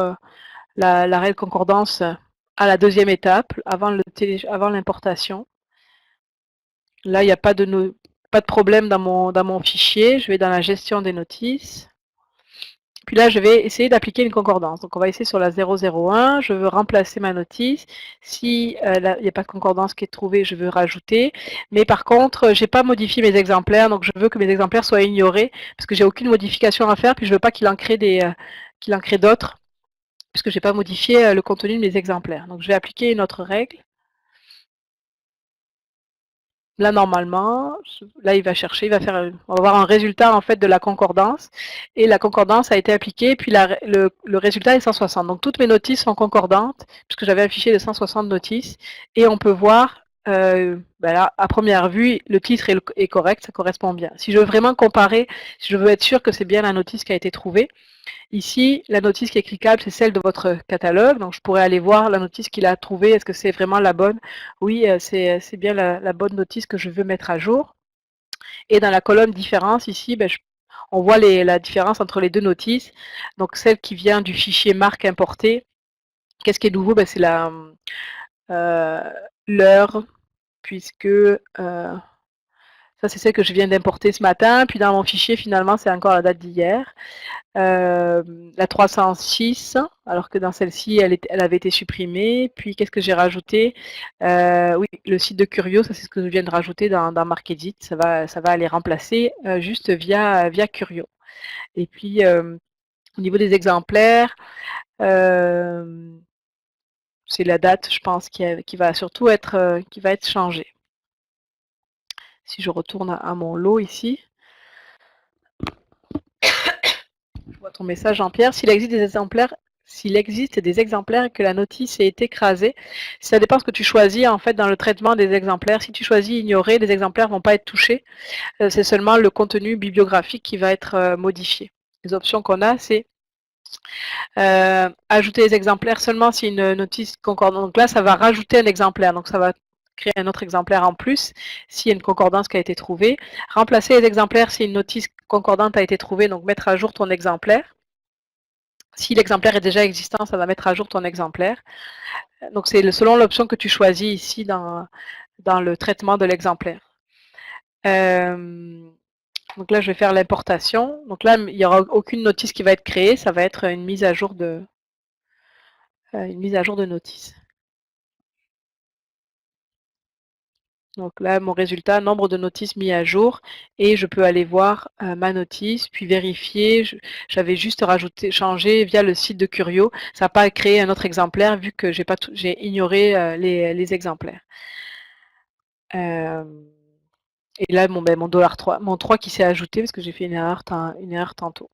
Speaker 1: la règle concordance à la deuxième étape, avant l'importation. Là, il n'y a pas de problème dans mon fichier. Je vais dans la gestion des notices. Puis là, je vais essayer d'appliquer une concordance. Donc, on va essayer sur la 001. Je veux remplacer ma notice. Si il n'y a pas de concordance qui est trouvée, je veux rajouter. Mais par contre, je n'ai pas modifié mes exemplaires. Donc, je veux que mes exemplaires soient ignorés parce que j'ai aucune modification à faire. Puis, je ne veux pas qu'il en crée d'autres puisque je n'ai pas modifié le contenu de mes exemplaires. Donc, je vais appliquer une autre règle. Là, normalement, là, il va chercher, on va avoir un résultat en fait de la concordance. Et la concordance a été appliquée, puis le résultat est 160. Donc, toutes mes notices sont concordantes, puisque j'avais un fichier de 160 notices. Et on peut voir, là, à première vue, le titre est correct, ça correspond bien. Si je veux vraiment comparer, si je veux être sûr que c'est bien la notice qui a été trouvée, ici, la notice qui est cliquable, c'est celle de votre catalogue. Donc, je pourrais aller voir la notice qu'il a trouvée. Est-ce que c'est vraiment la bonne? Oui, c'est bien la bonne notice que je veux mettre à jour. Et dans la colonne différence, ici, on voit la différence entre les deux notices. Donc celle qui vient du fichier marque importé, qu'est-ce qui est nouveau? C'est l'heure, puisque ça c'est celle que je viens d'importer ce matin, puis dans mon fichier finalement c'est encore la date d'hier. La 306, alors que dans celle-ci elle avait été supprimée. Puis qu'est-ce que j'ai rajouté? Oui, le site de Curio, ça c'est ce que je viens de rajouter dans MarkEdit, ça va aller remplacer juste via Curio. Et puis au niveau des exemplaires, c'est la date, je pense, qui va surtout être changée. Si je retourne à mon lot ici, je vois ton message, Jean-Pierre. S'il existe des exemplaires et que la notice ait été écrasée, ça dépend de ce que tu choisis en fait dans le traitement des exemplaires. Si tu choisis ignorer, les exemplaires ne vont pas être touchés. C'est seulement le contenu bibliographique qui va être modifié. Les options qu'on a, c'est ajouter les exemplaires seulement si une notice concordante. Donc là, ça va rajouter un exemplaire. Donc ça va créer un autre exemplaire en plus s'il y a une concordance qui a été trouvée. Remplacer les exemplaires si une notice concordante a été trouvée, donc mettre à jour ton exemplaire. Si l'exemplaire est déjà existant, ça va mettre à jour ton exemplaire. Donc c'est selon l'option que tu choisis ici dans le traitement de l'exemplaire. Donc là, je vais faire l'importation. Donc là, il n'y aura aucune notice qui va être créée. Ça va être une mise à jour de notice. Donc là, mon résultat, nombre de notices mis à jour, et je peux aller voir ma notice, puis vérifier. J'avais juste changé via le site de Curio. Ça n'a pas créé un autre exemplaire vu que j'ai ignoré les exemplaires. Et là, mon $3, mon 3 qui s'est ajouté parce que j'ai fait une erreur tantôt.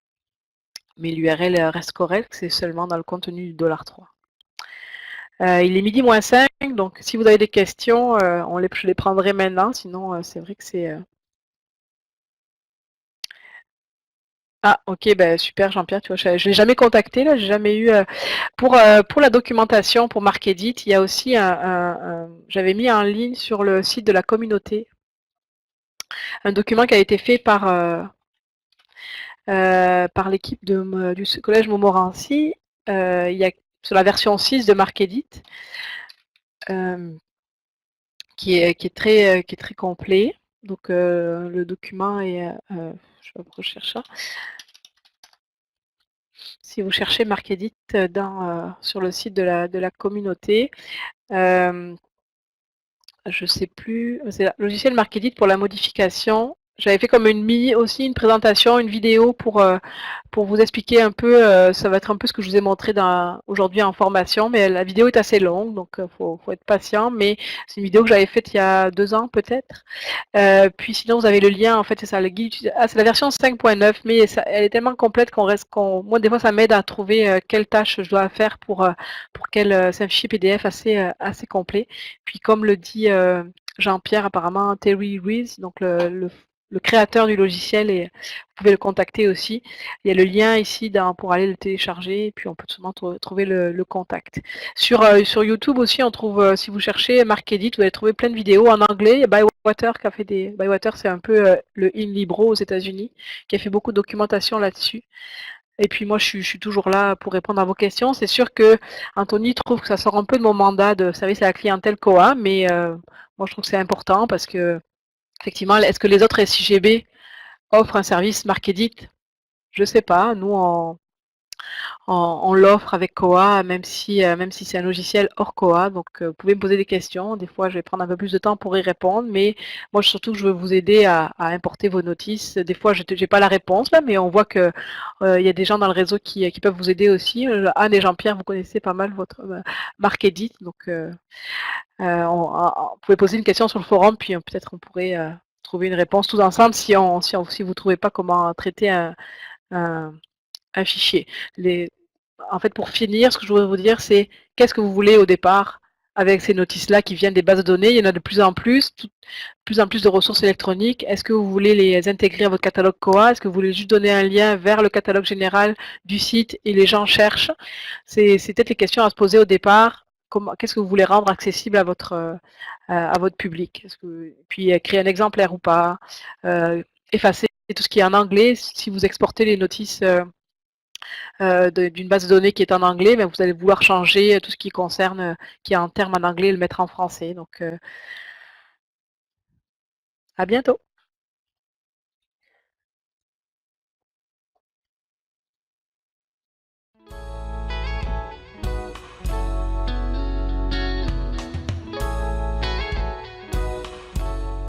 Speaker 1: Mais l'URL reste correcte, c'est seulement dans le contenu du $3. Il est midi moins 5, donc si vous avez des questions, je les prendrai maintenant, sinon c'est vrai que c'est... Ah, ok, ben super Jean-Pierre, tu vois, je ne l'ai jamais contacté, là, j'ai jamais eu... pour la documentation, pour MarkEdit, il y a aussi j'avais mis en ligne sur le site de la communauté un document qui a été fait par l'équipe du collège Montmorency, il y a sur la version 6 de MarkEdit, qui est très complet. Donc le document est, je vais rechercher ça. Si vous cherchez MarkEdit sur le site de la communauté, je sais plus, c'est le logiciel MarkEdit pour la modification. J'avais fait comme une présentation, une vidéo pour vous expliquer un peu, ça va être un peu ce que je vous ai montré aujourd'hui en formation, mais la vidéo est assez longue, donc faut être patient, mais c'est une vidéo que j'avais faite il y a 2 ans peut-être. Puis sinon, vous avez le lien, en fait, c'est ça, le guide. C'est la version 5.9, mais elle est tellement complète moi, des fois, ça m'aide à trouver quelle tâche je dois faire pour c'est un fichier PDF assez complet. Puis comme le dit Jean-Pierre, apparemment, Terry Rees, donc le créateur du logiciel, et vous pouvez le contacter aussi. Il y a le lien ici pour aller le télécharger, et puis on peut seulement trouver le contact. Sur YouTube aussi, on trouve, si vous cherchez MarkEdit, vous allez trouver plein de vidéos en anglais. Il y a Bywater qui a fait Bywater, c'est un peu le InLibro aux États-Unis, qui a fait beaucoup de documentation là-dessus. Et puis moi, je suis toujours là pour répondre à vos questions. C'est sûr que Anthony trouve que ça sort un peu de mon mandat de service à la clientèle COA, mais moi, je trouve que c'est important parce que, effectivement, est-ce que les autres SIGB offrent un service MarkEdit? Je ne sais pas. Nous, on l'offre avec Koa, même si c'est un logiciel hors Koa. Donc, vous pouvez me poser des questions. Des fois, je vais prendre un peu plus de temps pour y répondre. Mais moi, surtout, je veux vous aider à importer vos notices. Des fois, je n'ai pas la réponse, là, mais on voit qu'il y a des gens dans le réseau qui peuvent vous aider aussi. Anne et Jean-Pierre, vous connaissez pas mal votre MarkEdit. Donc, vous pouvez poser une question sur le forum, puis peut-être on pourrait trouver une réponse tous ensemble si vous ne trouvez pas comment traiter un fichier. En fait, pour finir, ce que je voudrais vous dire, c'est qu'est-ce que vous voulez au départ avec ces notices-là qui viennent des bases de données. Il y en a de plus en plus de ressources électroniques. Est-ce que vous voulez les intégrer à votre catalogue Koa? Est-ce que vous voulez juste donner un lien vers le catalogue général du site et les gens cherchent? C'est peut-être les questions à se poser au départ. Qu'est-ce que vous voulez rendre accessible à votre public? Puis créer un exemplaire ou pas? Effacer et tout ce qui est en anglais, si vous exportez les notices d'une base de données qui est en anglais, ben, vous allez vouloir changer tout ce qui concerne, qui est en termes en anglais et le mettre en français. Donc, à bientôt.